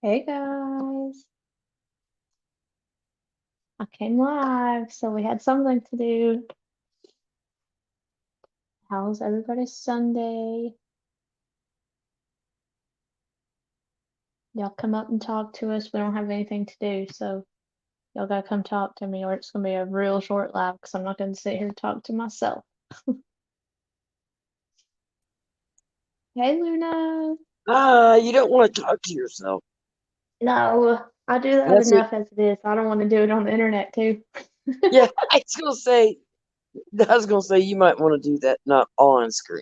Hey guys, I came live, so we had something to do. How's everybody's Sunday? Y'all come up and talk to us. We don't have anything to do, so y'all gotta come talk to me, or it's gonna be a real short live because I'm not gonna sit here and talk to myself. Hey Luna. You don't want to talk to yourself. No, I do that That's it. enough as it is. I don't want to do it on the internet too. Yeah, I was gonna say you might want to do that not on screen.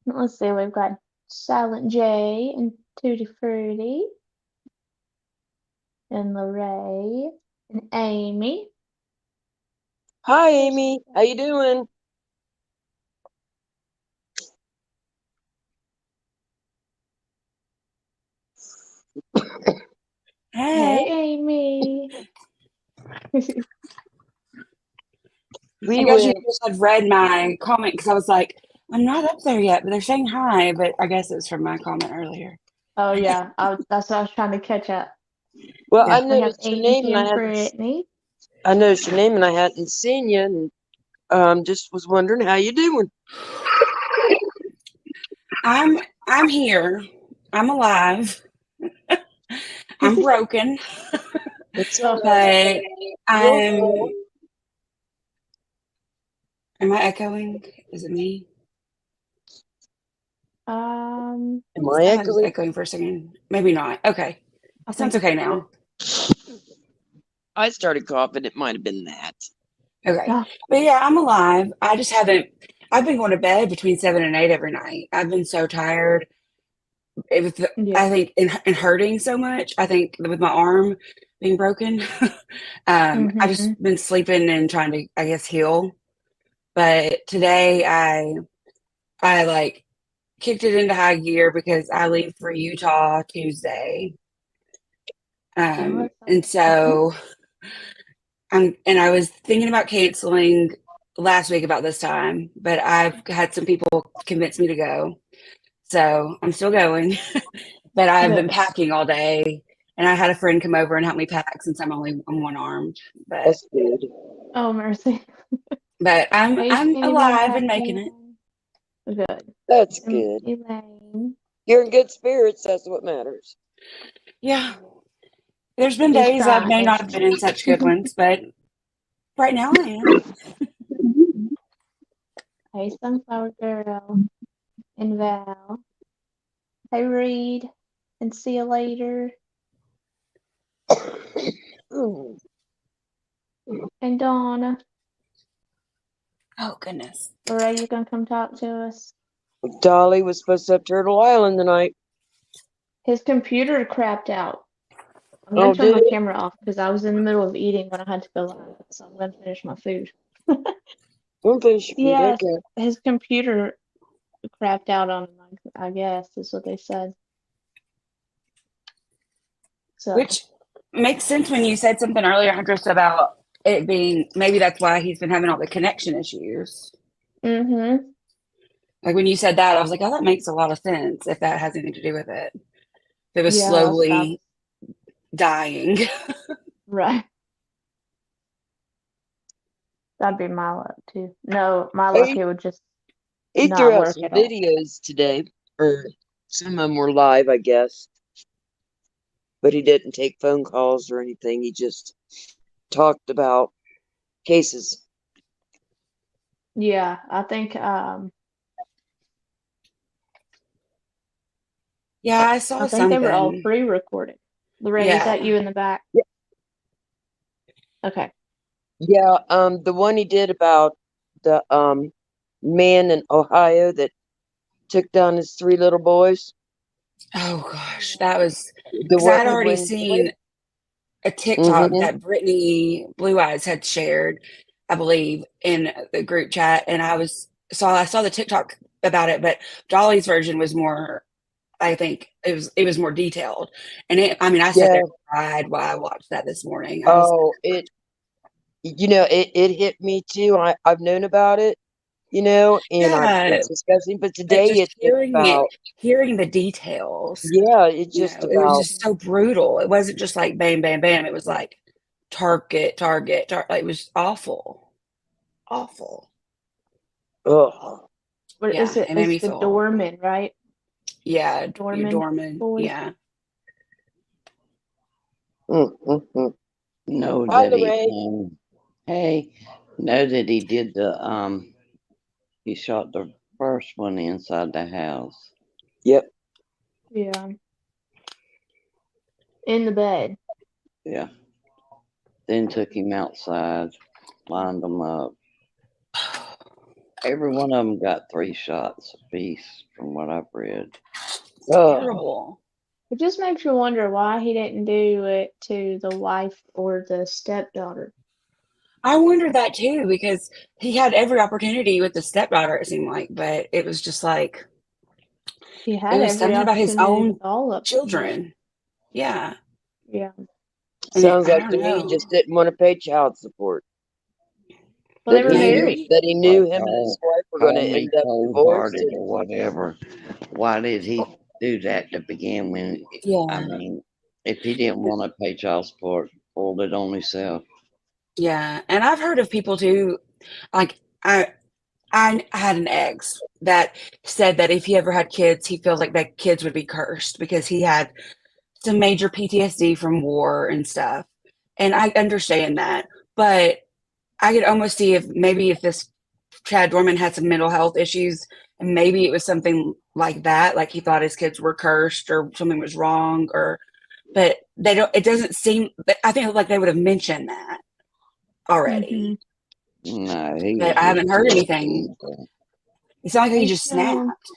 Let's see, we've got Silent J and Tutti Frutti and Lorray and Amy. Hi, There's Amy. How you doing? Hey, Hey, Amy. I We guess you went. just had read my comment because I was like, I'm not up there yet, but they're saying hi. But I guess it was from my comment earlier. Oh yeah, that's what I was trying to catch up. Well, Yeah. We have Amy I and hadn't. Brittany. I noticed your name and I hadn't seen you, and just was wondering how you doing. I'm here. I'm alive. I'm broken, It's all Oh, right. but Your fault. I'm. Am I echoing? Is it me? um, Am I I thought I was echoing? echoing for a second. Maybe not. Okay. I Sounds think okay now. I started coughing. It might have been that. Okay. oh, But yeah, I'm alive. I just haven't. I've been going to bed between 7 and 8 every night. I've been so tired. It was I yeah. think in hurting so much. I think with my arm being broken, I Mm-hmm. just been sleeping and trying to, I guess, heal. But today I like kicked it into high gear because I leave for Utah Tuesday. Oh, that And sounds fun. so I was thinking about canceling last week about this time, but I've had some people convince me to go. So I'm still going. But I've been Good. packing all day, and I had a friend come over and help me pack since I'm one armed. But That's good. Oh, mercy. Hey, I'm Shannon and alive and making it. Catherine. Good. That's And good. Elaine. You're in good spirits. That's what matters. Yeah, there's been She's days I trying, may not isn't have been she? in such good ones, but right now I am. Hey, Sunflower Girl and Val. Hey, Reed. And see you later. And Donna. Oh goodness. Lorraine, you gonna come talk to us? Dolly was supposed to have Turtle Island tonight. His computer crapped out. I'm gonna Oh, turn did my it? camera off because I was in the middle of eating when I had to go live, so I'm gonna finish my food. Don't finish your food. Yes, Okay. his computer crapped out on him, I guess is what they said. So, Which makes sense when you said something earlier, just about it being maybe that's why he's been having all the connection issues. mm-hmm. Like when you said that, I was like, oh, that makes a lot of sense if that has anything to do with it. It was Yeah, that's what I was slowly dying. right. That'd be my luck too. No, my luck He, it would just he threw not out work some at all. videos today, or some of them were live, I guess. But he didn't take phone calls or anything. He just talked about cases. Yeah, I think Yeah, I saw they were all something. pre-recorded. Lorraine, is that Yeah. you in the back? Yeah, Okay. yeah. The one he did about the man in Ohio that took down his three little boys. Oh gosh, Yeah. that was The because I one had he already went away. seen a TikTok Mm-hmm. that Brittany Blue Eyes had shared, I believe, in the group chat, and I saw the TikTok about it, but Dolly's version was more. I think it was more detailed, and I mean, I sat there Yeah. and cried while I watched that this morning. I was Oh, it. It hit me too. I've known about it, and Yeah, it's disgusting. But but today just it's just about, hearing the details, yeah, it's just it was about, just so brutal. It wasn't just like bam, bam, bam. It was like target. Like, it was awful, awful. oh, What is Yeah, it? it made It's me the feel awful. doorman, right? Yeah, your Doorman doorman. boy. Yeah. mm. Know By that the he way, hey, know that he did he shot the first one inside the house. yep. Yeah. In the bed. Yeah. Then took him outside, lined him up. Every one of them got 3 shots apiece, from what I've read. It's Oh, terrible. It just makes you wonder why he didn't do it to the wife or the stepdaughter. I wonder that too because he had every opportunity with the stepdaughter, it seemed like, but it was just like He it had was every something about his opportunity with own all of them, but children. Yeah. yeah. And sounds I like don't to me he know. just didn't want to pay child support. Well, they That were he knew Maybe. married. that he knew Like, him and his wife were going to call me end up cold divorced. hearted or whatever. Why did he Well, do that to begin with? I Yeah. mean, if he didn't want to pay child support, pulled it on himself. Yeah. And I've heard of people too, like I had an ex that said that if he ever had kids, he feels like that kids would be cursed because he had some major PTSD from war and stuff. And I understand that. But I could almost see if this Chad Dorman had some mental health issues and maybe it was something like that, like he thought his kids were cursed or something was wrong or but they don't it doesn't seem I think like they would have mentioned that mm-hmm. already. No, he But was I just haven't heard real anything. cynical. It's not like he It's just snapped.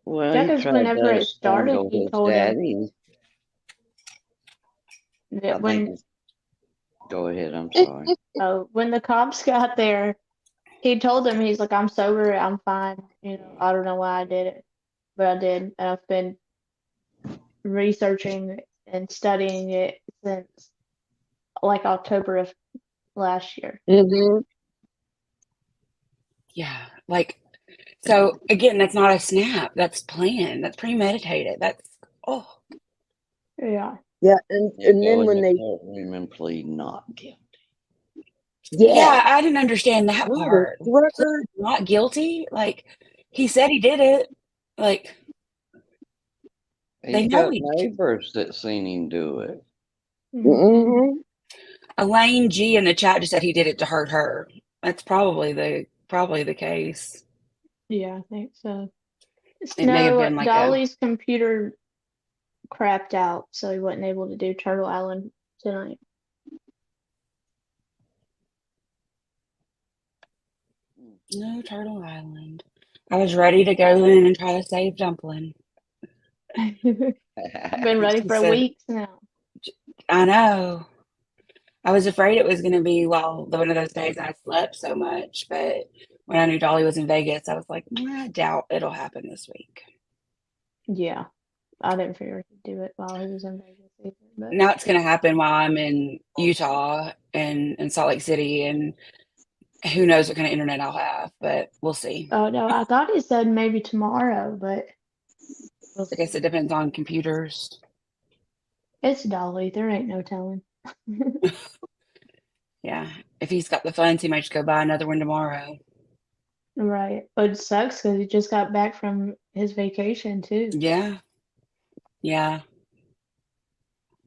Well, yeah, he because tried whenever to it started, strangle he his told him daddy. that I think. Go ahead. I'm sorry. when the cops got there, he told them he's like, I'm sober, I'm fine. I don't know why I did it, but I did, and I've been researching and studying it since like October of last year. Hmm. Yeah. Like so again, that's not a snap. That's planned. That's premeditated. That's oh Yeah. Yeah, And and go then in when the they, courtroom and plead not guilty. yeah, yeah, I didn't understand that murder part. record. Not guilty? Like he said he did it. Like they He's know got he neighbors that seen him do it. Mm-hmm. Hmm. Elaine G in the chat just said he did it to hurt her. That's probably the case. Yeah, I think so. It may have No, been like a Dolly's computer crapped out, so he wasn't able to do Turtle Island tonight. no Turtle Island. I was ready to go in and try to save Dumpling. I've been ready She for said, weeks now. I know. I was afraid it was going to be, well, one of those days I slept so much. But when I knew Dolly was in Vegas, I was like, I doubt it'll happen this week. Yeah, I didn't figure he'd do it while he was in Vegas either, but Now it's going to happen while I'm in Utah and in Salt Lake City. And who knows what kind of internet I'll have, but we'll see. oh no, I thought he said maybe tomorrow, but we'll I guess see. it depends on computers. It's Dolly, there ain't no telling. Yeah. If he's got the funds, he might just go buy another one tomorrow. Right, but it sucks because he just got back from his vacation too. Yeah. Yeah.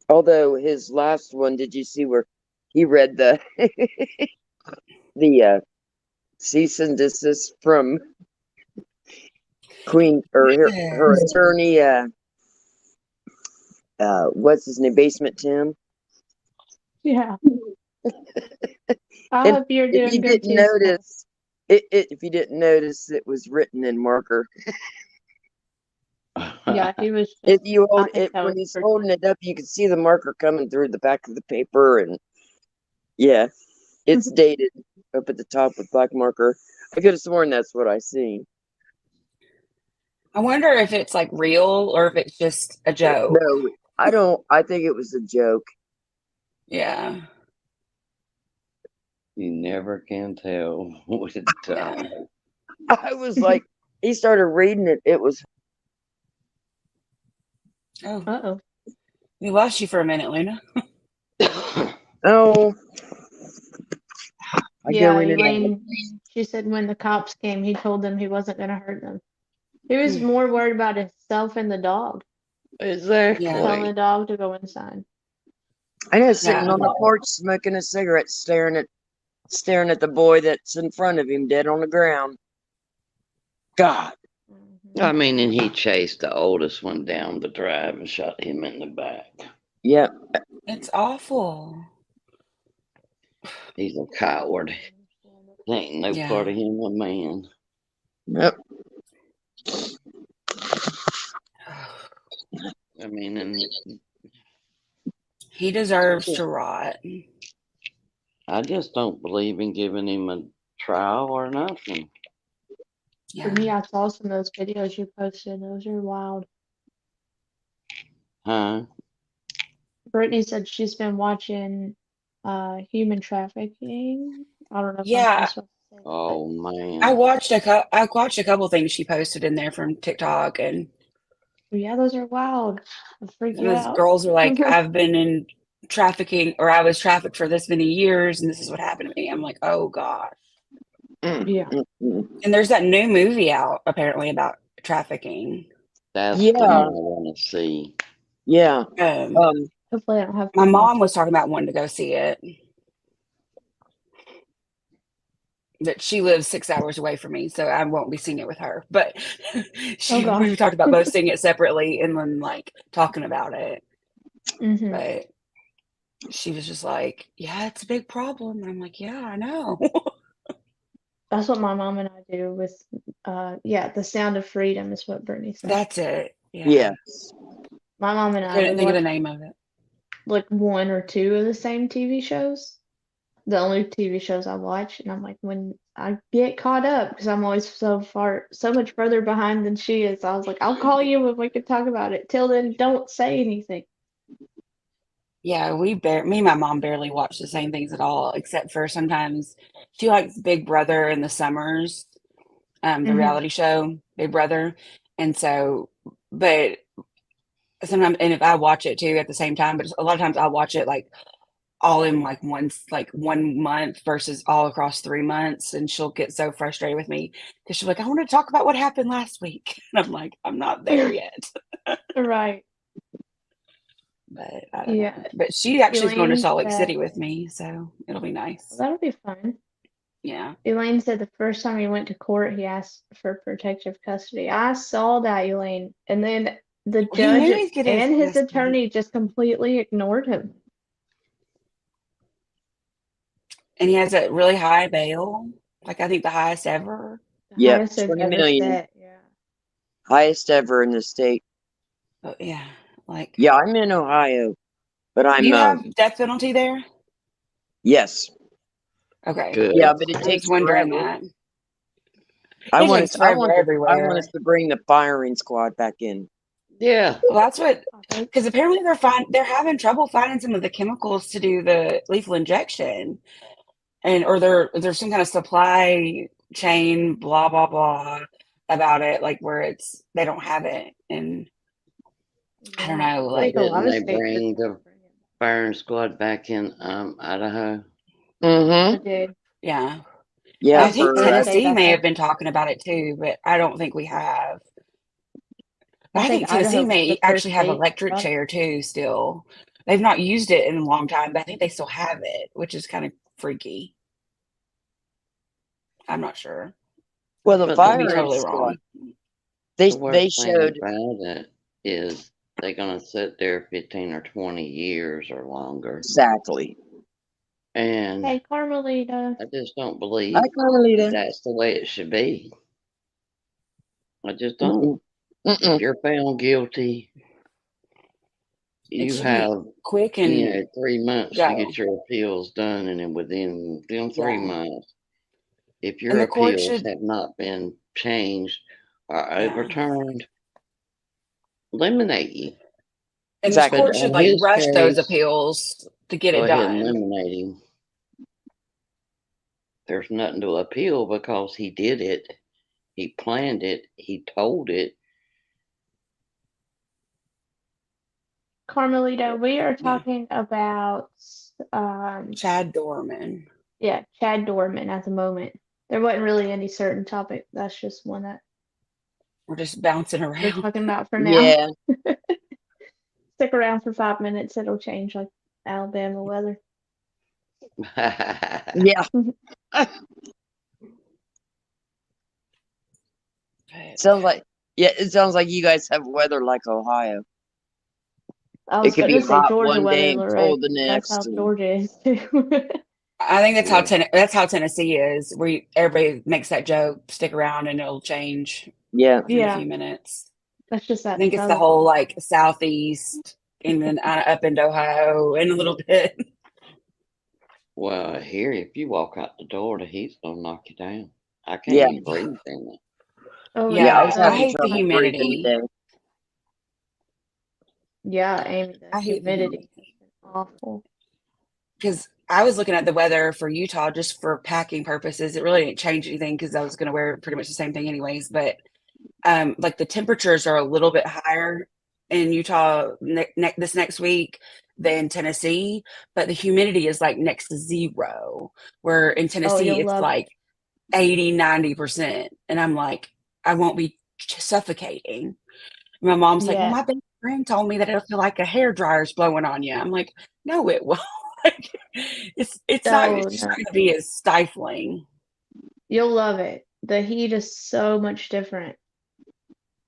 Although his last one, did you see where he read the the cease and desist from Queen or her Yes. attorney? What's his name? Basement Tim. Yeah, I And hope you're if doing you good didn't too, Steph. notice, if you didn't notice, it was written in marker. Yeah, he was If just, you I hold think it that was when he's pretty holding it up, you can see the marker coming through the back of the paper, and yeah, it's dated up at the top with black marker. I could have sworn that's what I seen. I wonder if it's like real or if it's just a joke. No, I don't. I think it was a joke. Yeah. You never can tell with time. I was like, he started reading it. It was, Oh, Uh-oh. we lost you for a minute, Luna. oh, I Yeah, go in and out. Elaine, she said when the cops came, he told them he wasn't going to hurt them. He was Hmm. more worried about himself and the dog. Yeah. Telling the Exactly. dog to go inside. I know, sitting Yeah. on the porch smoking a cigarette, staring at the boy that's in front of him, dead on the ground. God, I Mhm. mean, and he chased the oldest one down the drive and shot him in the back. yep, It's awful. He's a coward. Ain't no part Yeah. of him a man. yep. I mean, and He deserves to rot. I just don't believe in giving him a trial or nothing. For Yeah. me, I saw some of those videos you posted. Those are wild. Huh? Brittany said she's been watching human trafficking. I don't know if I'm Yeah. supposed to say that, but Oh I man. watched I watched a couple things she posted in there from TikTok, and yeah, those are wild. They'll freak you those out. girls are like, I've been in trafficking, or I was trafficked for this many years, and this is what happened to me. I'm like, oh gosh. Yeah. And there's that new movie out apparently about trafficking. That's the one I Yeah, want to see. yeah. Um, Um, Hopefully, I don't have my too mom much. was talking about wanting to go see it, but she lives 6 hours away from me, so I won't be seeing it with her. But Oh we gosh. talked about both seeing it separately and then like talking about it. hmm But she was just like, "Yeah, it's a big problem." And I'm like, "Yeah, I know." That's what my mom and I do with, yeah, The Sound of Freedom is what Brittany said. That's it. Yeah, yeah, My mom and I I, couldn't we think of the watch name of it. like one or two of the same TV shows. The only TV shows I watch, and I'm like, when I get caught up, because I'm always so much further behind than she is, I was like, I'll call you when we can talk about it. Till then, don't say anything. Yeah, me and my mom barely watch the same things at all, except for sometimes she likes Big Brother in the summers, the hmm reality show Big Brother, and so, but sometimes, and if I watch it too at the same time, but a lot of times I'll watch it like all in like 1 month versus all across 3 months, and she'll get so frustrated with me because she's like, I want to talk about what happened last week, and I'm like, I'm not there yet, Right. but I don't know. Yeah. But she actually is going to Elaine Salt Lake said, City with me, so it'll be nice. that'll be fun. Yeah. Elaine said the first time he went to court, he asked for protective custody. I saw that, Elaine. And then the Well, he judge knew he'd get his and his custody, attorney just completely ignored him. and he has a really high bail, like I think the highest ever. The yep. highest they've 20 ever million, set. Yeah. highest ever in the state. But yeah, like, Yeah, I'm in Ohio, but do I'm you have death penalty there? yes, Okay, yeah, Good. but it I was takes wondering forever. that. It takes forever I want us everywhere. to bring the firing squad back in. Yeah. Well, that's what, I hope because apparently they're having trouble finding some of the chemicals to do the lethal injection, and or there's some kind of supply chain blah blah blah about it, like where they don't have it, and I don't yeah, know, I think like a lot Didn't of they states are bring trying the to bring it. firing squad back in Idaho? Mm-hmm. I did. yeah. And Yeah, I That's the think for first state Tennessee I may think. have been talking about it too, but I don't think we have. But I I think think Tennessee Idaho was the may first actually have state electric about it. chair too still. They've not used it in a long time, but I think they still have it, which is kind of freaky. I'm not sure. well, the But Could be firing totally squad. wrong. the They worst thing showed about it is they're gonna sit there 15 or 20 years or longer. exactly. And Hey, Carmelita. I just don't Hi, believe Carmelita. that's the way it should be. I just don't. Mm-mm. If Mm-mm. you're found guilty, It you should be have, quick and 3 months to go. get your appeals done, and then within them three Yeah. months, if And your the court appeals should, have not been changed or yeah. overturned, eliminate you. And this But Exactly. court should on like his rush those case, appeals to get go it ahead and done. eliminate him. there's nothing to appeal because he did it. He planned it. He told it. Carmelita, we are Yeah. talking about Chad Dorman. yeah, Chad Dorman at the moment. There wasn't really any certain topic. That's just one that We're just bouncing we're around. talking about for now. Yeah. Stick around for 5 minutes, it'll change like Alabama weather. Yeah. Sounds like it sounds like you guys have weather like Ohio. I It was could be gonna say hot Georgia one weather, day and Lorraine. cold the That's next. how Georgia is too. I think that's Yeah. that's how Tennessee is, where everybody makes that joke, stick around and it'll change Yeah. in a Yeah, few minutes. that's just I that think it's the southern. whole like southeast and then up into Ohio and a little bit. Well, here, if you walk out the door, the heat's gonna knock you down. I can't Yeah. even breathe in it. Oh Yeah. I yeah, was Yeah, I having hate the trouble breathing humidity. today. yeah, Amy. The I hate the humidity has humidity been awful. because I was looking at the weather for Utah just for packing purposes. It really didn't change anything because I was going to wear pretty much the same thing anyways. But like the temperatures are a little bit higher in Utah this next week than Tennessee, but the humidity is like next to zero, where in Oh, Tennessee you'll it's love it. like 80-90%. And I'm like, I won't be suffocating. My mom's like, well, Yeah. my best friend told me that it'll feel like a hair dryer's blowing on you. I'm like, no, it won't. Like, Oh it's just not no, going to be as stifling. you'll love it. The heat is so much different.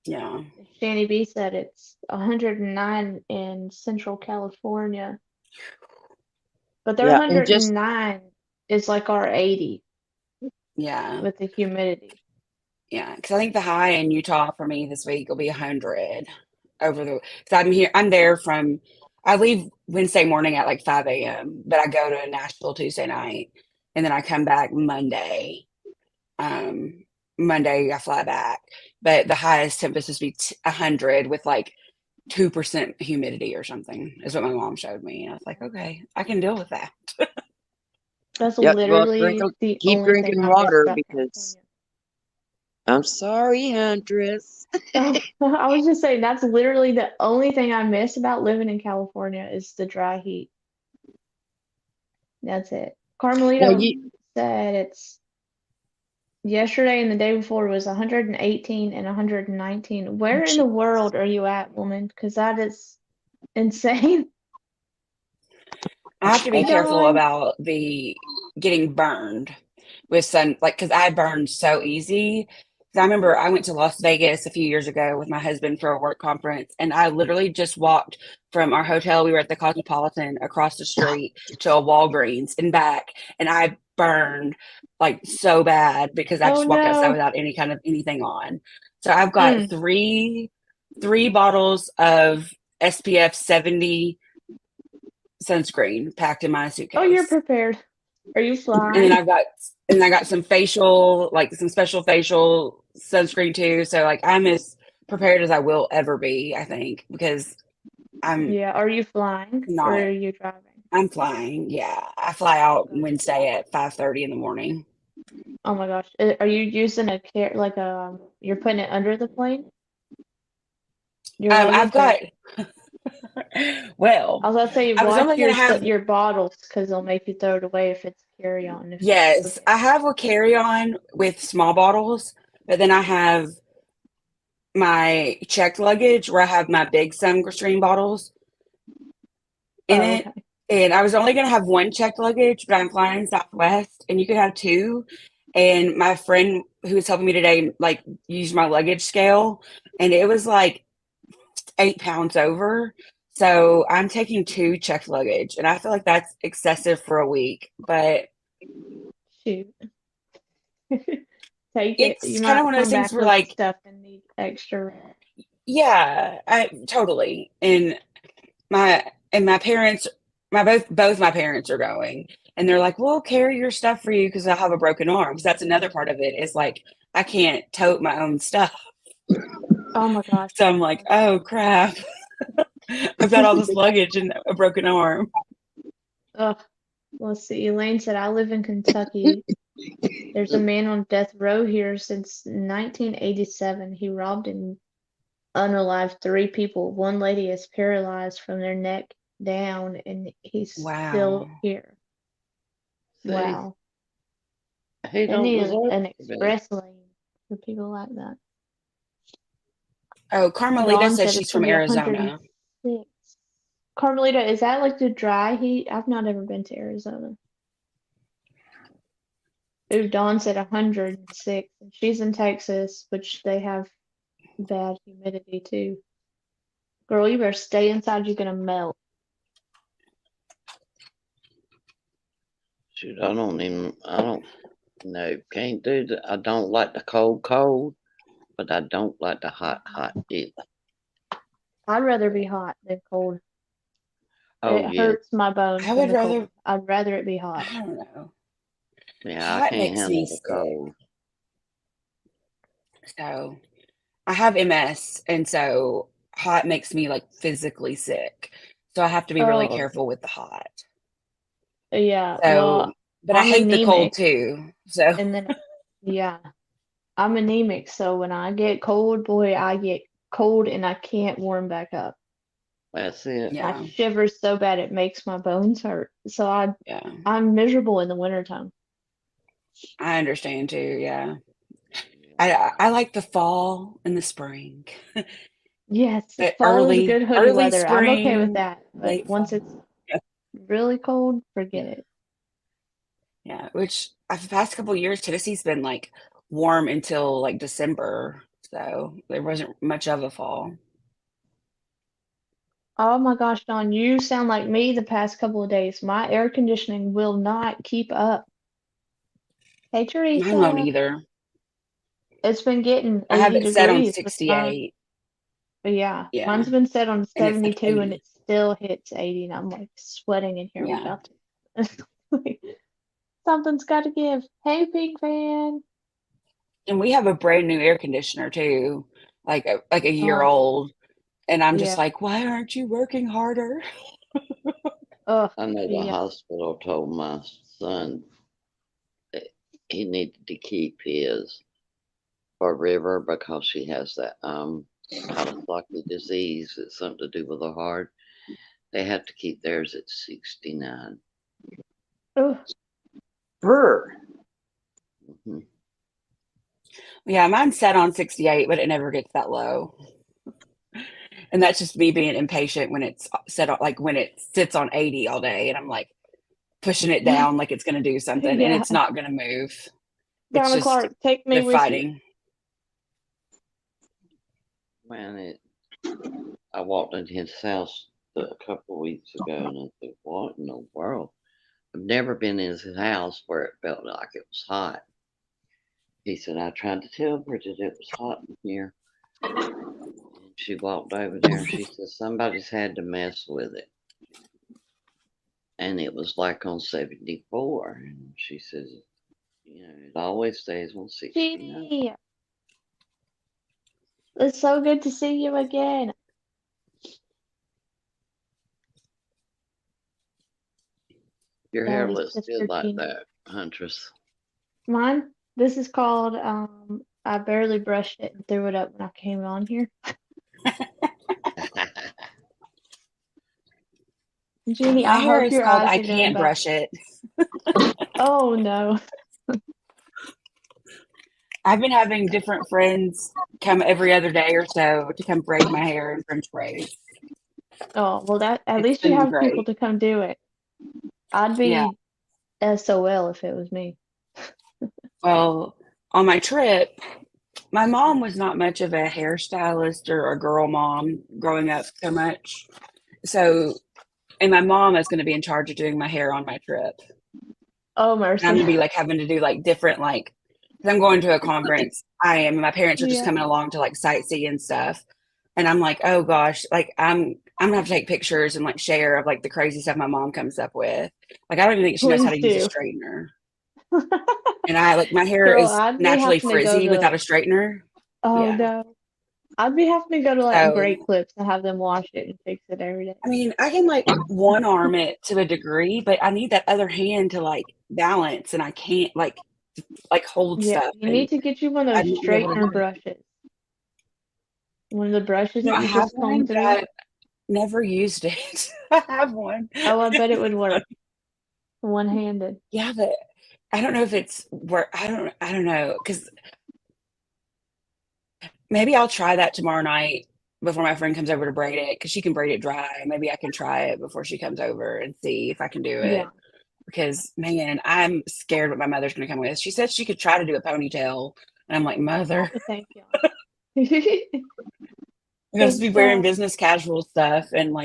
Yeah. Shanny B said it's 109 in Central California, but their Yeah. And just 109 is like our 80 Yeah. with the humidity. Yeah. Because I think the high in Utah for me this week will be 100 over the, because I'm there from, I leave Wednesday morning at like 5 a.m., but I go to Nashville Tuesday night and then I come back Monday. Monday I fly back, but the highest temp is supposed to be 100 with like 2% humidity or something is what my mom showed me. And I was like, okay, I can deal with that. That's yep. Well, literally the keep only thing drinking I miss water about because California. I'm sorry, Huntress. Oh, I was just saying that's literally the only thing I miss about living in California is the dry heat. That's it. Now Carmelita you. said it's yesterday and the day before was 118 and 119. Where in the world are you at, woman? Because that is insane. I have to be Hey, careful darling. about the getting burned with sun, like, because I burn so easy. 'Cause I remember I went to Las Vegas a few years ago with my husband for a work conference, and I literally just walked from our hotel. We were at the Cosmopolitan across the street to a Walgreens and back, and I burned like so bad because I Oh just walked outside no. without any kind of anything on. So I've got Mm. three bottles of SPF 70 sunscreen packed in my Oh, you're suitcase. prepared. Are you And then flying? I got some facial, like some special facial sunscreen too. So like I'm as prepared as I will ever be, I think, because I'm Yeah. Are you flying or not are you driving? I'm flying. Yeah. I fly out Wednesday at 5:30 in the morning. Oh my gosh. Are you using a care like you're putting it under the plane? Your I've luggage or got well, I was gonna say I was watch only gonna have your bottles because they'll make you throw it away if it's carry on if you yes, forget. I have a carry-on with small bottles, but then I have my checked luggage where I have my big sunscreen bottles in Oh, it. okay. And I was only going to have one checked luggage, but I'm flying Southwest and you could have two. And my friend who was helping me today, like, used my luggage scale and it was like 8 pounds over. So I'm taking two checked luggage and I feel like that's excessive for a week, but Shoot. Take it. You it's kind of might one of those come things back where with like, stuff and need extra room. yeah, I totally. And my parents, my both my parents are going, and they're like, "We'll carry your stuff for you because I have a broken arm." Because that's another part of it is like I can't tote my own stuff, Oh my gosh. so I'm like, "Oh crap, I've got all this luggage and a broken arm." Ugh. Let's see. Elaine said I live in Kentucky. There's a man on death row here since 1987. He robbed and unalived 3 people. One lady is paralyzed from their neck down, and he's Wow. still here. See, Wow. he They don't need deserve an to be. express lane for people like that. Oh, Carmelita Dawn says said she's it's gonna from be Arizona. 106. Carmelita, is that like the dry heat? I've not ever been to Arizona. Ooh, Dawn said 106, and she's in Texas, which they have bad humidity too. Girl, you better stay inside, you're gonna melt. Shoot, I don't know. Can't do I don't like the cold, but I don't like the hot either. I'd rather be hot than cold. Oh, It yeah. hurts my bones I from would the rather, cold. I'd rather it be hot. I don't know. Yeah, I Hot can't makes me handle the sick. cold. So I have MS, and so hot makes me like physically sick. So I have to be really Oh, Oh, careful with the hot. yeah. So, Well, but I I'm hate the cold anemic, too. So, and then, yeah, I'm anemic, so when I get cold, boy, I get cold and I can't warm back up. that's it. I yeah, shiver so bad it makes my bones hurt. So yeah, I'm miserable in the wintertime. I understand too. Yeah. I like the fall and the spring, Yes, but fall is early good hoodie early weather. I'm okay with spring, that. But late once fall. it's Yeah. really cold, forget Yeah. it. Yeah. Which the past couple of years, Tennessee's been like warm until like December. So there wasn't much of a fall. Oh my gosh, Dawn, you sound like me the past couple of days. My air conditioning will not keep up. Hey, Mine won't Teresa. either. It's been getting I have 80 it set on degrees with mine. 68. But yeah, Yeah. mine's been set on And it's like 72 and 80. it still hits 80 and I'm like sweating in here. I'm Yeah. about to. Like, something's got to give. Hey, Big Fan. And we have a brand new air conditioner too, like a year Oh, old. And I'm just yeah. like, why aren't you working harder? Oh, I know the yeah. hospital told my son that he needed to keep his for River because she has that Kawasaki disease. It's something to do with the heart. They have to keep theirs at 69. Oh, Brr. Hmm. Yeah, mine's set on 68, but it never gets that low. And that's just me being impatient when it's set on, like when it sits on 80 all day and I'm like pushing it down like it's going to do something and yeah. it's not going to move. It's Donna just Clark, take me they're with you. fighting. Man, I walked in his house a couple of weeks ago and I said, what in the world? I've never been in his house where it felt like it was hot. He said, I tried to tell Bridget it was hot in here. And she walked over there and she said, somebody's had to mess with it. And it was like on 74. And she says, it always stays on 69. Jeannie, it's so good to see you again. Your hair Daddy's looks sister good like Jeannie. that, Huntress. Mine, this is called, I barely brushed it and threw it up when I came on here. Jeannie, My I hair hope is your called eyes I are doing can't better. brush it. Oh no. I've been having different friends come every other day or so to come braid my hair in French braids. Oh, well that at It's least you been have people great. to come do it. I'd Yeah. be SOL if it was me. Well, on my trip, my mom was not much of a hairstylist or a girl mom growing up so much. So, and my mom is going to be in charge of doing my hair on my trip. Oh And I'm mercy. going to be like having to do like different, like, because I'm going to a conference. I am, and my parents are just Yeah. coming along to like sightsee and stuff. And I'm like, oh gosh, like I'm gonna have to take pictures and like share of like the crazy stuff my mom comes up with. Like I don't even think she knows how Please to use a do. straightener. And I like my hair Girl, is I'd be naturally having to go frizzy without to a straightener. oh Yeah. no. I'd be having to go to like Great So Clips and have them wash it and fix it every day. I mean, I can like one arm it to a degree, but I need that other hand to like balance, and I can't like like hold Yeah, stuff, you and need to get you one of I those need to be able to straightener do it. brushes. One of the brushes You know, that I you have just comb one, but through. I never used it. I have one. Oh, I bet it would work one-handed. Yeah, but I don't know if it's where I don't know because maybe I'll try that tomorrow night before my friend comes over to braid it because she can braid it dry. Maybe I can try it before she comes over and see if I can do Yeah, it. Because man, I'm scared what my mother's going to come with. She said she could try to do a ponytail, and I'm like, mother, thank you. I'm going to be It's wearing business casual stuff and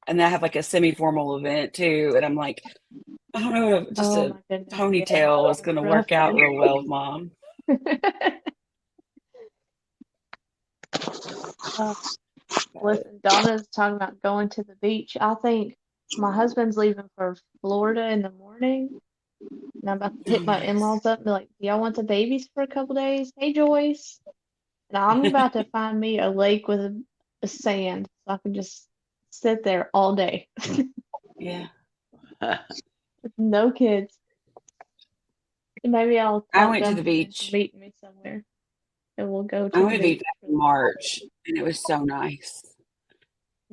then I have like a semi-formal event too, and I'm like, I don't know if just oh a my goodness, yeah, ponytail is going to rough work out one. real well, Mom. Uh, But listen, Donna's talking about going to the beach. I think my husband's leaving for Florida in the morning, and I'm about to oh, hit my nice. in-laws up and be like, "Do y'all want the babies for a couple days? Hey, Joyce." And I'm about to find me a lake with a sand so I can just sit there all day. Yeah, With no kids. And maybe I'll I talk went to the Dumpling into beach. meeting me somewhere and we'll go I to went the to the beach beach back for in the March, and it was so nice.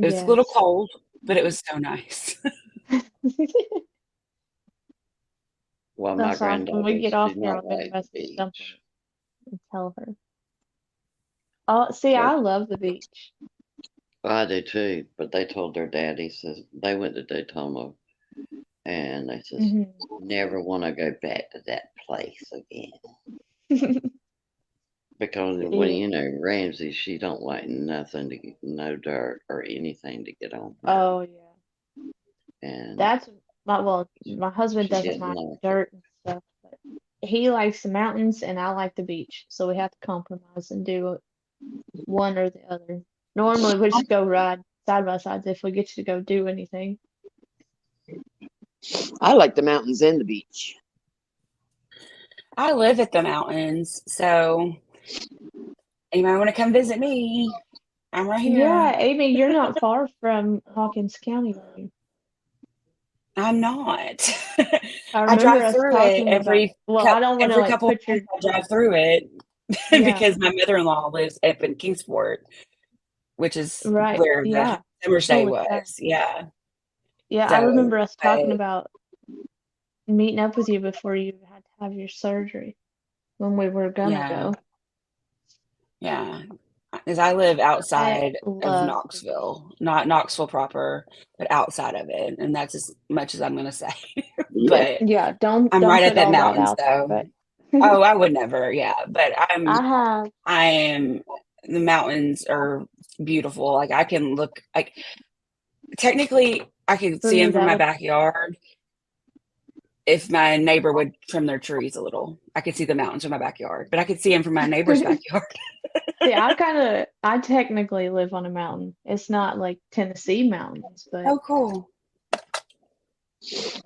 It was a little Yes. cold, but it was so nice. Well, my That's awesome. When we get granddaughters do off here, not I'm gonna like the message Dumpling beach. and tell her. Oh, see, They, I love the beach. well, I do too, but they told their daddy, says they went to Daytona, and they says Hmm. never want to go back to that place again because when Yeah. Ramsey, she don't like nothing to get, no dirt or anything to get on her, Oh, yeah. and That's my husband she doesn't didn't mind like it. dirt and stuff, but he likes the mountains and I like the beach. So we have to compromise and do one or the other. Normally we just go ride side by sides if we get to go do anything. I like the mountains and the beach. I live at the mountains, so you might want to come visit me. I'm right Yeah, here. Amy, you're not far from Hawkins County, are you? I'm not. I I remember drive us through it talking about, well, I don't want to every like couple of put your, months. I drive through it yeah, because my mother-in-law lives up in Kingsport, which is right, where the yeah, summer stay holy was. cow. Yeah. Yeah, I So, remember us talking but about meeting up with you before you had to have your surgery when we were gonna yeah, go. yeah. Because I live I outside of love the beach. Knoxville, not Knoxville proper, but outside of it, and that's as much as I'm gonna say. Yeah. But Yeah, don't I'm don't right at put that all that mountain, out there, so but oh, I would never, yeah. But I have, I am the mountains are beautiful. Like I can look like technically I could for see me them from that my would, backyard if my neighbor would trim their trees a little. I could see the mountains from my backyard, but I could see them from my neighbor's backyard. see, I technically live on a mountain. It's not like Tennessee mountains, but Oh, cool.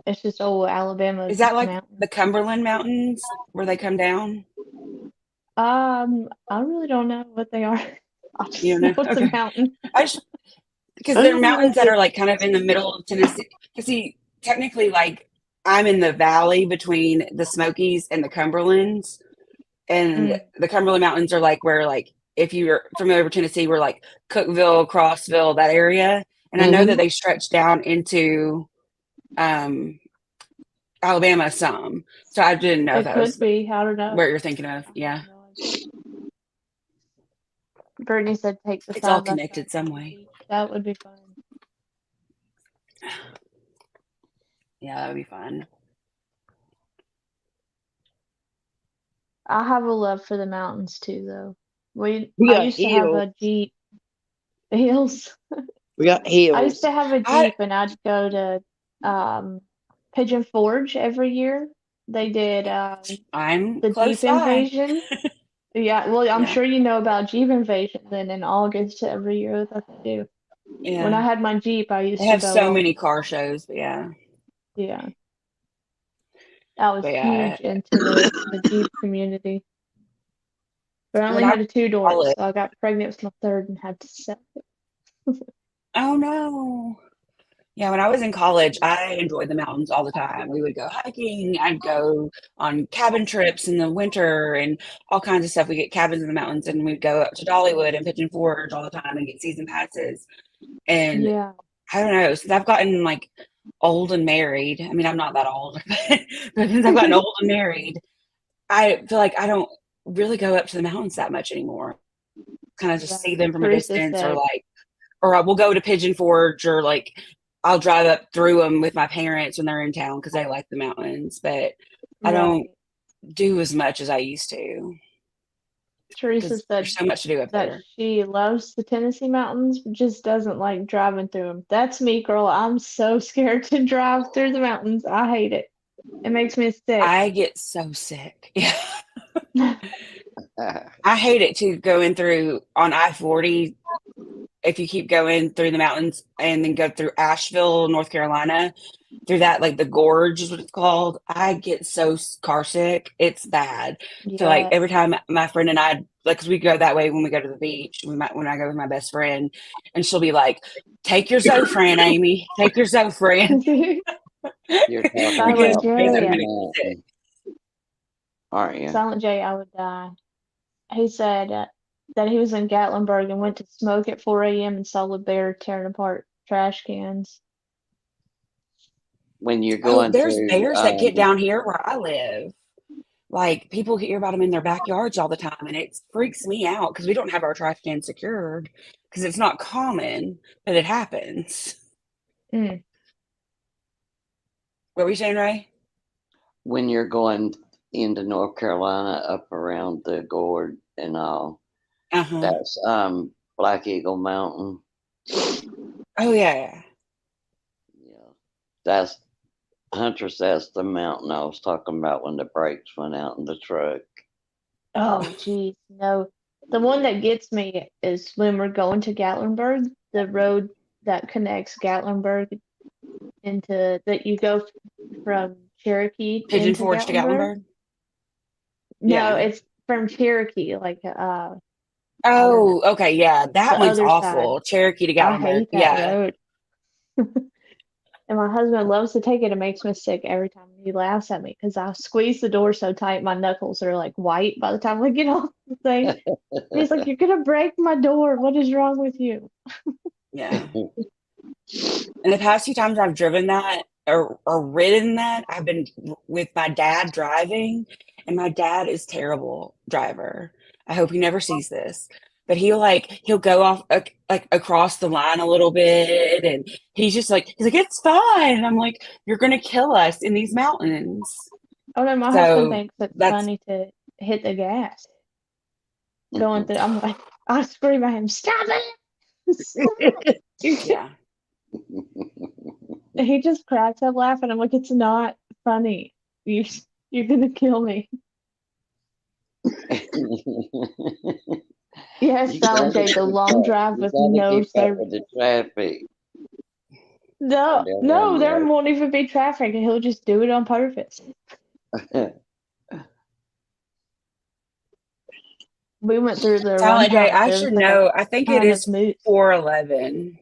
it's just old Alabama Is that like the mountains. Cumberland Mountains where they come down? I really don't know what they are. I You just know don't know? it's a Okay. mountain. I just because I they're don't know mountains if that are it's like kind of in the middle of Tennessee. Because see, technically, like I'm in the valley between the Smokies and the Cumberlands, and Mm. the Cumberland Mountains are like where like if you're familiar with Tennessee, we're like Cookeville, Crossville, that area. And I know that hmm they stretch down into um, Alabama some. So I didn't know if It that could was be. I don't know. where you're thinking of. I have Yeah, no idea. Brittany said take the it's all side by side connected some to the way. beach. That would be fun. Yeah, that would be fun. I have a love for the mountains too, though. we I got used to have hills. a Jeep. Hills. We got I used hills. to have a I Jeep and I'd go to um Pigeon Forge every year. They did I'm the close Jeep by. invasion. Yeah, well, I'm Yeah, sure you know about Jeep invasion then in August every year that they do. When I yeah. had my Jeep, I They used to have go so all many the time. car shows, Yeah, I was but yeah. huge into the Jeep community. But I When only I had a two door, call it, so I got pregnant with my third and had to sell it. oh no. Yeah, when I was in college, I enjoyed the mountains all the time. We would go hiking. I'd go on cabin trips in the winter and all kinds of stuff. We get cabins in the mountains and we'd go up to Dollywood and Pigeon Forge all the time and get season passes. And Yeah, I don't know, since I've gotten like old and married, I mean, I'm not that old, but since I've gotten old and married, I feel like I don't really go up to the mountains that much anymore. Kind of just see right. them from a Teresa distance said, or I will go to Pigeon Forge or like I'll drive up through them with my parents when they're in town because they like the mountains, but I don't right. do as much as I used to Teresa because there's said so much to do up that there. she loves the Tennessee mountains, but just doesn't like driving through them. That's me, girl. I'm so scared to drive through the mountains. I hate it. It makes me sick. I get so sick. Yeah. I hate it too going through on I-40 if you keep going through the mountains and then go through Asheville, North Carolina, through that like the gorge is what it's called. I get so car sick. It's bad. So like Yeah. every time my friend and I like, cause we go that way when we go to the beach, when I go with my best friend, and she'll be like, "Take your Zofran, Amy. Take your Zofran," You're talking Silent because about she knows I'm J. Big gonna get sick. Mountain, aren't you? Silent J, I would die. He said that he was in Gatlinburg and went to smoke at 4 a.m. and saw a bear tearing apart trash cans. When you're Oh, going there's through, bears that get down here where I live. Like people hear about them in their backyards all the time, and it freaks me out because we don't have our trash can secured because it's not common, but it happens. Mm. What were you saying, Ray? when you're going into North Carolina up around the gorge and all, Uh huh. that's Black Eagle Mountain. Oh yeah. Yeah, that's Huntress. That's the mountain I was talking about when the brakes went out in the truck. Oh, geez, no. The one that gets me is when we're going to Gatlinburg, the road that connects Gatlinburg into that you go from Cherokee Pigeon into Forge to Gatlinburg. Gatlinburg. No, Yeah. it's from Cherokee, I don't know, Oh, okay. Yeah, that the one's other side. awful. Cherokee to I Gatlinburg. hate that Yeah. road. And my husband loves to take it. It makes me sick every time he laughs at me because I squeeze the door so tight my knuckles are like white by the time we get off the thing. And he's like, "You're gonna break my door. What is wrong with you?" Yeah. And the past few times I've driven that or ridden that, I've been with my dad driving, and my dad is terrible driver. I hope he never sees this. But he'll go off like across the line a little bit, and he's like it's fine. And I'm like, you're gonna kill us in these mountains. Oh no, my husband So thinks it's that's funny to hit the gas going through. I'm like, I scream at him, "Stop it! Stop it!" yeah. He just cracks up laughing. I'm like, it's not funny. You you're gonna kill me. Yes, You Silent gotta J, the keep long up. drive You with gotta no keep up service. with the traffic, or No, they'll run no, you there won't even be traffic, and he'll just do it on purpose. over. We went through there one Silent J, time. I There should was like a know. I think it ton of is moose. 411.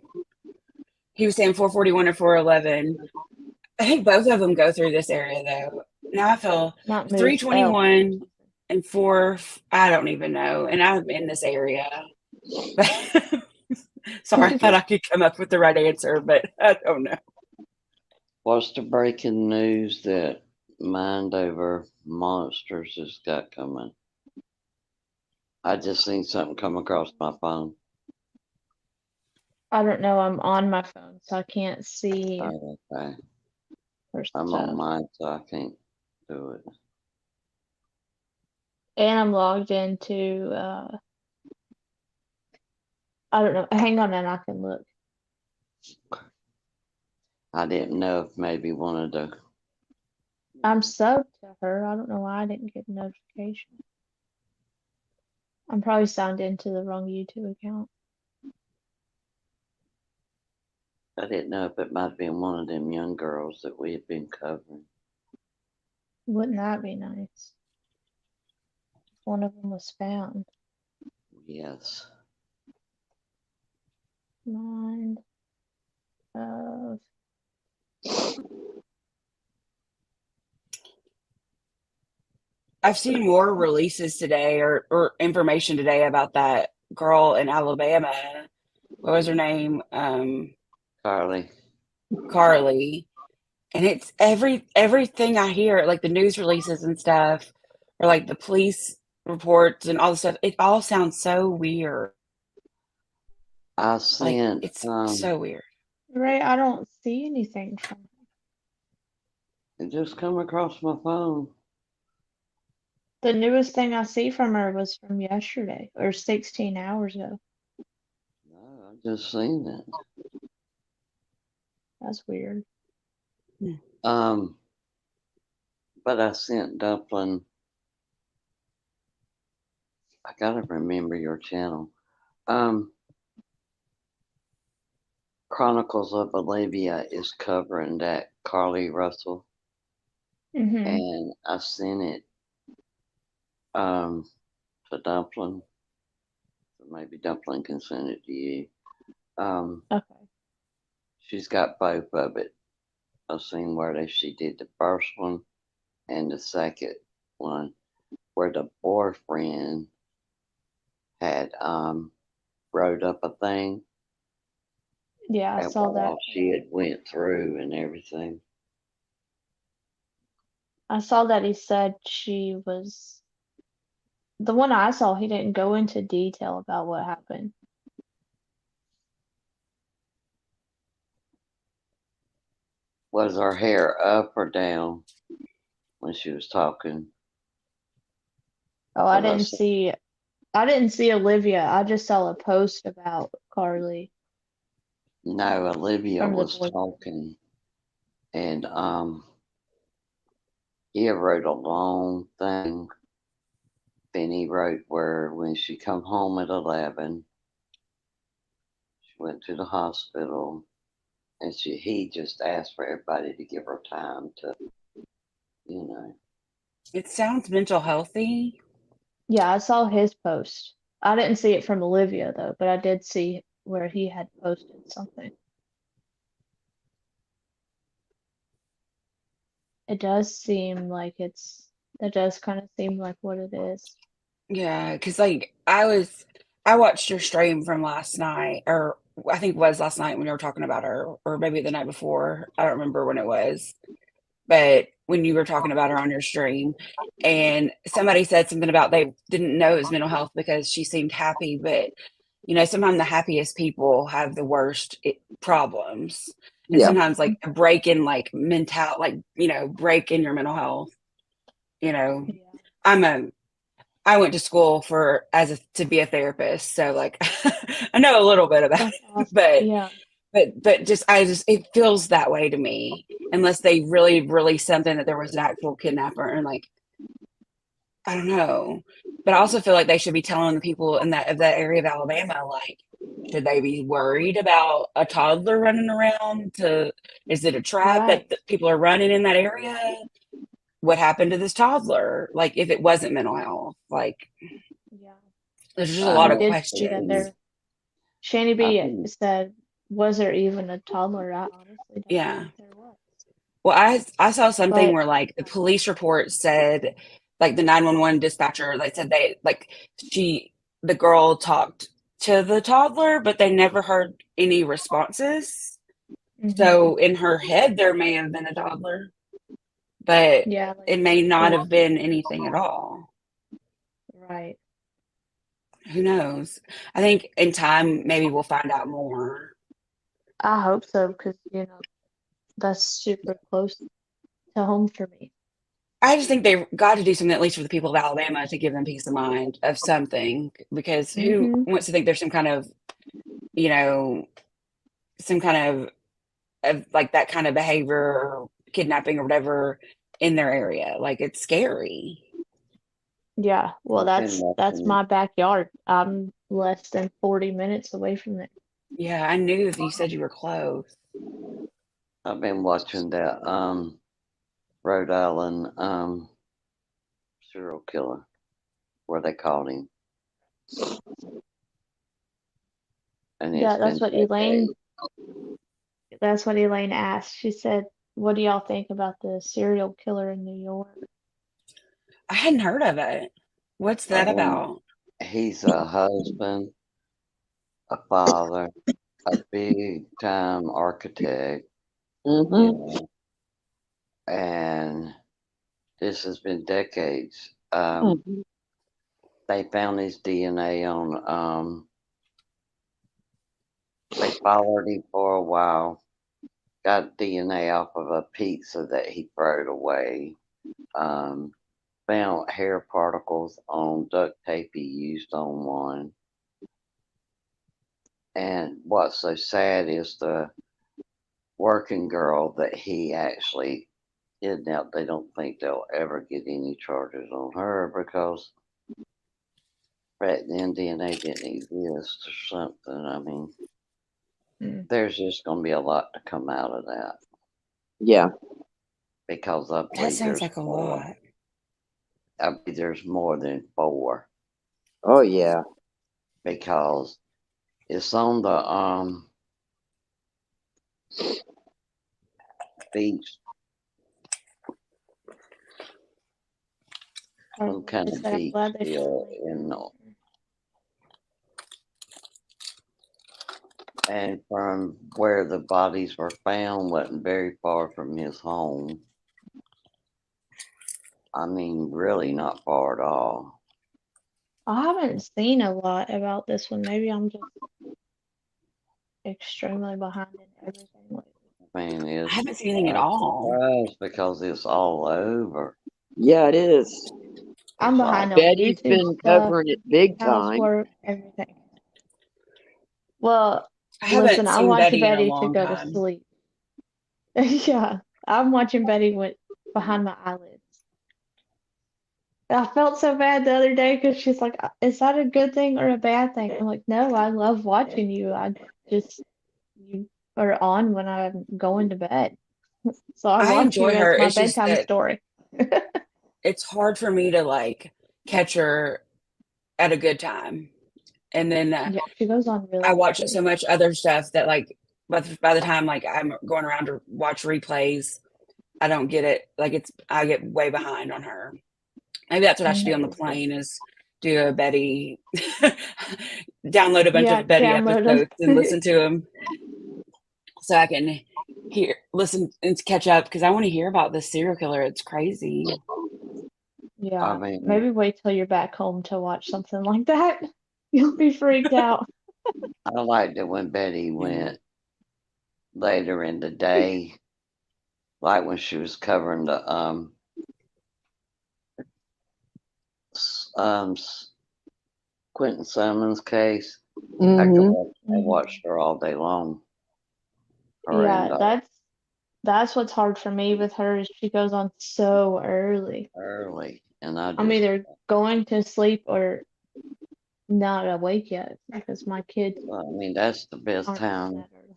He was saying 441 or 411. I think both of them go through this area though. Now I feel Not moose, elk. 321 and 4, I don't even know. And I'm in this area. Sorry, I thought I could come up with the right answer, but I don't know. What's the breaking news that Mind Over Monsters has got coming? I just seen something come across my phone. I don't know. I'm on my phone, so I can't see Oh, okay. her I'm on stuff. mine, so I can't do it. And I'm logged into I don't know. Hang on and I can look. I didn't know if maybe one of the. I'm subbed to her. I don't know why I didn't get a notification. I'm probably signed into the wrong YouTube account. I didn't know if it might have been one of them young girls that we had been covering. Wouldn't that be nice? If one of them was found. Yes. Mind of I've seen more releases today or information today about that girl in Alabama. What was her name? Carly. Carly. And it's everything I hear, like the news releases and stuff, or like the police reports and all the stuff, it all sounds so weird. I Like sent it's so weird. Right, I don't see anything from it just come across my phone. the newest thing I see from her was from yesterday or 16 hours ago. No, I just seen it. That's weird. Um, but I sent Dumpling. I gotta remember your channel. Um, Chronicles of Olivia is covering that Carly Russell, Mm-hmm. and I sent it um to Dumpling. So maybe Dumpling can send it to you. Um, Okay. she's got both of it. I've seen where she did the first one and the second one, where the boyfriend had wrote up a thing Yeah, I and saw what that. all she had went through and everything. I saw that he said she was the one I saw, he didn't go into detail about what happened. Was her hair up or down when she was talking? Oh, Because I said, I didn't see Olivia. I just saw a post about Carly no, Olivia from the was boyfriend. talking, and he wrote a long thing. Then he wrote where when she come home at 11, she went to the hospital, and he just asked for everybody to give her time to, you know. It sounds mental healthy. Yeah, I saw his post. I didn't see it from Olivia though, but I did see where he had posted something. It does seem like that does kind of seem like what it is. Yeah, because like I watched your stream from last night, or I think it was last night when you were talking about her, or maybe the night before. I don't remember when it was, but when you were talking about her on your stream, and somebody said something about they didn't know it was mental health because she seemed happy, but sometimes the happiest people have the worst problems, and Yeah. sometimes like a break in like mental, like break in your mental health. You know, Yeah, I'm a I went to school to be a therapist, so like I know a little bit about that's it, awesome. Yeah, but just I just it feels that way to me unless they really release something that there was an actual kidnapper and like I don't know. But I also feel like they should be telling the people in that area of Alabama, like, should they be worried about a toddler running around? Is it a trap right. that people are running in that area? What happened to this toddler? Like, if it wasn't mental health, like, Yeah. there's just a I I lot of have did see that questions. there. Shani I've B been said, was there even a toddler? I honestly don't Yeah. think there was. Well, I saw something But where like the police report said, like the 911 dispatcher, they said the girl talked to the toddler, but they never heard any responses. hmm So in her head, there may have been a toddler, but yeah, like it may not could have been anything at all. right. Who knows? I think in time, maybe we'll find out more. I hope so because that's super close to home for me. I just think they've got to do something at least for the people of Alabama to give them peace of mind of something, because who hmm wants to think there's some kind of, you know, some kind of like that kind of behavior or kidnapping or whatever in their area? Like it's scary. Yeah, well, I've been that's watching my backyard. I'm less than 40 minutes away from there. Yeah, I knew if you said you were close. I've been watching that Rhode Island serial killer where they caught him, and Yeah, it's that's been what decades. That's what Elaine asked. She said, "What do y'all think about the serial killer in New York?" I hadn't heard of it. What's that Um, about? he's a husband, a father, a big time architect, you Mm-hmm. know, and this has been decades. Mm-hmm. They found his DNA on, they followed him for a while, got DNA off of a pizza that he threw away, um, found hair particles on duct tape he used on one. And what's so sad is the working girl that he actually kidnapped. They don't think they'll ever get any charges on her because back then DNA didn't exist or something. I mean, Mm. there's just going to be a lot to come out of that Yeah. because I That believe sounds there's like a more. lot. I believe there's more than four Oh yeah. because it's on the beach, some Like kind I of said, I'm beach glad they deal finally. in and from where the bodies were found wasn't very far from his home. I mean, really not far at all. I haven't seen a lot about this one. Maybe I'm just extremely behind in everything lately. I mean, I it's haven't seen anything at I'm all. surprised because it's all over. Yeah, it is. I'm It's like, behind on Betty's YouTube been stuff, covering it big time. housework, everything. Well, I haven't listen, I seen watch Betty in a Betty to long go to time. sleep. Yeah, I'm watching Betty with behind my eyelids. I felt so bad the other day because she's like, "Is that a good thing or a bad thing?" I'm like, "No, I love watching you. I just you are on when I'm going to bed, so I I watch enjoy you as her. my It's just bedtime that story." it's hard for me to like catch her at a good time. And then Yeah, she goes on I really watch so early. much other stuff that like by the time like I'm going around to watch replays, I don't get it. Like I get way behind on her. Maybe that's what I should do on the Mhm. plane is do a Betty, download a bunch Yeah, of Betty download episodes and them. listen to them so I can listen and catch up because I want to hear about this serial killer. It's crazy. I Yeah, mean, maybe wait till you're back home to watch something like that. You'll be freaked out. I liked it when Betty Yeah. went later in the day, like when she was covering the s- um s- Quentin Summons case. Mm-hmm. I Mhm. watched her all day long. Her and Yeah, that's what's hard for me with her is she goes on so early. early, and I I'm just, either going to sleep or not awake yet because my kids well, I mean, that's the best aren't up time. that early.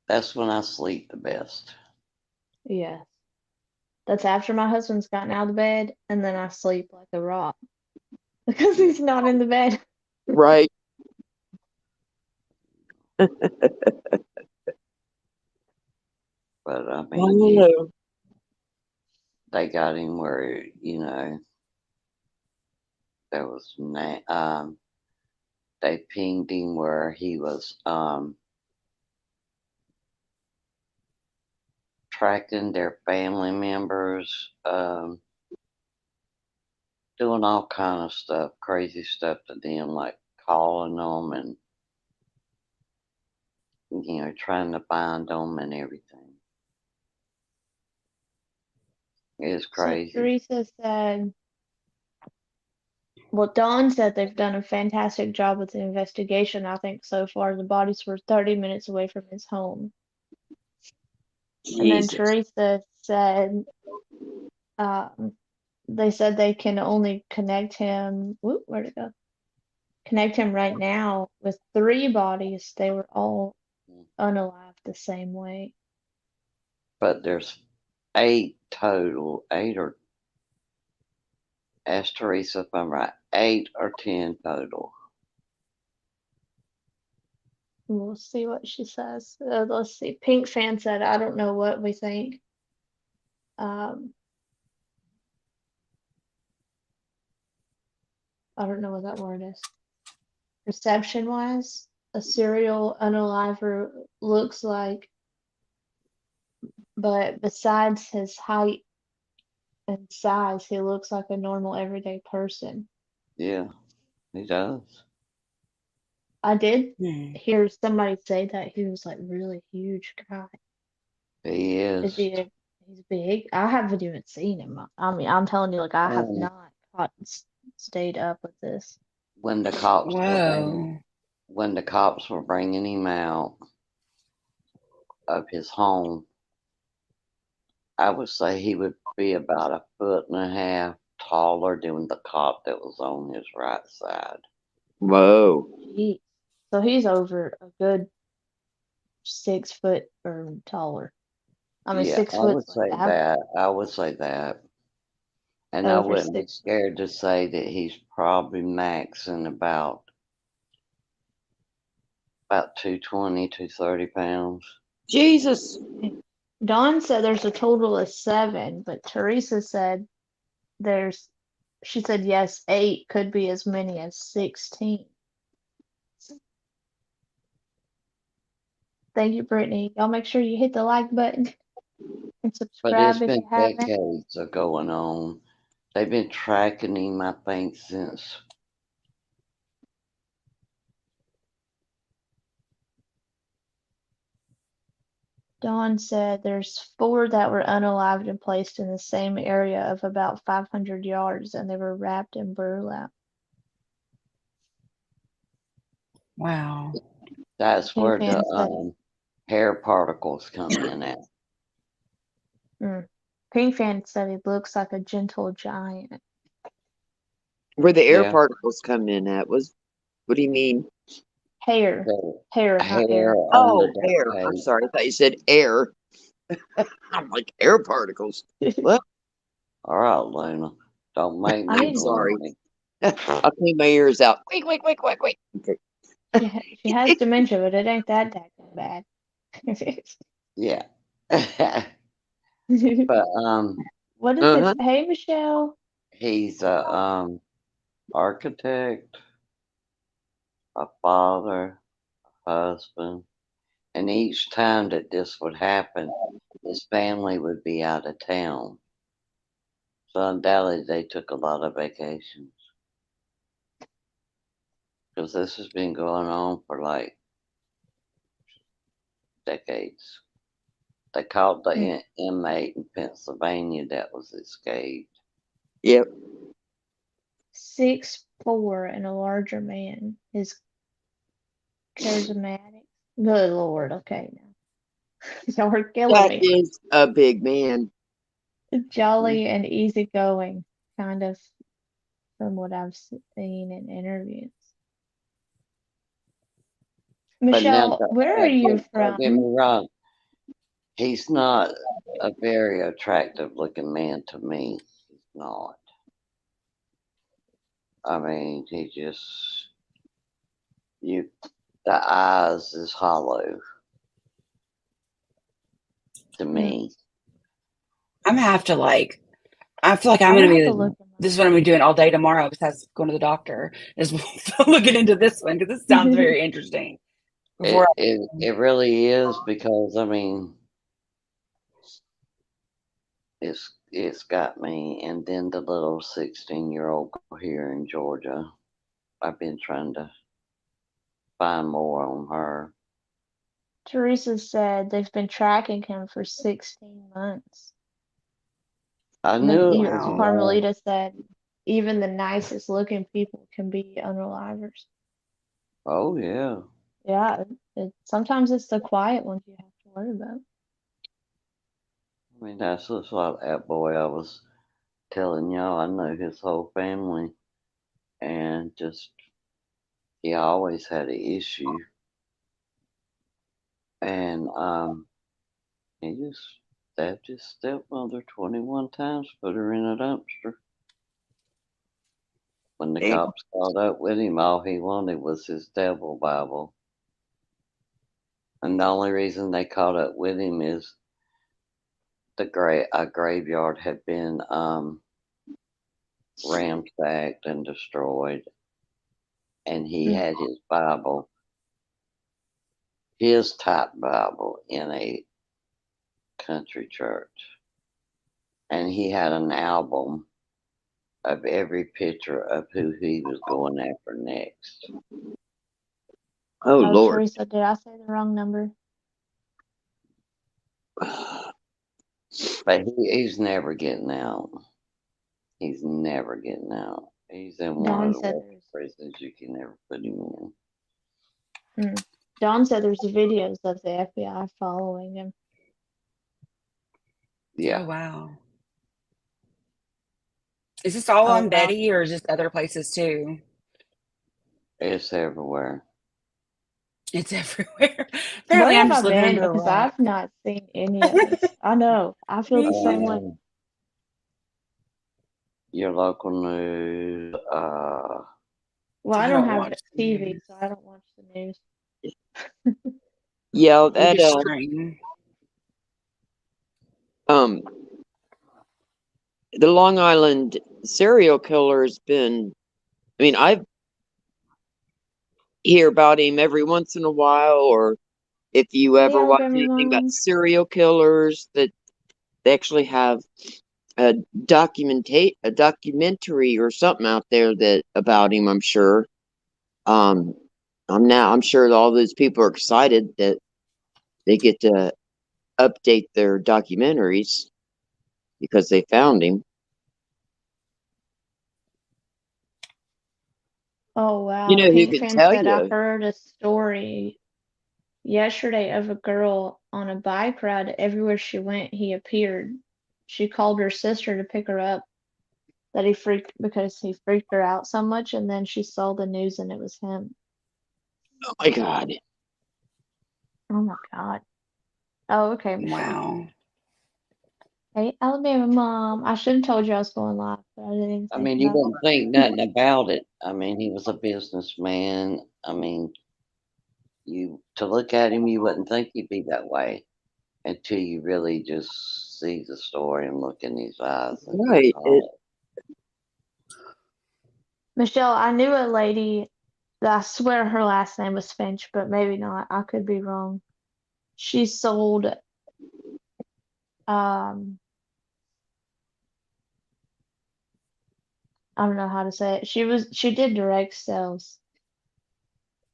That's when I sleep the best. Yes. That's after my husband's gotten out of bed and then I sleep like a rock because Yeah, he's not in the bed. Right. but I I mean, know. they got him where there was they pinged him where he was tracking their family members, doing all kind of stuff, crazy stuff to them, like calling them and trying to find them and everything. It's So crazy. Teresa said, well, Dawn said they've done a fantastic job with the investigation. I think so far the bodies were 30 minutes away from his home. And then Jesus. Teresa said, um, they said they can only connect him. Whoop, where'd it go? Connect him right now with three bodies. They were all unalived the same way. But there's eight total, eight or ask Teresa if I'm right, 8 or 10 total. We'll see what she says. Let's see. Pink fan said, I don't know what we think. Um, I don't know what that word is. Perception wise, a serial unaliver looks like, but besides his height and size, he looks like a normal everyday person. Yeah, he does. I did Hmm. hear somebody say that he was like really huge guy. He Is is. he's big? I haven't even seen him. I mean, I'm telling you, like I have Um, not stayed up with this. when the cops were bringing Whoa. when the cops were bringing him out of his home, I would say he would be about a foot and a half taller than the cop that was on his right side. Whoa. Jeez. So he's over a good 6 foot or taller. I mean, Yeah, six I foot's would like say average. that. I would say that. And I Over wouldn't be 6 foot. scared to say that he's probably maxing about 220, 230 pounds. Jesus. Dawn said there's a total of 7, but Teresa said there's, she said yes, 8 could be as many as 16. Thank you, Brittany. Y'all make sure you hit the like button and But it's subscribe if you been haven't. decades of going on. They've been tracking him, I think, since Dawn said there's 4 that were unalived and placed in the same area of about 500 yards, and they were wrapped in burlap. Wow. that's Pink where the fan said, hair particles come in at. mm. Pink fan said he looks like a gentle giant. Where the air Yeah, particles come in at was, what do you mean? Hair, the hair, not hair air. under Oh, the air. I'm cape. sorry. I thought you said air. I'm like, air particles. What? All right, Luna, don't make I me I'm need. sorry. grumpy. I'll clean my ears out. Wait, wait, wait, wait, wait. Okay. She has dementia, but it ain't that bad. Yeah, but What is it? Uh-huh. Hey, Michelle. he's a architect, a father, husband, and each time that this would happen, his family would be out of town. So undoubtedly, they took a lot of vacations because this has been going on for like decades. They called the Mm. inmate in Pennsylvania that was escaped. Yep. 6'4" and a larger man. His charismatic. Good Lord. Okay, now y'all are killing That me. is a big man. Jolly and easygoing, kind of from what I've seen in interviews. But now, Michelle, where are you don't get from? me wrong, he's not a very attractive looking man to me. He's not. I mean, he just you the eyes is hollow to Mm. me. I'm gonna have to like. I feel like I'm I'm gonna gonna have be. to look him This is what I'm gonna be doing all day tomorrow. Besides going to the doctor, is looking into this one because this sounds up. very interesting. Before, It really is because I mean it's got me, and then the little 16-year-old girl here in Georgia. I've been trying to find more on her. Teresa said they've been tracking him for 16 months. I And then knew it was wow. more. Carmelita said even the nicest looking people can be unalivers. Oh yeah. Yeah, sometimes it's the quiet ones you have to worry about. I mean that's just like that boy I was telling y'all. I know his whole family, and just he always had an issue, and he just stabbed his stepmother 21 times, put her in a dumpster. When the Damn. cops caught up with him, all he wanted was his devil Bible. And the only reason they caught up with him is a graveyard had been ransacked and destroyed, and he Mm. had his Bible, his type Bible, in a country church, and he had an album of every picture of who he was going after next. Oh Oh, Lord. Teresa, did I say the wrong number? But he's never getting out. He's never getting out. He's in one Dawn of the said worst prisons you can ever put him in. Dawn said there's videos of the FBI following him. Yeah. Oh wow. Is this all Oh, on wow. Betty or just other places too? It's everywhere. It's everywhere. Where Apparently, I'm have I just living been? under a Because rock. I've not seen any of this. I know. I feel Me the same way. too. Your local news. Well, I I don't don't have watch the TV, news. so I don't watch the news. Yeah, We that just stream. the Long Island serial killer has been. I mean, I hear about him every once in a while, or if you The ever watch Alabama anything about mom. serial killers, that they actually have a documentary or something out there that about him. I'm sure. Um, I'm sure all those people are excited that they get to update their documentaries because they found him. Oh, You wow. know who Pink can Fan tell said, I you? heard a story yesterday of a girl on a bike ride. Everywhere she went, he appeared. She called her sister to pick her up that he freaked because he freaked her out so much, and then she saw the news and it was him. Oh my God. Oh my God. Oh, okay, Michelle. Wow. Hey, Alabama mom. I should have told you I was going live, but I didn't even I think mean, you about it. wouldn't think nothing about it. I mean, he was a businessman. I mean, you to look at him, you wouldn't think he'd be that way until you really just see the story and look in his eyes and think, Right. oh, Michelle, I knew a lady that I swear her last name was Finch, but maybe not. I could be wrong. She sold um I don't know how to say it. She did direct sales,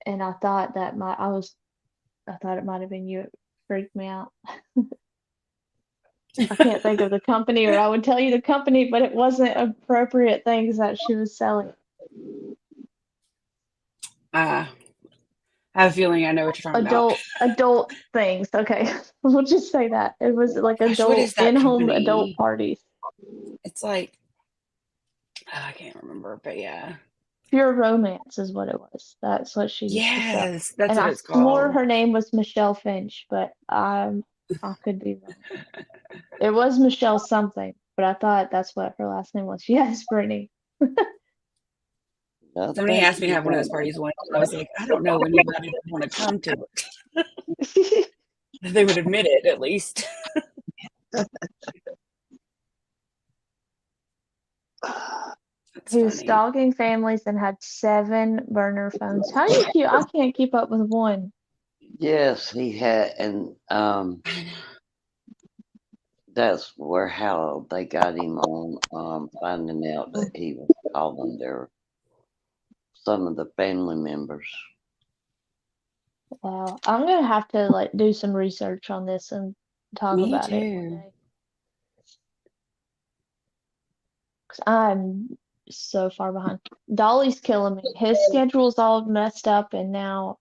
and I thought it might have been you. It freaked me out. I can't think of the company, or I would tell you the company, but it wasn't appropriate things that she was selling. I have a feeling I know what you're talking about. Adult things. Okay, we'll just say that. It was like Gosh, what adult is that in-home adult company? parties. It's like I can't remember, but yeah. Pure romance is what it was. That's what she used to sell. Yes, that's And what I it's swore called. her name was Michelle Finch, but I could be wrong. It was Michelle something, but I thought that's what her last name was. Yes, Brittany. Somebody nothing asked me to to have one of those parties once, and I was like, I don't know anybody that want to come to it. They would admit it at least. That's He was funny. stalking families and had 7 burner phones. How do you keep? I can't keep up with one. Yes, he had, and I know. that's where how they got him on finding out that he was calling some of the family members. Wow, I'm gonna have to like do some research on this and talk Me about it one too. day. 'Cause I'm so far behind. Dolly's killing me. His schedule's all messed up, and now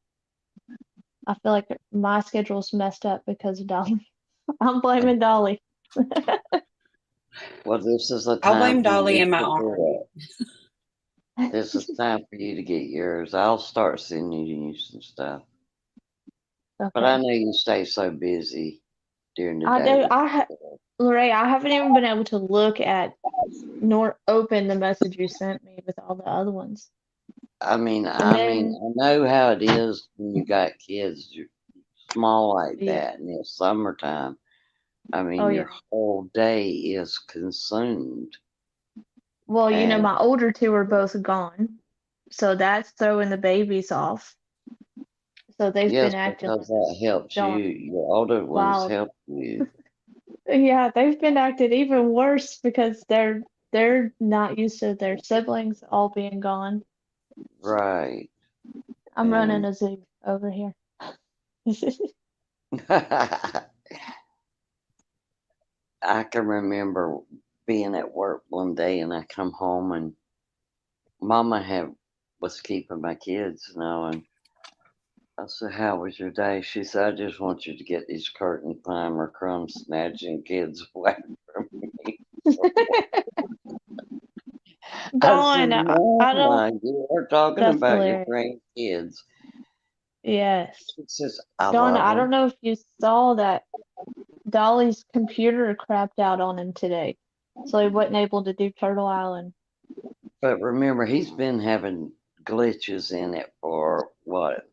I feel like my schedule's messed up because of Dolly. I'm blaming Dolly. Well, this is a I'll time blame for Dolly you and my to aunt. do it. This is time for you to get yours. I'll start sending you some stuff. But I Okay. know you stay so busy during the I day do. with Lorraine, I haven't even been able to look at nor open the message you sent me with all the other ones. I mean, And then, I know how it is when you got kids. small like Yeah. that and it's summertime, I Oh mean, your yeah. whole day is consumed. Well, And my older two are both gone, so that's throwing the babies off. So they've yes, been acting because like that helps you. darn Your older ones wild. help you. Yeah, they've been acting even worse because they're not used to their siblings all being gone. Right. I'm running And a zoo over here. I can remember being at work one day and I come home and Mama was keeping my kids, and I said, "How was your day?" She said, "I just want you to get these curtain climber crumb snatching kids away from me." I said, Dawn, I don't. "Mama, you are talking That's about your hilarious. grandkids." Yes. She says, "I Dawn, love I don't them." know if you saw that Dolly's computer crapped out on him today, so he wasn't able to do Turtle Island. But remember, he's been having glitches in it for what?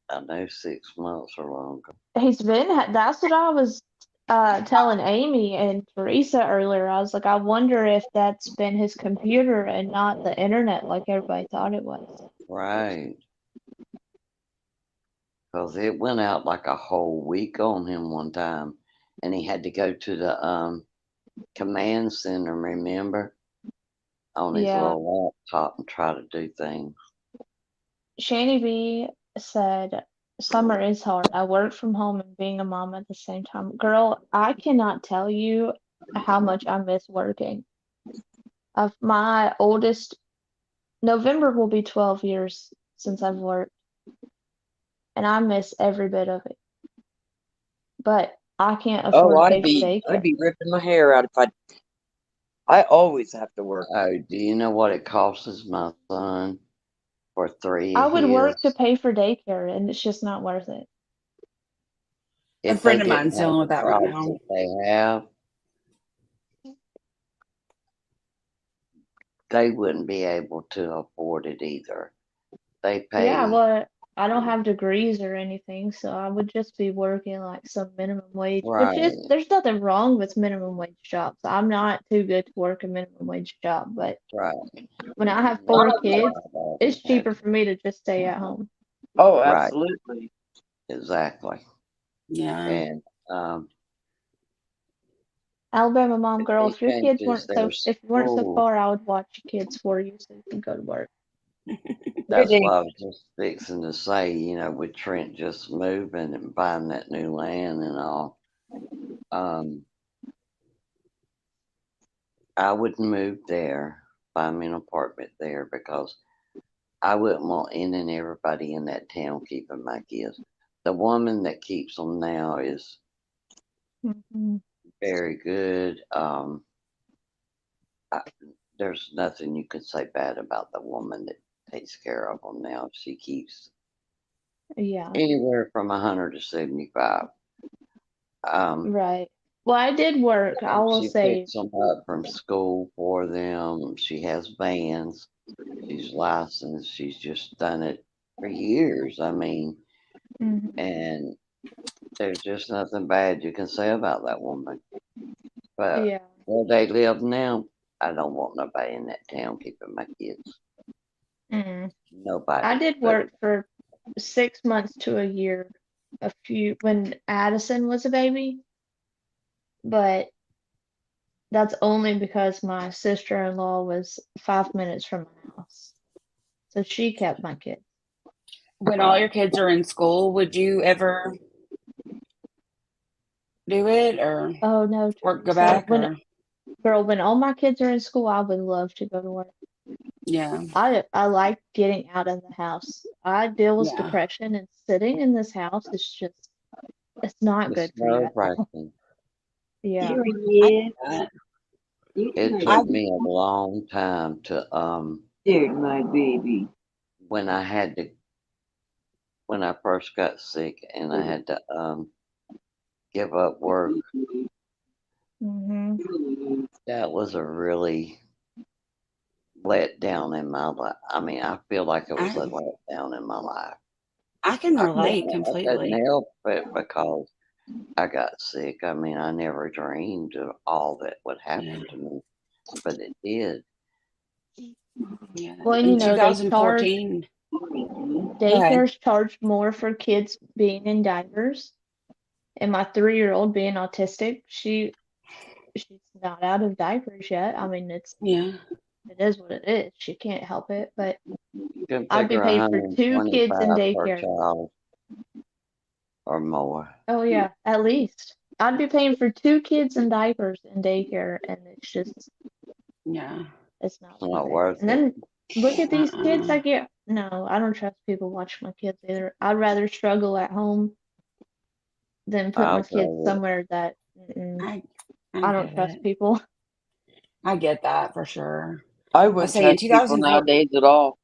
I know 6 months or longer. That's what I was telling Amy and Teresa earlier. I was like, I wonder if that's been his computer and not the internet like everybody thought it was. Right. Because it went out like a whole week on him one time. And he had to go to the command center, remember? On his Yeah. little laptop and try to do things. Shani B said, Summer is hard. I work from home and being a mom at the same time. Girl, I cannot tell you how much I miss working. Of my oldest, November will be 12 years since I've worked, and I miss every bit of it. But I can't Oh, afford to pay for I'd daycare. be ripping my hair out if I always have to work. Oh, do you know what it costs my son for three I of would work to his? pay for daycare, and it's just not worth it. A If they friend of didn't mine's have dealing with the that right jobs now. that they have, they wouldn't be able to afford it either. They Yeah, pay, well, I don't have degrees or anything, so I would just be working like some minimum wage, which is right, there's nothing wrong with minimum wage jobs. I'm not too good to work a minimum wage job, but right. when I have Not 4 kids, all of it's them have, cheaper for me to just stay at home. Oh, right, absolutely. exactly. Yeah. And Alabama mom, if girl, he if your kids changes weren't their if you weren't so school, far, I would watch your kids for you so you can go to work. that's what I was just fixing to say, with Trent just moving and buying that new land and all. Um, I wouldn't move there, buy me an apartment there because I wouldn't want in and everybody in that town keeping my kids. The woman that keeps them now is Hmm. very good. I, there's nothing you can say bad about the woman that takes care of them now. She keeps Yeah, anywhere from 100 to 75. Um, right. Well, I did work. I and will she say, picks them up from school for them. She has vans. She's licensed. She's just done it for years. I mean, mhm, and there's just nothing bad you can say about that woman. But yeah. where they live now, I don't want nobody in that town keeping my kids. Mm. I Nobody. did But work for 6 months to a year, when Addison was a baby, but that's only because my sister-in-law was 5 minutes from my house, so she kept my kids. When all right, your kids are in school, would you ever do it or Oh no, go Teresa. back or When all my kids are in school, I would love to go to work. yeah. I like getting out of the house. I deal with Yeah. depression, and sitting in this house is just it's not it's good for you nerve at all. wracking. Yeah. Here I he is. get You It that. took me a long time to There's my baby. when I had to when I first got sick and I had to give up work. Mhm. That was a really let down in my life. I mean, I feel like it was I a let down in my life. I can relate It doesn't completely. help it because I got sick. I mean, I never dreamed of all that would Yeah. happen to me, but it did. Yeah. Well, In they charge 2014, go ahead. daycares charge more for kids being in diapers. And my 3-year-old being autistic, she's not out of diapers yet. I mean, Yeah. it is what it is. She can't help it. But You can I'd be figure paying for two kids in 125 per daycare. child or more. Oh yeah, at least. I'd be paying for two kids in diapers in daycare, and Yeah. it's not It's worth not it. worth And it. then look at these kids I Uh-uh. get. No, I don't trust people watching my kids either. I'd rather struggle at home than put I'll my kids tell you. somewhere that I I I don't get trust it. people. I get that for sure. I I wouldn't say in trust people 2004. nowadays at all.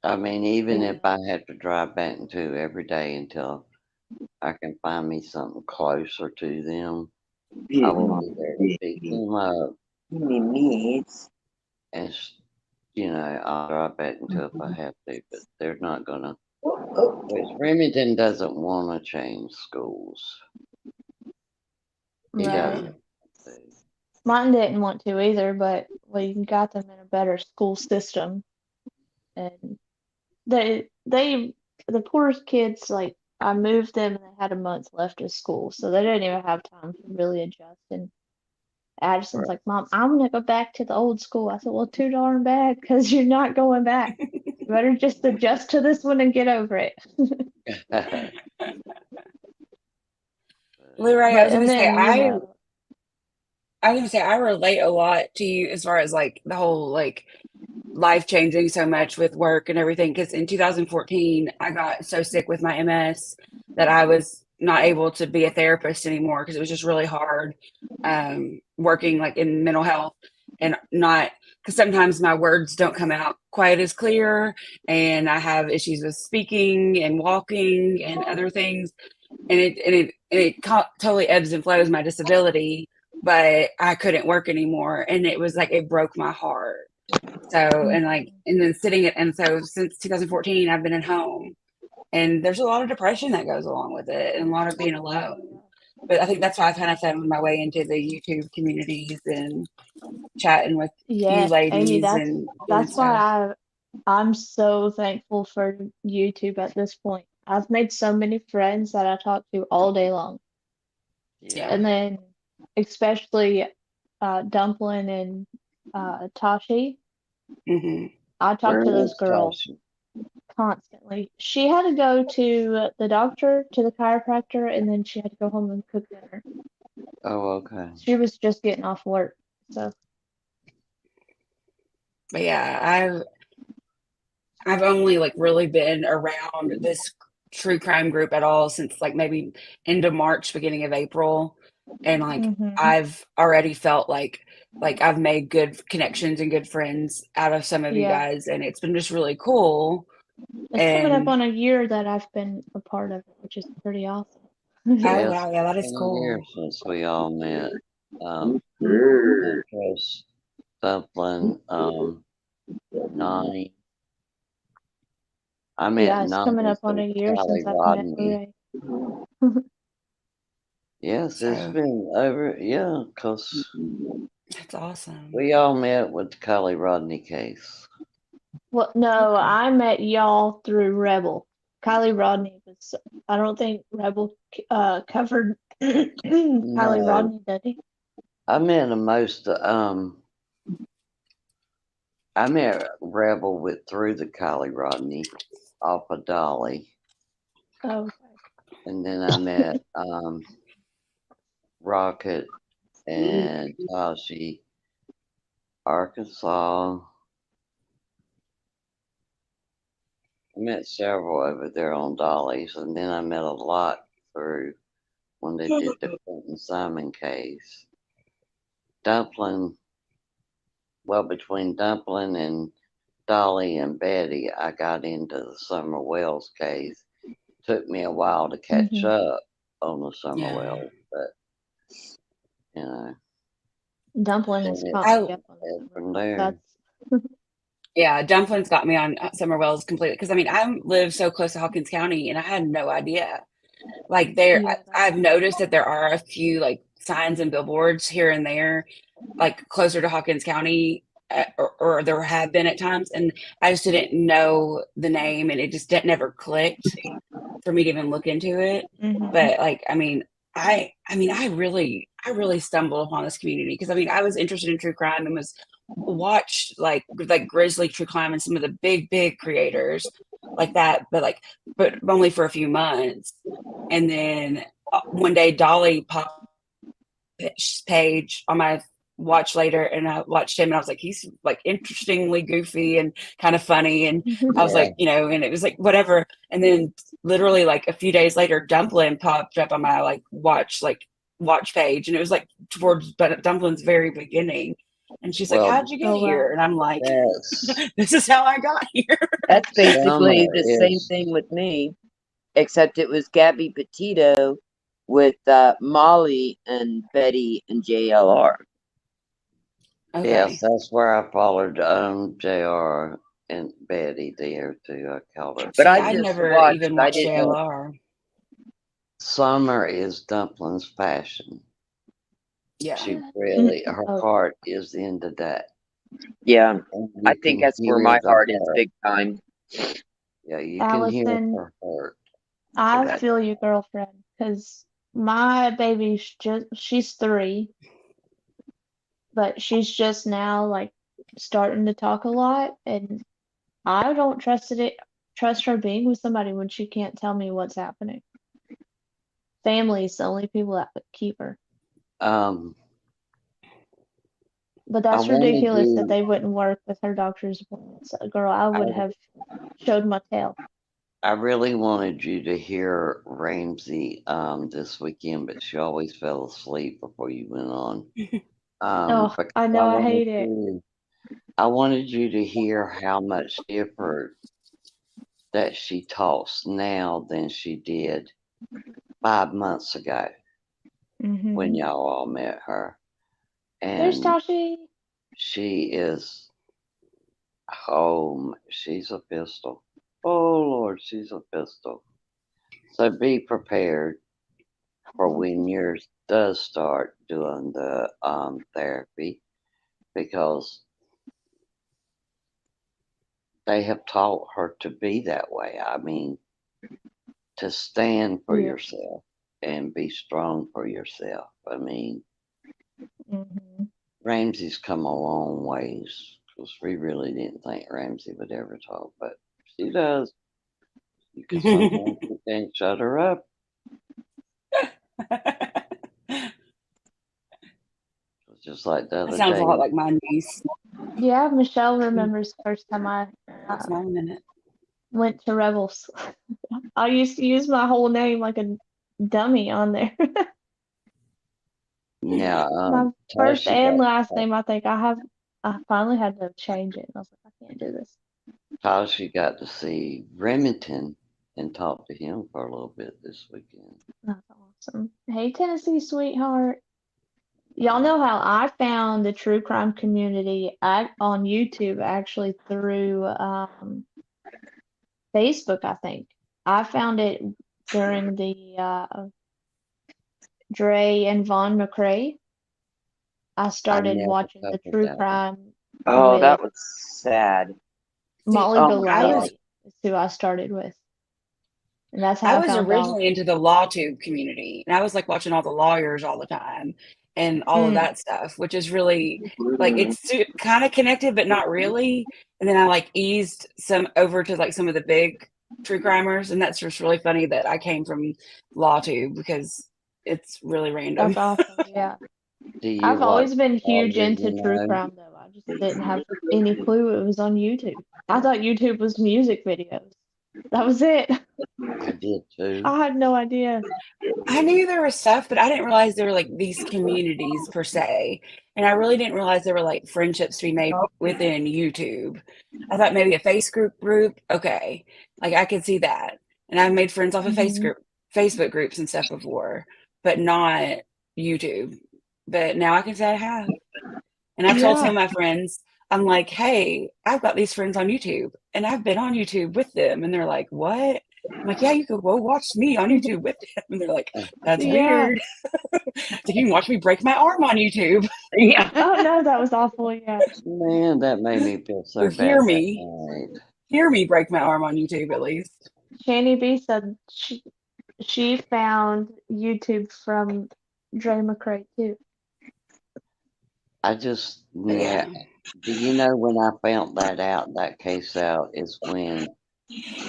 I mean, even Yeah. if I had to drive back and to every day until I can find me something closer to them, I will be there to pick them up. And, I'll drive back until if I have to, but they're not gonna. Which Remington doesn't want to change schools. He Right. Yeah. doesn't. want to. Mine didn't want to either, but we got them in a better school system, and they the poorest kids, like, I moved them and they had a month left of school, so they didn't even have time to really adjust. And Addison's Right. like, Mom, I'm gonna go back to the old school. I said, well, too darn bad, because you're not going back. You better just adjust to this one and get over it. Lou Ray, But and then I was gonna say I relate a lot to you as far as like the whole like life changing so much with work and everything. Because in 2014, I got so sick with my MS that I was not able to be a therapist anymore because it was just really hard working like in mental health and not because sometimes my words don't come out quite as clear and I have issues with speaking and walking and other things and it totally ebbs and flows my disability, but I couldn't work anymore and it was like it broke my heart. So, and like, Mhm. and then sitting it, and so since 2014, I've been at home, and there's a lot of depression that goes along with it, and a lot of being Oh alone. yeah. But I think that's why I kind of found my way into the YouTube communities and chatting with you Yes, Amy, ladies that's and doing that's why stuff. I'm so thankful for YouTube at this point. I've made so many friends that I talk to all day long. Yeah. And Yeah. then especially Dumplin and Tashi. Hmm. I talk Where to those is girls Tasha? constantly. She had to go to the doctor, to the chiropractor, and then she had to go home and cook dinner. Oh, okay. She was just getting off work. So, But yeah, I've only like really been around this true crime group at all since like maybe end of March, beginning of April. And like hmm, I've already felt like I've made good connections and good friends out of some of you yeah. guys and it's been just really cool. It's coming up And on a year that I've been a part of it, which is pretty awesome. oh Yes, wow, yeah, that it's is been a year cool. since we all met. Chris, Dublin, Nani. I met Yeah, it's coming Nani up on through a year Callie since I've met Rodney. Lorraine. Yes, it's So been over, yeah, 'cause that's awesome. we all met with the Callie Rodney case. Well, no, Okay. I met y'all through Rebel. Kylie Rodney was, I don't think Rebel covered Kylie No, Rodney, did he? I met the most, I met Rebel with through the Callie Rodney off of Dolly. Oh, And then I met, Rocket and Tashi, Arkansas. I met several over there on Dolly's, and then I met a lot through when they did the Quentin Simon case. Dumpling, well, between Dumpling and Dolly and Betty, I got into the Summer Wells case. Took me a while to catch mm-hmm. up on the Summer Yeah. Wells, but you know, Dumpling has then caught I me up on the it summer from Wells. there. That's Yeah, dumplings got me on Summer Wells completely because I mean I live so close to Hawkins County and I had no idea. Like Yeah, I've noticed that there are a few like signs and billboards here and there, like closer to Hawkins County, or there have been at times, and I just didn't know the name, and it just didn't never clicked for me to even look into it. hmm But like, I really stumbled upon this community because I mean, I was interested in true crime and was watched like Grizzly True Crime and some of the big creators like that, but only for a few months. And then one day Dolly popped page on my watch later, and I watched him and I was like, he's like interestingly goofy and kind of funny. And I was Yeah. like, and it was like whatever. And then literally like a few days later, Dumpling popped up on my watch page, and it was like towards Dumpling's very beginning. And she's like, Well, how'd you get Oh here? wow. And I'm like, that's this is how I got here. That's basically Summer the same is thing with me, except it was Gabby Petito with Molly and Betty and JLR. Okay. yes, that's where I followed JR and Betty there too. I called her But See, I I'd Summer. just never watched. even I watched didn't. JLR. Summer is Dumpling's fashion. Yeah. She really, her Oh, heart is into that. Yeah, And I you think can that's where hear my the heart is heart. big time. Yeah, you can hear Allison, her heart. I Okay. feel you, girlfriend, because my baby's she's 3, but she's just now like starting to talk a lot, and I don't trust her being with somebody when she can't tell me what's happening. Family is the only people that would keep her. Um, But I that's wanted ridiculous that you, they wouldn't work with her doctor's appointments. Girl, I I, would have showed my tail. I really wanted you to hear Ramsey this weekend, but she always fell asleep before you went on. Oh, Because I know, I hate it. I wanted you to hear how much different that she talks now than she did 5 months ago when hmm y'all all met her. There's And Tashi. she is home. She's a pistol. Oh Lord, she's a pistol. So be prepared for when yours does start doing the therapy, because they have taught her to be that way. I mean, to stand for Yeah. yourself and be strong for yourself. I mean, hmm Ramsey's come a long ways because we really didn't think Ramsey would ever talk, but she does. You can sometimes you can't shut her up. Just like the That other sounds a day. lot like my niece. Yeah, Michelle remembers the first time I uh, Small minute. went to Rebels. I used to use my whole name like a dummy on there. Now, My first Tashi and got last name, I finally had to change it. I was like, I can't do this. Tashi got to see Remington and talk to him for a little bit this weekend. That's awesome. Hey, Tennessee sweetheart. Y'all know how I found the true crime community on YouTube actually through Facebook, I think. I found it during the Dre and Vaughn McCrae. I I started never watching the covered true that one. crime Oh, with that was sad. See, Molly Oh my I God. was Golightly, is who I started with. And that's I how I was found originally Dolly. into the law tube community, and I was like watching all the lawyers all the time and all of Mm, that stuff, which is really like it's kind of connected, but not really. And then I like eased some over to like some of the big true crimers, and that's just really funny that I came from law tube because it's really random. that's awesome. Yeah. Do you I've watch always been huge Lawyers into true and crime, though. I just didn't have any clue it was on YouTube. I thought YouTube was music videos. That was it. I did too. I had no idea. I knew there was stuff, but I didn't realize there were like these communities per se. And I really didn't realize there were like friendships to be made within YouTube. I thought maybe a group, okay. Like I could see that. And I've made friends off of hmm Facebook groups and stuff before, but not YouTube. But now I can say I have. And I've told some Yeah. of my friends, I'm like, hey, I've got these friends on YouTube and I've been on YouTube with them. And they're like, what? I'm like, yeah, you could go watch me on YouTube with them. And they're like, that's Yeah. weird. So you can watch me break my arm on YouTube. Yeah. Oh no, that was awful. Yeah. Man, that made me feel so Or bad that night. hear me break my arm on YouTube at least. Shani B said she found YouTube from Dre McCray too. I just, Yeah. Do you know when I found that case out, is when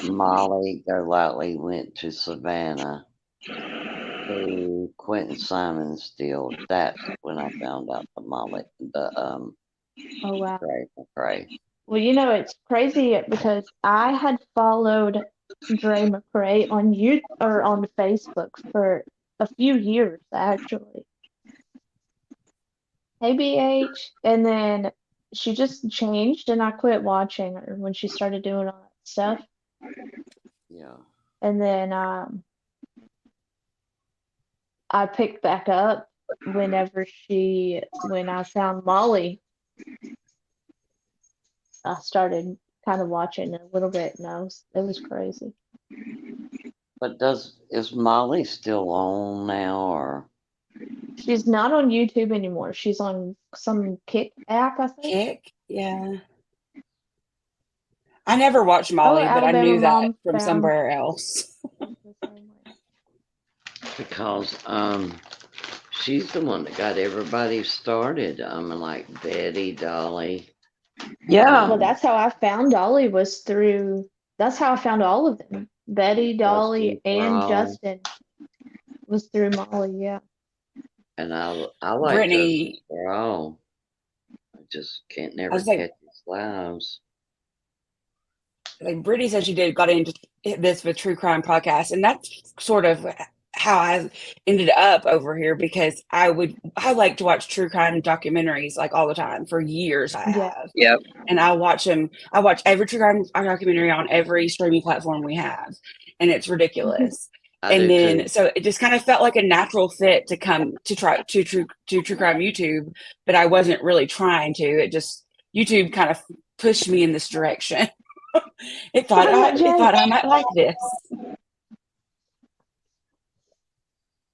Molly Golightly went to Savannah to Quentin Simon's deal. That's when I found out the Oh wow. Dre McCray. Well, it's crazy because I had followed Dre McCray on on Facebook for a few years actually. Hey BH, and then she just changed, and I quit watching her when she started doing all that stuff. Yeah. And then I picked back up when I found Molly. I started kind of watching a little bit, and it was crazy. But is Molly still on now, or? She's not on YouTube anymore. She's on some Kick app, I think. Kick? Yeah. I never watched Oh, Molly, but I Alabama knew that Mom from found somewhere else. the same way. Because she's the one that got everybody started. Like Betty, Dolly. Yeah. Well, that's how I found Dolly that's how I found all of them. Betty, Dolly, Justin and Thrall. Justin was through Molly, yeah. And I like Justin Brittany, Thrall. I just can't never was like, catch his lives. Brittany said she got into this with true crime podcast, and that's sort of how I ended up over here because I like to watch true crime documentaries like all the time for years. I Yeah. have, Yep. and I watch them. I watch every true crime documentary on every streaming platform we have, and it's ridiculous. I do too. So it just kind of felt like a natural fit to come to try to true crime YouTube, but I wasn't really trying to. It just YouTube kind of pushed me in this direction. It thought I might like this.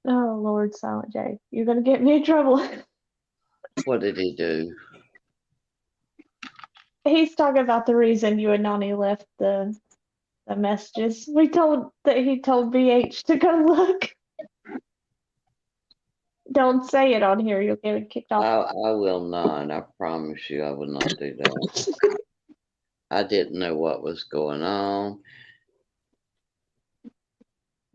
Oh Lord, Silent J, you're gonna get me in trouble. What did he do? He's talking about the reason you and Nani left the messages. He told BH to go look. Don't say it on here, you'll get kicked off. I will not. I promise you, I will not do that. I didn't know what was going on.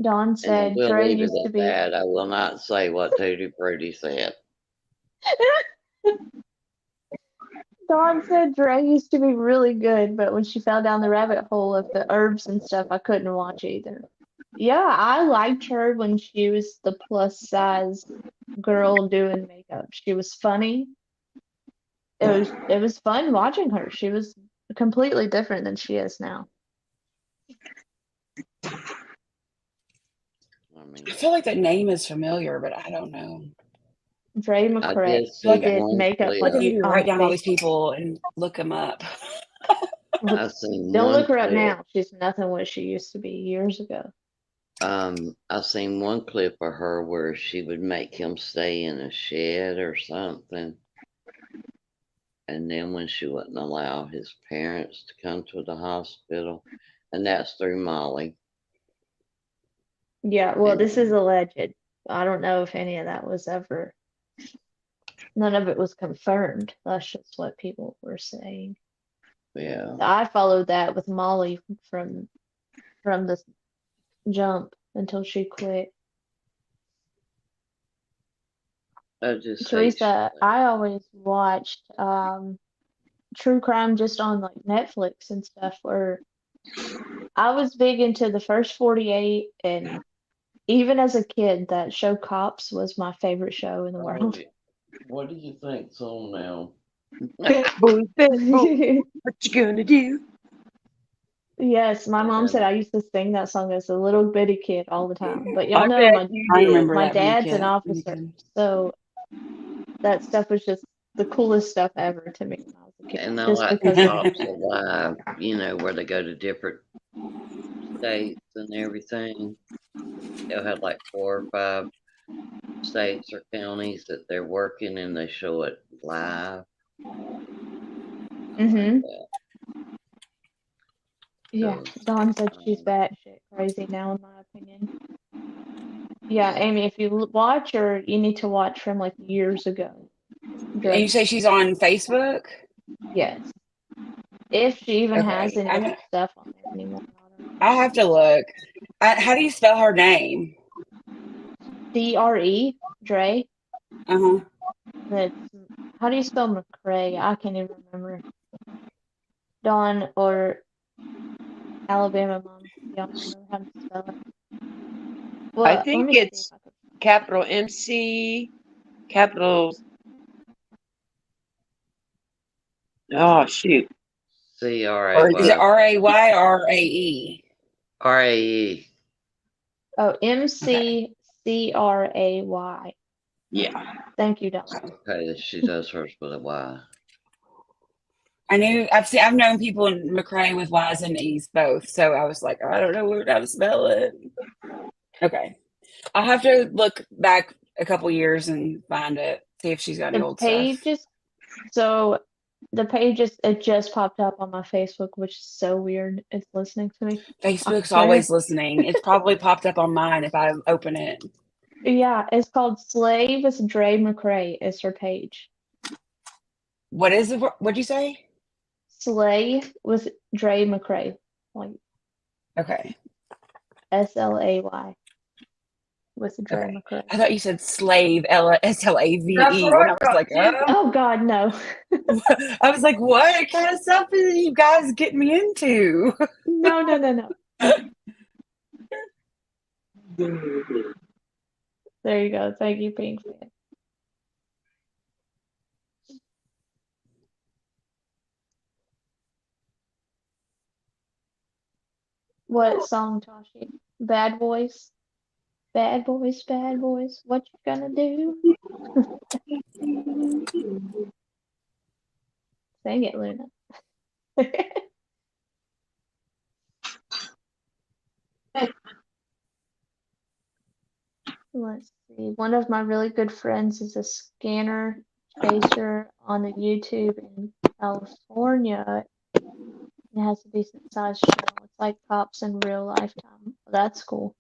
Dawn said we'll Dre leave it used to at be. that. I will not say what Tutti Frutti said. Dawn said Dre used to be really good, but when she fell down the rabbit hole of the herbs and stuff, I couldn't watch either. Yeah, I liked her when she was the plus size girl doing makeup. She was funny. It was fun watching her. She was completely different than she is now. I feel like that name is familiar, but I don't know. Dre McCray. did He see did one makeup clip. Like I need to write down all these Facebook. people and look them up. I've seen Don't one look her up clip. now. She's nothing what she used to be years ago. I've seen one clip of her where she would make him stay in a shed or something. And then when she wouldn't allow his parents to come to the hospital, and that's through Molly. Yeah, well, this is alleged. I don't know if any of that was ever. None of it was confirmed. That's just what people were saying. Yeah. I followed that with Molly from the jump until she quit. Teresa, I always watched true crime just on like Netflix and stuff, where I was big into the first 48, and even as a kid, that show Cops was my favorite show in the world. What do you think's on now? Bad boy, what you gonna do? Yes, my mom said I used to sing that song as a little bitty kid all the time. But y'all I know bet you I did. remember my that being a dad's an kid. officer, so that stuff was just the coolest stuff ever to me when I was a And I just like the because of Cops Alive, where they go to different states and everything. They'll have like 4 or 5 states or counties that they're working and they show it live. I like that. Yeah, So, Dawn said she's batshit crazy now, in my opinion. Yeah, Amy, if you watch her, you need to watch from like years ago. And you Drug. say she's on Facebook? Yes. If she even has Okay. any of her stuff on there anymore. I'll have to look. How do you spell her name? D-R-E, Dre. Uh-huh. That's, how do you spell McCrae? I can't even remember. Dawn or Alabama Mom, y'all remember how to spell it? Well, I let think me see if it's I can. capital MC, capital. Oh shoot! C-R-A-Y. Is it R-A-Y or R-A-E? R-A-E. Oh, Okay. M-C-C-R-A-Y. Yeah. Thank you, Dawn. Okay, she does hers with a Y. I've known people in McCrae with Y's and E's both, so I was like, I don't know how to spell it. Okay. I'll have to look back a couple years and find it, see if she's got any The old page stuff. is it just popped up on my Facebook, which is so weird. It's listening to me. Facebook's I always swear. listening. It's probably popped up on mine if I open it. Yeah, it's called Slave with Dre McCrae is her page. What is it? What'd you say? Slay with Dre McCrae. Like Okay. S-L-A-Y with Dre Okay. McCrae. I thought you said slave, S-L-A-V-E, and I was like, oh. Oh God, no. I was like, what kind of stuff is you guys getting me into? No. There you go. Thank you, Pink Fan. What song, Tashi? Bad Boys? Bad boys, bad boys, what you gonna do? Sing it, Luna. Let's see. One of my really good friends is a scanner chaser on the YouTube in California. It has a decent sized channel. It's like cops in real lifetime. That's cool.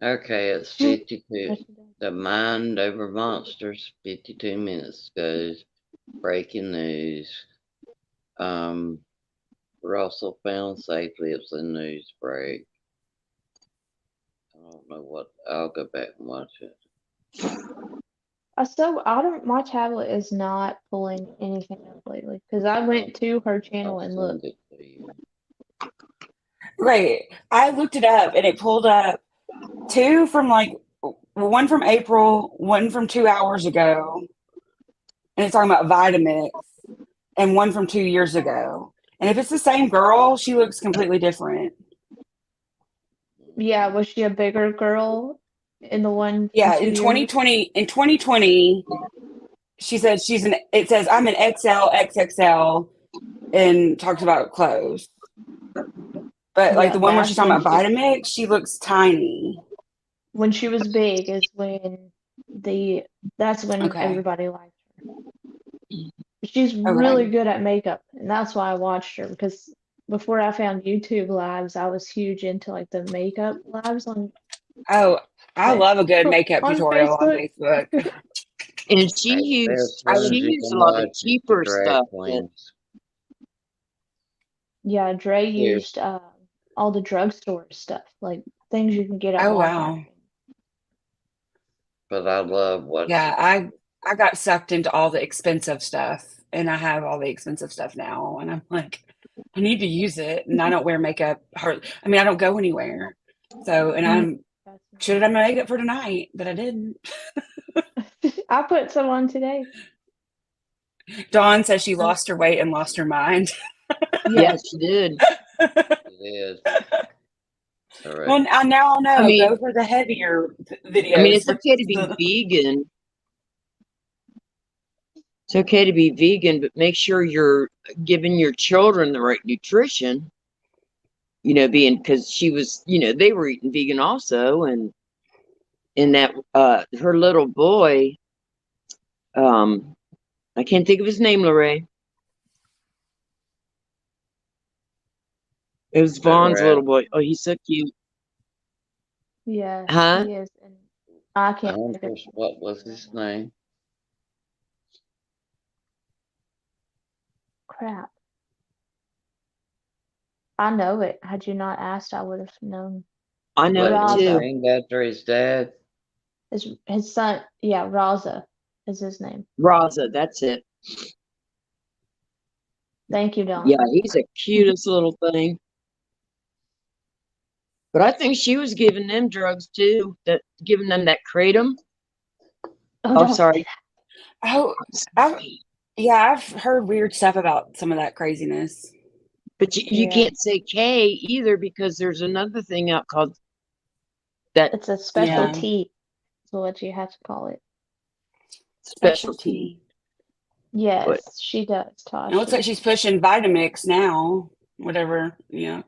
Okay, it's 52. The Mind Over Monsters, 52 minutes goes. Breaking news. Russell found safely. It's a news break. I don't know what. I'll go back and watch it. My tablet is not pulling anything up lately because I went to her channel and I'll looked. send it to you. Right. I looked it up and it pulled up two from one from April, one from 2 hours ago, and it's talking about Vitamix, and one from 2 years ago. And if it's the same girl, she looks completely different. Yeah, was she a bigger girl in the one from Yeah, 2 years ago? in 2020, she said it says I'm an XL XXL and talks about clothes. But like Yeah, the one where she's talking about that's Vitamix, she looks tiny. when she was big is that's when Okay. everybody liked her. She's Okay. really good at makeup, and that's why I watched her because before I found YouTube lives, I was huge into like the makeup lives on Oh, I love a good makeup on tutorial on Facebook. Facebook. And Hey, there's she ones you used a can lot of watch. cheaper Drag stuff. queens. Yeah, Dre Here. used all the drugstore stuff, like things you can get at Oh Walmart. wow. But I love watching. Yeah, I got sucked into all the expensive stuff, and I have all the expensive stuff now, and I'm like, I need to use it, and I don't wear makeup hardly. I mean, I don't go anywhere. So, and should have done my makeup for tonight, but I didn't. I put some on today. Dawn says she lost her weight and lost her mind. Yeah, she did. It is. Correct. Well, now I'll know. I mean, Go for the heavier videos. I mean, it's okay to be vegan. It's okay to be vegan, but make sure you're giving your children the right nutrition. Being because she was, they were eating vegan also, and in that her little boy, I can't think of his name, Lorraine. It was Vaughn's little boy. Oh, he's so cute. Yes, Huh? he is. And I I can't don't think know of what was his name. crap. I know it. Had you not asked, I would have known. I know What it he too. Raza. named after his dad? His son, yeah, Raza is his name. Raza, that's it. Thank you, Dawn. Yeah, he's the cutest little thing. But I think she was giving them drugs too, giving them that kratom. Oh, Oh, don't say sorry. Oh, I've heard weird stuff about some of that craziness. But you Yeah. can't say K either because there's another thing out called that It's a Yeah. specialty. Is what you have to call it. specialty. But Yes, she does, It looks like Tashi. she's pushing Vitamix now. Whatever. Yeah.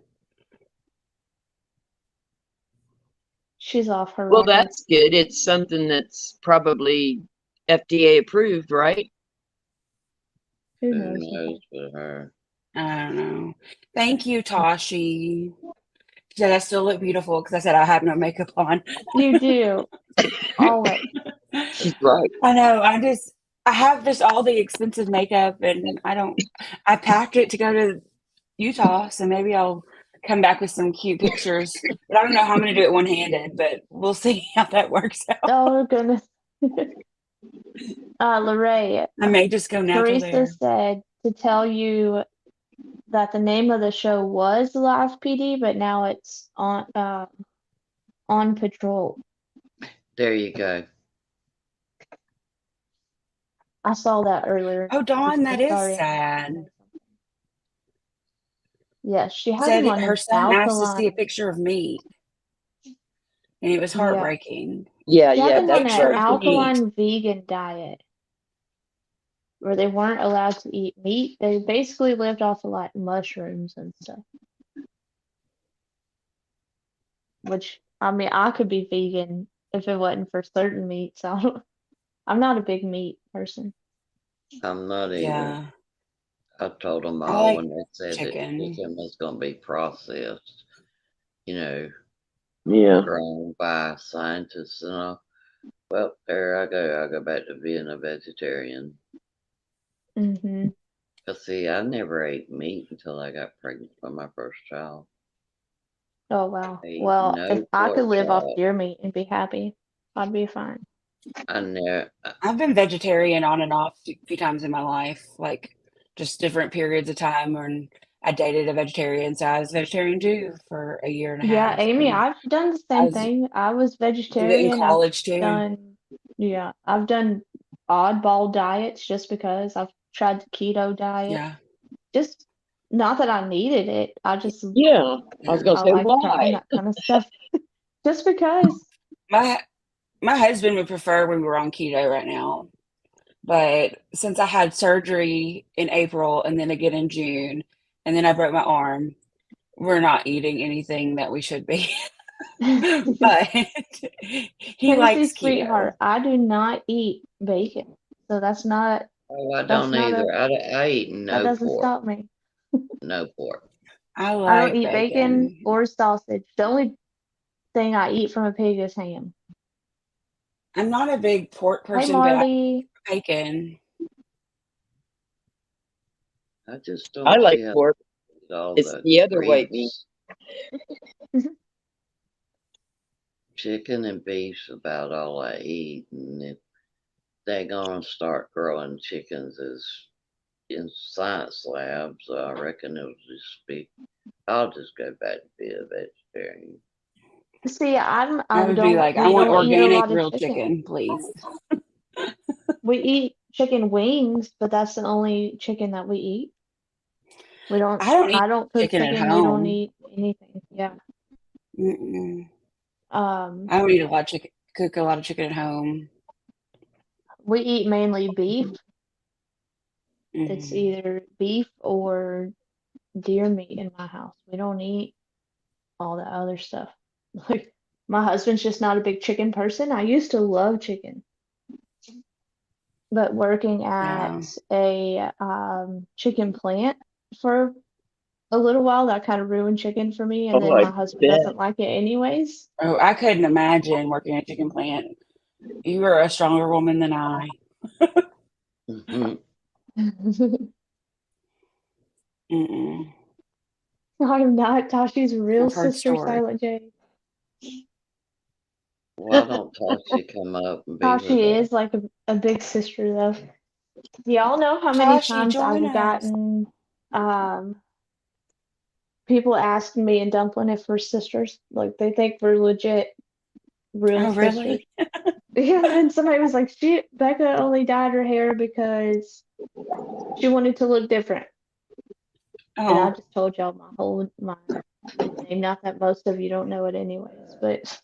She's off her well, rocker. that's good. It's something that's probably FDA approved, right? Who Who knows with knows her? with her? I don't know. Thank you, Tashi. She said I still look beautiful because I said I have no makeup on. You do. Always. She's right. I know. I have just all the expensive makeup and I packed it to go to Utah, so maybe I'll come back with some cute pictures. But I don't know how I'm going to do it one-handed, but we'll see how that works out. Oh, goodness. Lorraine, I may just go natural Teresa there. said to tell you that the name of the show was Live PD, but now it's on patrol. There you go. I saw that earlier. Oh, Dawn, that is Sorry, I meant to sad. say something. Yes, she had Said him on her an son asked to see a alkaline. picture of meat, and it was Yeah, heartbreaking. Yeah, she had yeah, them on that's an Picture right. of the meat. alkaline vegan diet where they weren't allowed to eat meat. They basically lived off of like mushrooms and stuff. Which I mean, I could be vegan if it wasn't for certain meats. I'm not a big meat person. I'm not either. Yeah. I told them I all like when they said that chicken. chicken was going to be processed, you know, Yeah. grown by scientists and all. Well, there I go. I go back to being a vegetarian. Hmm. But see, I never ate meat until I got pregnant with my first child. Oh wow. I ate Well, if no I could pork live off chop. deer meat and be happy, I'd be fine. I never. I've been vegetarian on and off a few times in my life, like just different periods of time when I dated a vegetarian. So I was vegetarian too for a year and a Yeah, half. Amy, And I've done the I same was thing. I was did it in vegetarian. college too. I've done oddball diets just because I've tried the keto diet. Yeah. Just not that I needed it. I just Yeah. I was Yeah. gonna I say like trying why. that kind of stuff. Just because. My my husband would prefer we were on keto right now. But since I had surgery in April and then again in June, and then I broke my arm, we're not eating anything that we should be. But he Tennessee likes keto. sweetheart, I do not eat bacon. So Oh, I that's don't not either. a I eat that no doesn't pork. stop me. No pork. I I don't like eat bacon bacon. or sausage. The only thing I eat from a pig is ham. I'm not a big pork Hey person, but I Marty. like bacon. I just I don't like see how pork. all It's the the other white meat. grease. Chicken and beef's about all I eat, and if they're gonna start growing chickens as in science labs, I reckon it'll just be. I'll just go back to be a vegetarian. See, I would be like, I we want don't eat a organic lot of real chicken. chicken, please. We eat chicken wings, but that's the only chicken that we eat. I don't eat I don't cook chicken at chicken. We don't home. eat anything. Yeah. Mm-mm. Um, I don't eat a lot of chicken. Cook a lot of chicken at home. we eat mainly beef It's Mhm. either beef or deer meat in my house. We don't eat all the other stuff. Like my husband's just not a big chicken person. I used to love chicken, but working at Yeah. a chicken plant for a little while, that kind of ruined chicken for me. And Oh, then I my husband bet. doesn't like it anyways. Oh, I couldn't imagine working at a chicken plant. You are a stronger woman than I. Mhm. Mm-mm. I'm not Tashi's real I've heard sister, stories. Silent J. Why don't Toshi come up and be with Tashi us? is like a big sister, though. Do y'all know how many Tashi, times join I've us. gotten people asking me and Dumpling if we're sisters? Like they think we're legit real Oh, sisters. really? Yeah, and somebody was like, she Becca only dyed her hair because she wanted to look different. And I Oh, just told y'all my name. Not that most of you don't know it anyways, but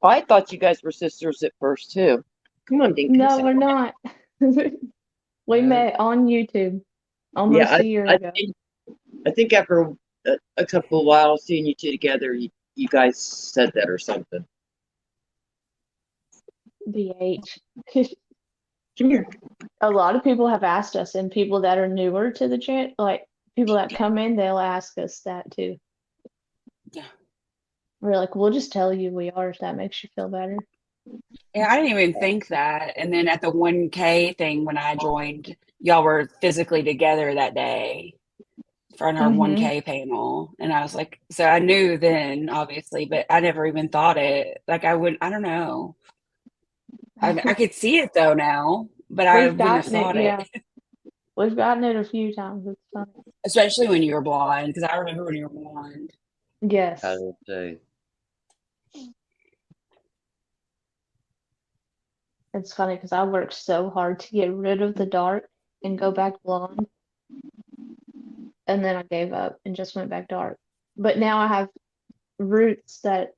I thought you guys were sisters at first too. Come on, Dinky. no, we're not. We No. met on YouTube Yeah, almost a year ago. I think after a couple of while seeing you two together, you guys said that or something. BH. Come here. A lot of people have asked us, and people that are newer to the channel, like people that come in, they'll ask us that too. yeah. We're like, we'll just tell you we are if that makes you feel better. Yeah, I didn't even think that. And then at the 1K thing when I joined, y'all were physically together that day for our Mm-hmm. 1K panel. And I was like, so I knew then, obviously, but I never even thought it. Like I wouldn't, I don't know. I could see it though now, but I We've wouldn't have gotten it, thought it, yeah. We've gotten it a few times. It's funny. especially when you were blind, because I remember when you were blind. I Yes. do too. It's funny because I worked so hard to get rid of the dark and go back blonde, and then I gave up and just went back dark. But now I have roots that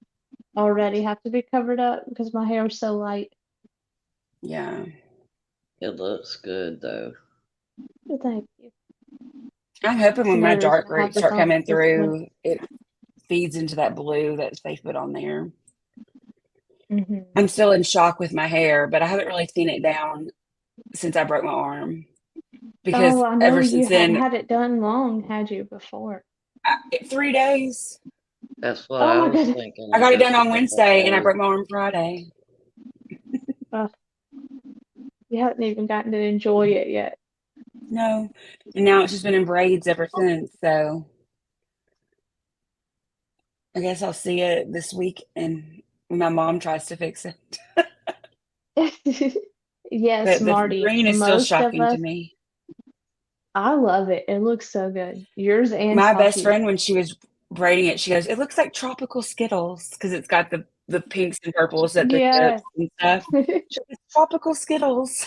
already have to be covered up because my hair is so light. Yeah. It looks good though. So thank you. I'm hoping It's when my another reason dark I have roots this start on coming this winter. through, it feeds into that blue that they put on there. Hmm. I'm still in shock with my hair, but I haven't really seen it down since I broke my arm Oh, because I know ever you since hadn't then, had it done long, had you, before? 3 days. That's what Oh I my was goodness. thinking I of, got it done just a on couple of Wednesday and I days. broke my arm Friday. Oh, you haven't even gotten to enjoy it yet. No, and now it's just been in braids ever since. So I guess I'll see it this week, and when my mom tries to fix it. Yes, But the Marty, green is still most of shocking to us, me. I love it. It looks so good. Yours and My best Tashi's. friend, when she was braiding it, she goes, "It looks like tropical Skittles because it's got the pinks and purples at the Yeah. tips and stuff." She goes, "It's tropical Skittles."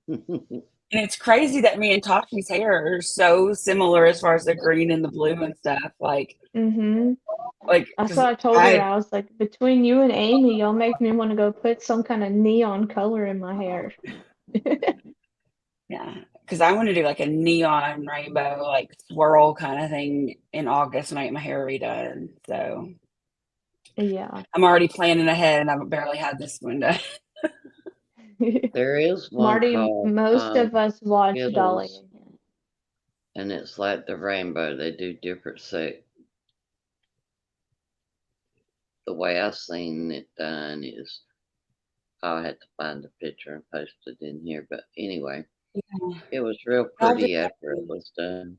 And it's crazy that me and Tashi's hair are so similar as far as the green and the blue and stuff. Mm-hmm. That's Because what I told her. I, I was like, between you and Amy, y'all make me want to go put some kind of neon color in my hair. yeah, because I want to do like a neon rainbow, like swirl kind of thing in August when I get my hair redone. So Yeah. I'm already planning ahead, and I've barely had this one done. There is one Marty, called most of us watch Dolly Skittles, in here. and it's like the rainbow. They do different the way I've seen it done is I'll have to find the picture and post it in here. But anyway, Yeah. it was real I'll pretty after it was done.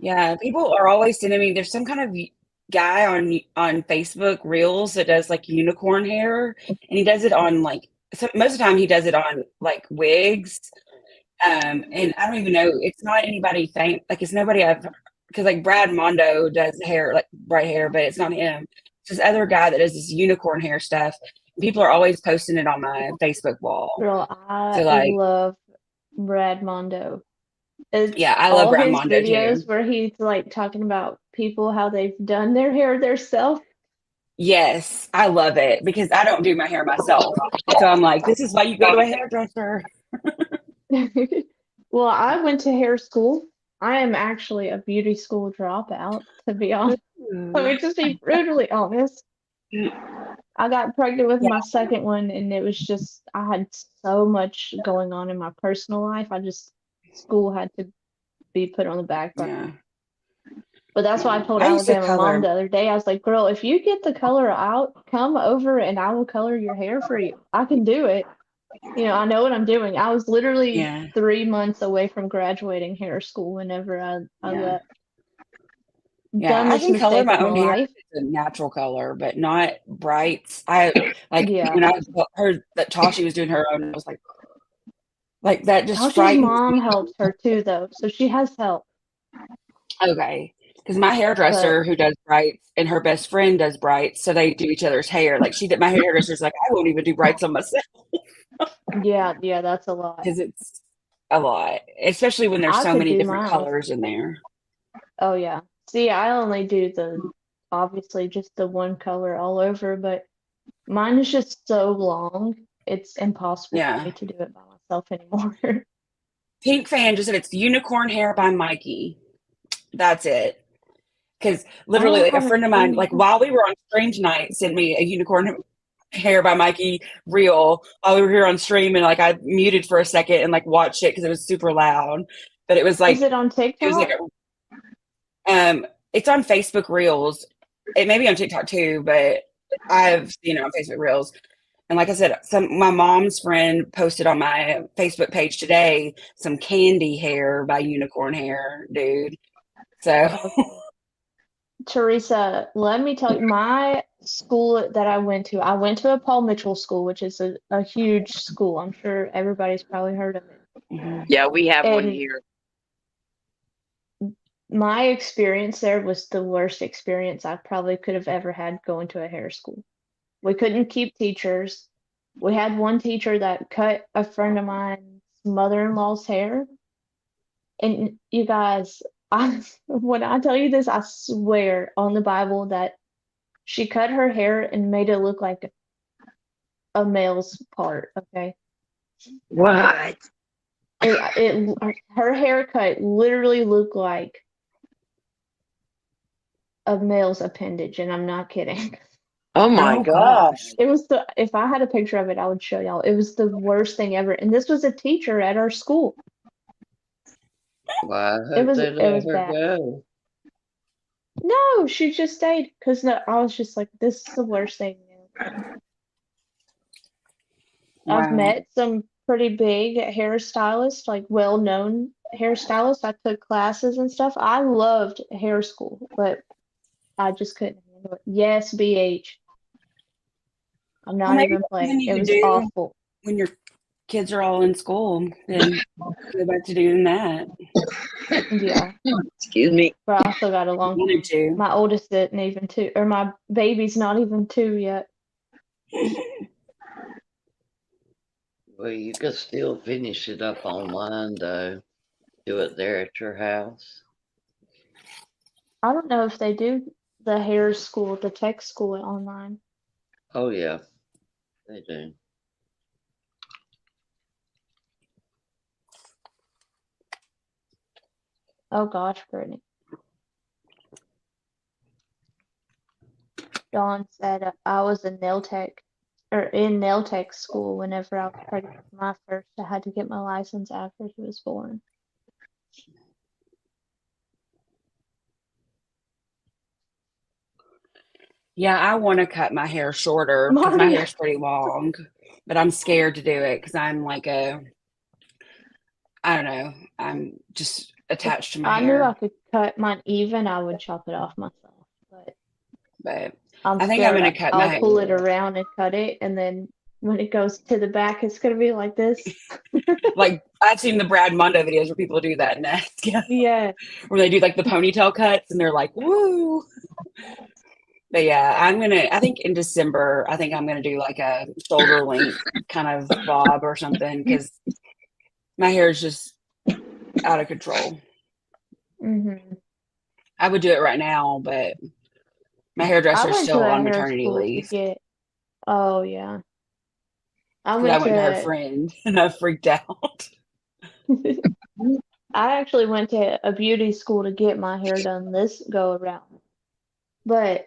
Yeah, people are always sending me. There's some kind of guy on Facebook Reels that does like unicorn hair, and he does it on like so most of the time he does it on like wigs. And I don't even know. It's not anybody famous. Like it's nobody I've because like Brad Mondo does hair like bright hair, but it's not him. It's this other guy that does this unicorn hair stuff. People are always posting it on my Facebook wall. Girl, So I like, love Brad Mondo. It's yeah, I love all Brad his Mondo too. videos where he's like talking about people how they've done their hair themselves. Yes, I love it because I don't do my hair myself. So I'm like, this is why you go to a hairdresser. Well, I went to hair school. I am actually a beauty school dropout, to be honest. Let Ooh. me just be brutally honest. I got pregnant with Yeah, my second one, and it was just, I had so much going on in my personal life. School had to be put on the back yeah. burner. But that's why I told I used to Alabama mom color. the other day. I was like, girl, if you get the color out, come over and I will color your hair for you. I can do it. I know what I'm doing. I was literally Yeah, 3 months away from graduating hair school whenever I yeah, left. yeah. I Dumbest can color mistake my of my own hair. life. It's a natural color, but not brights. I like Yeah. when I heard that Tashi was doing her own. I was like that just Tasha's frightens me. mom helps her too, though, so she has help. Okay, because my But hairdresser who does brights and her best friend does brights, so they do each other's hair. Like she did my hairdresser's like I won't even do brights on myself yeah, that's a lot. because it's a lot, especially when there's I so could many do different mine. colors in there. Oh yeah. See, I only do obviously just the one color all over, but mine is just so long, it's impossible for Yeah. me to do it by myself anymore. Pink fan just said it's unicorn hair by Mikey. That's it. Because literally, Oh, I like a haven't friend of mine, seen like that. while we were on stream tonight, sent me a unicorn hair by Mikey reel while we were here on stream, and like I muted for a second and like watched it because it was super loud. But Is it on it was like TikTok? it's on Facebook Reels. It may be on TikTok too, but I've seen it on Facebook Reels. And like I said, my mom's friend posted on my Facebook page today some candy hair by Unicorn Hair, dude. So Okay. Teresa, let me tell you, my school that I went to a Paul Mitchell school, which is a huge school. I'm sure everybody's probably heard of it. mhm. Yeah, we have one And here. my experience there was the worst experience I probably could have ever had going to a hair school. We couldn't keep teachers. We had one teacher that cut a friend of mine's mother-in-law's hair. And you guys, when I tell you this, I swear on the Bible that she cut her hair and made it look like a male's part, okay? What? Her haircut literally looked like a male's appendage, and I'm not kidding. Oh my Oh gosh. gosh. If I had a picture of it, I would show y'all. It was the worst thing ever. And this was a teacher at our school. Well, I It hope was they it let was her bad. go. No, she just stayed because no, I was just like, this is the worst thing. I've Wow. met some pretty big hairstylists, like well-known hairstylists. I took classes and stuff. I loved hair school, but I just couldn't handle it. Yes, BH. I'm Well, not maybe even that's something playing. you It could was do awful. when your kids are all in school, then go back to doing that. Yeah, Excuse me. but I still got a long Wanted time. to. My oldest isn't even two, or my baby's not even two yet. Well, you could still finish it up online, though. Do it there at your house. I don't know if they do the hair school, the tech school online. Oh, yeah, they do. Oh gosh, Brittany. Dawn said I was a nail tech or in nail tech school whenever I was pregnant with my first. I had to get my license after he was born. Yeah, I want to cut my hair shorter because my Mario, hair's pretty long, but I'm scared to do it because I'm like I don't know, I'm just if attached to my I knew I hair. could cut mine even, I would chop it off myself. But But I'm I think I'm scared gonna cut I'll my pull it around and cut it, and then when it goes to the back, it's gonna be like this. like I've seen the Brad Mondo videos where people do that next, Yeah. where they do like the ponytail cuts and they're like, woo. But yeah, I think in December, I think I'm gonna do like a shoulder length kind of bob or something because my hair is just out of control. hmm I would do it right now, but my I hairdresser's went to still a on hair maternity school to leave. get. Oh yeah. I because I went went to her to friend and I freaked out. I actually went to a beauty school to get my hair done this go around. But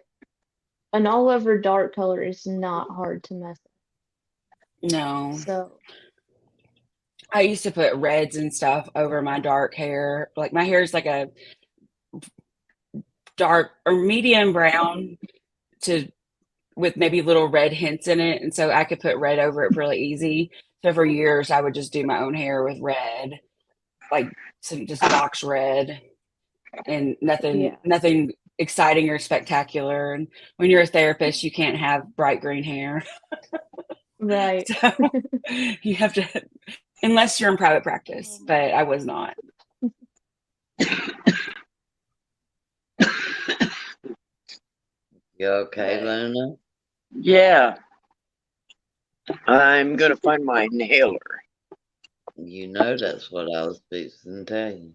an all over dark color is not hard to mess up. No. So I used to put reds and stuff over my dark hair. Like my hair is like a dark or medium brown to with maybe little red hints in it. And so I could put red over it really easy. So for years I would just do my own hair with red, like some just box red and yeah, nothing exciting or spectacular. And when you're a therapist, you can't have bright green hair. right. So you have to unless you're in private practice, but I was not. You okay, Luna? Yeah, I'm gonna find my inhaler. You know that's what I was fixing to tell you.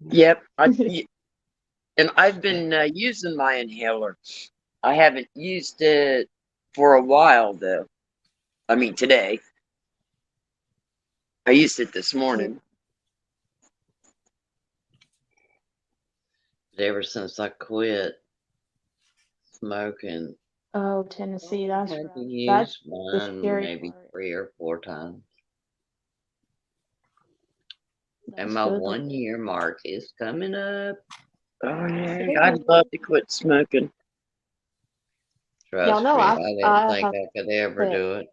Yep, and I've been using my inhaler. I haven't used it for a while though. I mean today. I used it this morning. But ever since I quit smoking, Oh, I Tennessee, only that's had to rough. That's use the one scary maybe part. 3 or 4 times. And That's my good. 1 year mark is coming up. Oh Yes, yeah, it I'd is. love to quit smoking. Y'all Trust know me, I didn't I think have I could ever quit. do it.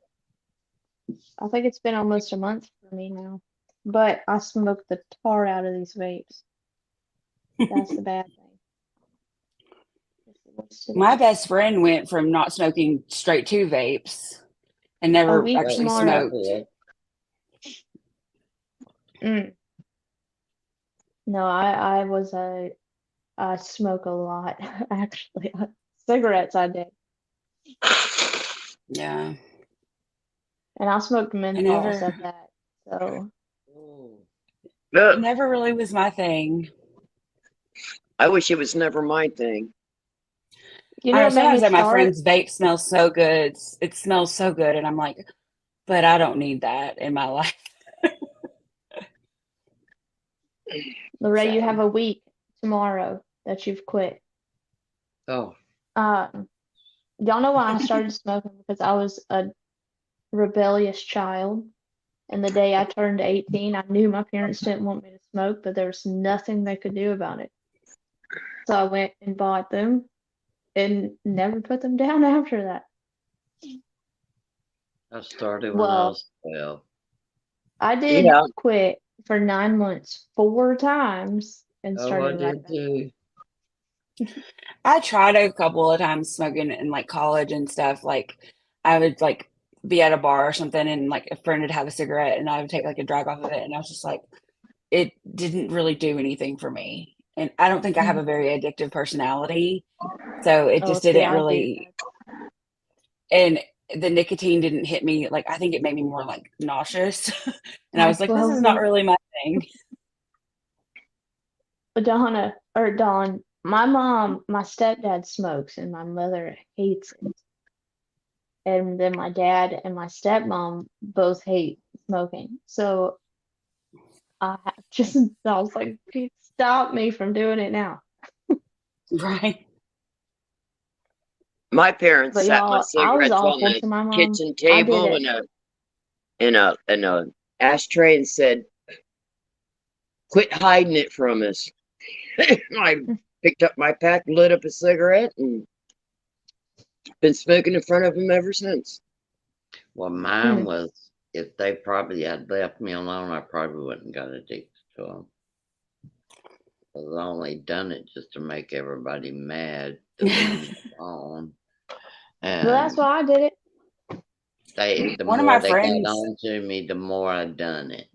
I think it's been almost a month for me now. But I smoke the tar out of these vapes. That's the bad thing. Just what's My today? best friend went from not smoking straight to vapes and A never week That actually was what I tomorrow. smoked. did. Mm. No, I smoke a lot actually. Cigarettes I did. Yeah. And I smoked I menthols never at that. So Ooh. it Ugh, never really was my thing. I wish it was never my thing. you I know know what made me sometimes that my start? friend's vape smells so good. It smells so good. And I'm like, but I don't need that in my life. Lorraine, you have So a week tomorrow that you've quit. Oh, Um, y'all know why I started smoking? Because I was a rebellious child. And the day I turned 18, I knew my parents didn't want me to smoke, but there was nothing they could do about it. So I went and bought them and never put them down after that. I started when I Well, was 12. I did Yeah, quit for 9 months 4 times and Oh, I started right did back. too. I tried a couple of times smoking in like college and stuff. Like I would like be at a bar or something and like a friend would have a cigarette and I would take like a drag off of it. And I was just like, it didn't really do anything for me. And I don't think I have a very addictive personality. So it Oh, just see, didn't I do. really, and the nicotine didn't hit me. Like, I think it made me more like nauseous. And I was like, this is Well, not really my thing. Donna or Dawn, my stepdad smokes and my mother hates it. And then my dad and my stepmom both hate smoking. So just, I was like, "Please stop me from doing it now." Right. my parents But sat my y'all, I was cigarettes on awful the to my mom. kitchen I did table it. in a ashtray and said, "Quit hiding it from us." I picked up my pack, lit up a cigarette, and been smoking in front of them ever since. Well, mine Mm. was, if they probably had left me alone, I probably wouldn't got addicted to them. I only done it just to make everybody mad to leave me alone. Well, that's And why I did it. the One of more my they got friends, on to me, the more I done it.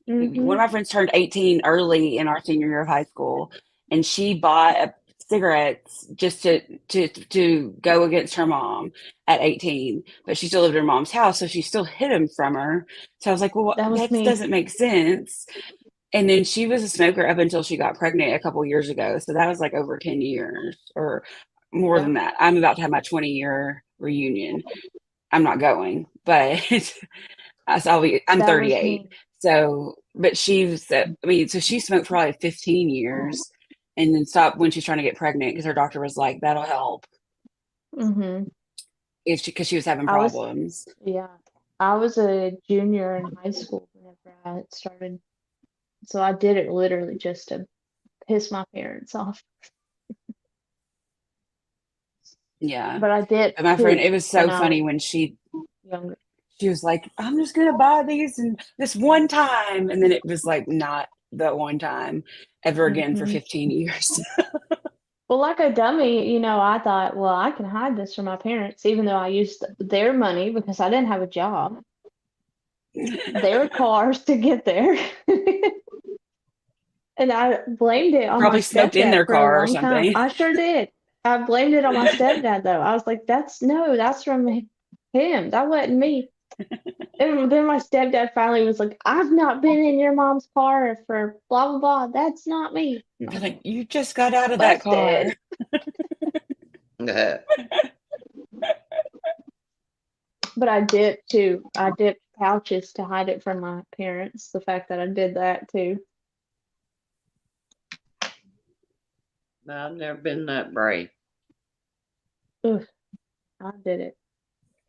one Hmm. of my friends turned 18 early in our senior year of high school, and she bought cigarettes just to go against her mom at 18, but she still lived in her mom's house, so she still hid them from her. So I was like, well, That was that me. doesn't make sense. And then she was a smoker up until she got pregnant a couple years ago. So that was like over 10 years or more Yeah. than that. I'm about to have my 20-year reunion. I'm not going. but I'm That was 38. me. So, but so she smoked for probably 15 years and then stopped when she's trying to get pregnant because her doctor was like, that'll help Hmm. because she was having I was, problems. yeah, I was a junior in high school whenever I started. So I did it literally just to piss my parents off. Yeah. But I did But my friend, too it was when so I funny was when younger. she was like, I'm just going to buy these and this one time. And then it was like not the one time ever again for Hmm. 15 years. Well, like a dummy, I thought, well, I can hide this from my parents, even though I used their money because I didn't have a job, their cars to get there. And I blamed it on my Probably smoked in stepdad their for a car or long time. something. I sure did. I blamed it on my stepdad though. I was like, that's from him. That wasn't me. And then my stepdad finally was like, I've not been in your mom's car for blah blah blah. That's not me. And I You're was like, like, you just got out of that car. busted. But I dipped too. I dipped pouches to hide it from my parents. The fact that I did that too. No, I've never been that brave. Ugh, I did it.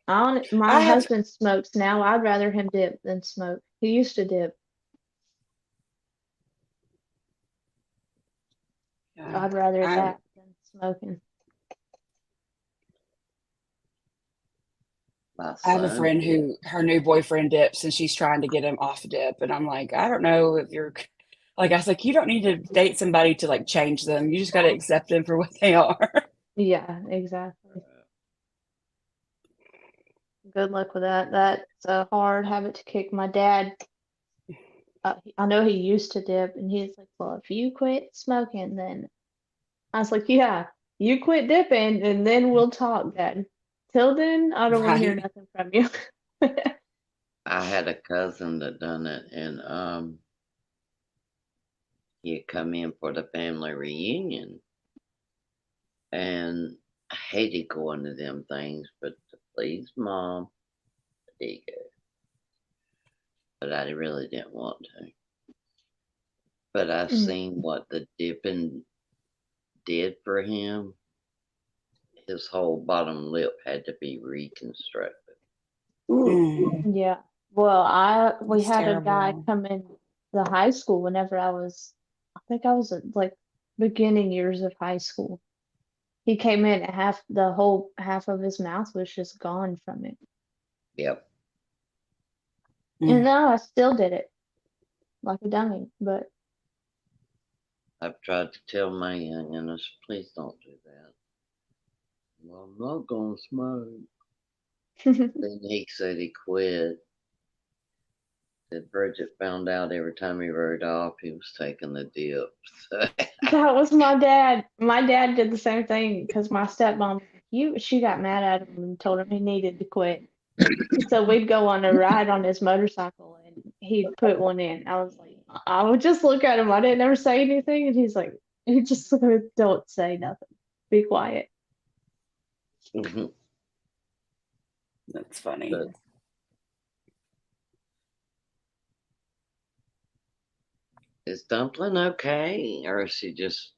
My I have, husband smokes now. I'd rather him dip than smoke. He used to dip. yeah, I'd rather I, that than smoking. My I have a son friend did. who her new boyfriend dips and she's trying to get him off dip. And I'm like, I don't know if you're like, I was like, you don't need to date somebody to like change them. You just got to accept them for what they are. Yeah, exactly. Good luck with that. That's a hard habit to kick. My dad, I know he used to dip, and he's like, "Well, if you quit smoking, then." I was like, "Yeah, you quit dipping, and then we'll talk, Dad. Till then, I don't want to hear Right. nothing from you." I had a cousin that done it, and he had come in for the family reunion, and I hated going to them things, but to please mom, I did go, but I really didn't want to. But I Mm, seen what the dipping did for him. His whole bottom lip had to be reconstructed. Mm, yeah. Well, we that's had a guy terrible. come in the high school whenever I think I was at like beginning years of high school. He came in and the whole half of his mouth was just gone from it. Yep. And Mm. now I still did it like a dummy, but I've tried to tell my youngins, please don't do that. Well, I'm not gonna smoke. Then he said he quit. That Bridget found out every time he rode off, he was taking the dip. So, that was my dad. My dad did the same thing because my stepmom, she got mad at him and told him he needed to quit. So we'd go on a ride on his motorcycle and he'd put one in. I would just look at him. I didn't ever say anything, and he just said, "Don't say nothing. Be quiet." That's funny. but is Dumpling okay, or is she just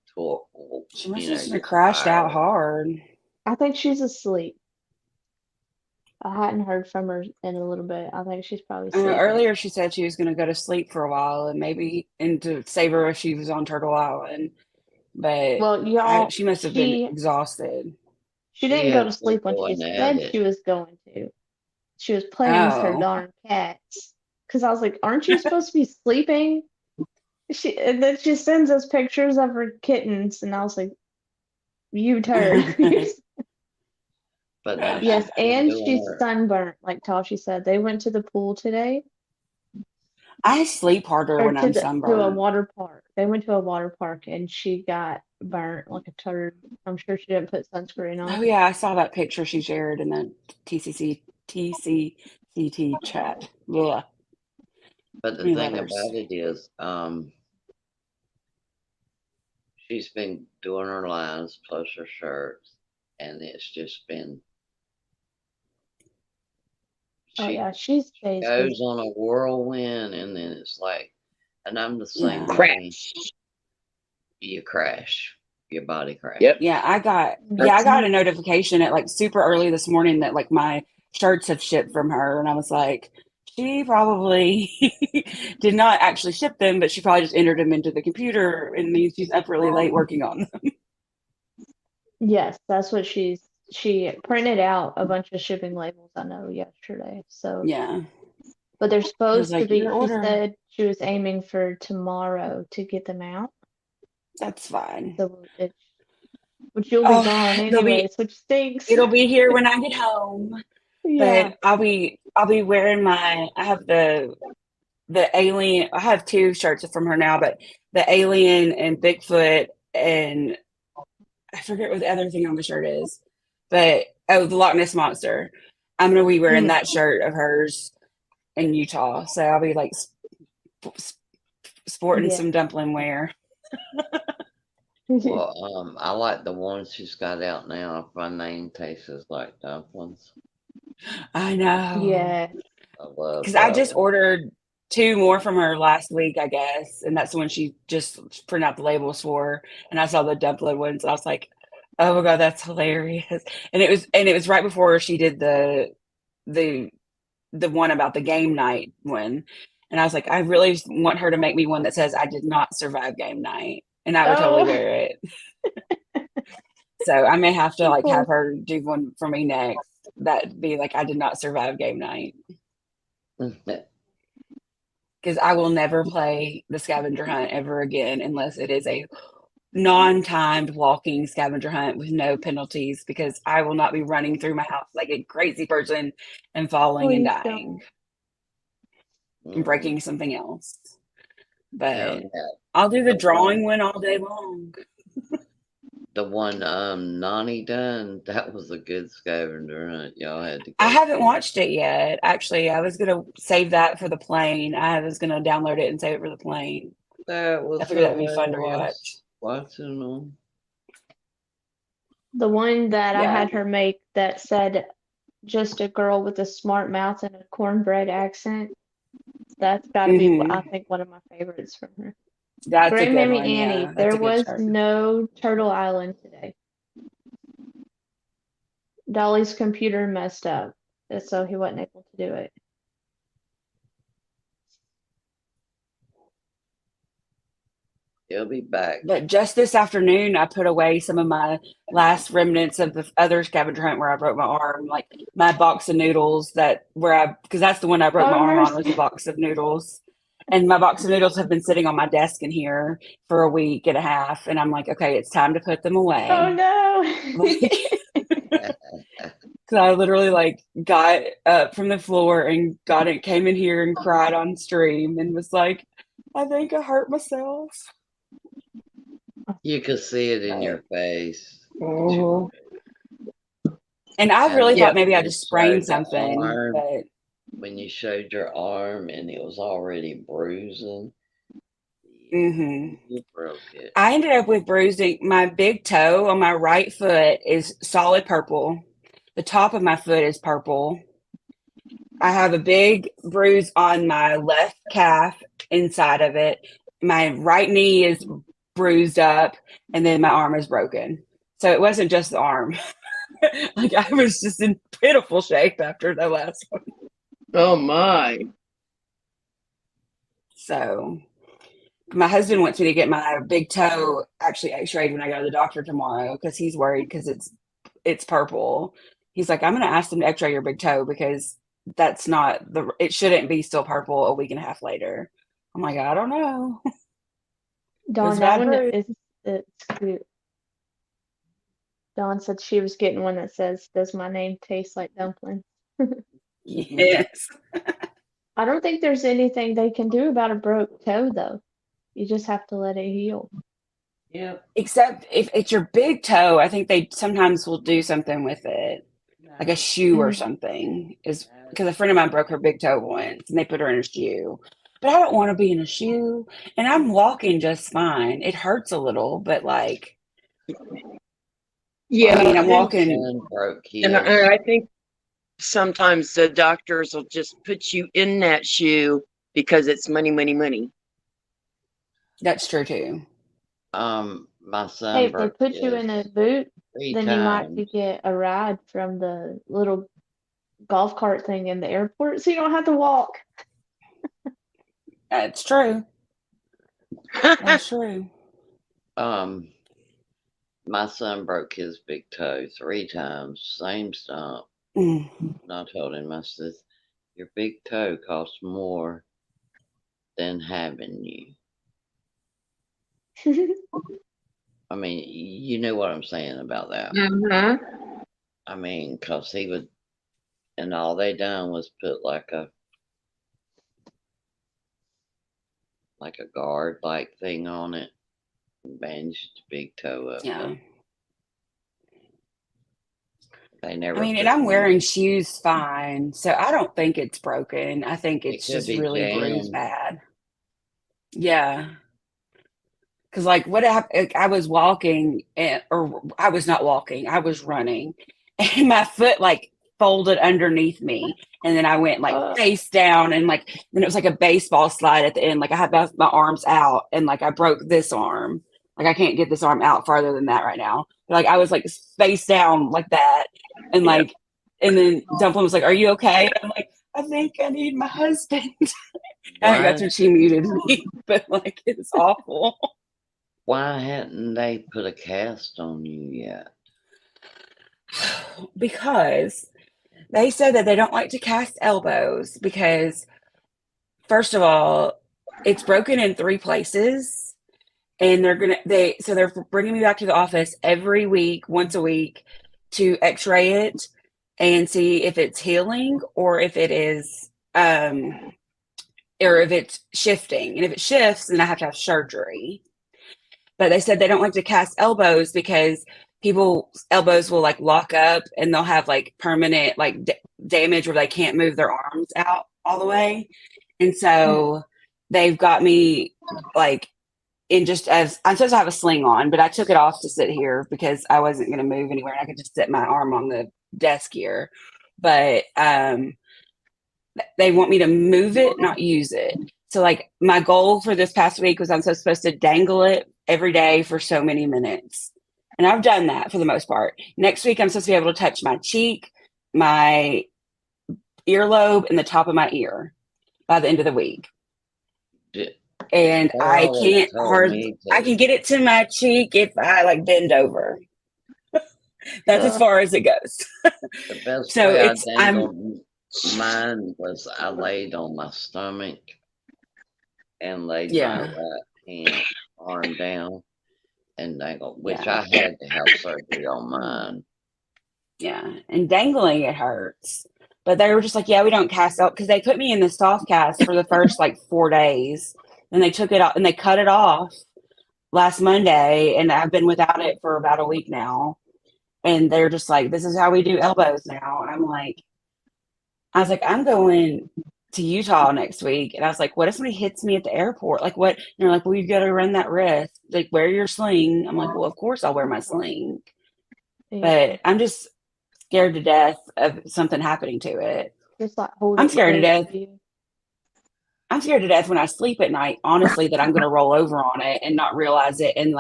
She must have just been just crashed out tired? hard. I think she's asleep. I hadn't heard from her in a little bit. I think she's probably sleeping. Earlier, she said she was going to go to sleep for a while and to save her if she was on Turtle Island. But Well, y'all, she must have been exhausted. she She didn't go has to been sleep when she going at said it. she was going to. She was playing with her Oh, darn cats. Because I was like, aren't you supposed to be sleeping? And then she sends us pictures of her kittens, and I was like, you turd. But no, Yes, she's been and doing she's her. sunburnt, like Tashi said. They went to the pool today, I sleep harder or when to I'm a sunburned. water park. They went to a water park, and she got burnt like a turd. I'm sure she didn't put sunscreen on. Oh yeah, I saw that picture she shared in the TCCT chat. Yeah, But the too many thing letters. about it is, she's been doing her lines plus her shirts, and it's just been Oh She yeah, she stays busy. goes on a whirlwind, and then it's like, and I'm the same Yeah. way. Crash. You crash, your body crash. Yep. Yeah, I got Mhm. a notification at like super early this morning that like my shirts have shipped from her, and I was like, she probably did not actually ship them, but she probably just entered them into the computer, and means she's up really late working on them. Yes, that's what she printed out a bunch of shipping labels, I know, yesterday. So, Yeah, but they're I was supposed to like, be, your she order, said she was aiming for tomorrow to get them out. that's fine. So which you'll be Oh, gone it'll anyways, be which stinks. here when I get home, Yeah. but I'll be wearing I have the alien. I have two shirts from her now, but the alien and Bigfoot, and I forget what the other thing on the shirt is, but oh, the Loch Ness monster. I'm gonna be wearing Mm. that shirt of hers in Utah, so I'll be like sporting Yeah. some dumpling wear. Well, I like the ones she's got out now. If my name tastes like dumplings, I know, Yeah. I love because I that just one. ordered two more from her last week, I guess, and that's when she just printed out the labels for. And I saw the dumpling ones, and I was like, "Oh my god, that's hilarious!" And it was right before she did the one about the game night one. And I was like, I really want her to make me one that says I did not survive game night. And I would totally Oh, wear it. So I may have to like oh, have her do one for me next. That be like I did not survive game night. Because I will never play the scavenger hunt ever again unless it is a non-timed walking scavenger hunt with no penalties, because I will not be running through my house like a crazy person and falling and please dying don't. and breaking something else. Now But that I'll do the the one, drawing one all day long. the one Nani done, that was a good scavenger hunt. Y'all had to I go haven't see watched it yet. Actually, I was gonna save that for the plane. I was gonna download it and save it for the plane. it. That I was figured that would be fun to watch. hilarious. Watching them. The one that I Yeah. had her make that said just a girl with a smart mouth and a cornbread accent. That's got to be, I Mm-hmm. think, one of my favorites from her. That's a good Grandmammy one. Annie, Yeah, that's there a good was shirt. no Turtle Island today. Dolly's computer messed up, so he wasn't able to do it. He'll be back. But just this afternoon, I put away some of my last remnants of the other scavenger hunt where I broke my arm, like my box of noodles because that's the one I broke my Oh, arm on, was the mercy. box of noodles. And my box of noodles have been sitting on my desk in here for a week and a half. And I'm like, okay, it's time to put them Oh, away. no. Like, because I literally like got up from the floor and came in here and cried on stream and was like, I think I hurt myself. You could see it in But your face. and I And really Yeah. thought maybe I when you just sprained showed the something, arm, but when you showed your arm and it was already bruising, hmm you broke it. I ended up with bruising. My big toe on my right foot is solid purple. The top of my foot is purple. I have a big bruise on my left calf inside of it. My right knee is bruised up, and then my arm is broken. So it wasn't just the arm. Like I was just in pitiful shape after the last one. Oh my. So my husband wants me to get my big toe actually x-rayed when I go to the doctor tomorrow, because he's worried because it's purple. He's like, I'm going to ask them to x-ray your big toe because that's not it shouldn't be still purple a week and a half later. I'm like, I don't know. It was Dawn, a that bad one bruise. is it's cute. Dawn said she was getting one that says, "Does my name taste like dumpling?" Yes. I don't think there's anything they can do about a broke toe, though. You just have to let it heal. Yep. Except if it's your big toe, I think they sometimes will do something with it, like a No. shoe or Mm. something. Is No. because a friend of mine broke her big toe once and they put her in a shoe. But I don't want to be in a shoe, and I'm walking just fine. It hurts a little, but like, I Yeah, mean, I'm My and walking. son broke and his. I think sometimes the doctors will just put you in that shoe because it's money, money, money. That's true too. My Hey, son if they broke put you in a his boot, three then you might times. could get a ride from the little golf cart thing in the airport, so you don't have to walk. That's true. That's true. My son broke his big toe 3 times, same stump. Mm. And I told him, I said, your big toe costs more than having you. I mean, you know what I'm saying about that. I mean, because he would, and all they done was put like a guard like thing on it and bandaged the big toe up. Yeah. They I never mean, and put I'm one. wearing shoes fine, so I don't think it's broken. I think It it's could just be really bruised jammed. bad. Yeah. Because, like, what happened? I was walking, or I was not walking, I was running, and my foot, like, folded underneath me. And then I went, like, face down, and, like, then it was like a baseball slide at the end. Like, I had both my arms out, and, like, I broke this arm. Like, I can't get this arm out farther than that right now. But, like, I was, like, face down like that. And, Yep. like, and then Dumpling was like, "Are you okay?" I'm like, "I think I need my husband." I think that's Why? when she muted me. But, like, it's awful. Why hadn't they put a cast on you yet? Because they said that they don't like to cast elbows because, first of all, it's broken in 3 places, and they're bringing me back to the office every week, once a week, to X-ray it and see if it's healing or if it is or if it's shifting. And if it shifts, then I have to have surgery. But they said they don't like to cast elbows because people's elbows will like lock up and they'll have like permanent like damage where they can't move their arms out all the way. And so they've got me like in just as I'm supposed to have a sling on, but I took it off to sit here because I wasn't going to move anywhere. And I could just set my arm on the desk here. But they want me to move it, not use it. So like my goal for this past week was I'm supposed to dangle it every day for so many minutes. And I've done that for the most part. Next week I'm supposed to be able to touch my cheek, my earlobe, and the top of my ear by the end of the week. And They I always can't told me I can get it to my cheek if I like bend over. That's as far as it goes. the best So way I I'm dangled mine was I laid on my stomach and laid my yeah, right hand arm down and dangled, which yeah. I had to have surgery on mine. Yeah, and dangling it hurts. But they were just like, yeah, we don't cast out because they put me in the soft cast for the first like 4 days. And they took it out and they cut it off last Monday. And I've been without it for about a week now. And they're just like, this is how we do elbows now. And I was like, I'm going to Utah next week. And I was like, what if somebody hits me at the airport? Like, what? And they're like, well, you got to run that risk. Like, wear your sling. I'm like, well, of course I'll wear my sling. Yeah. But I'm just scared to death of something happening to it. Just like hold I'm it scared to close death. to you. I'm scared to death when I sleep at night, honestly, that I'm going to roll over on it and not realize it and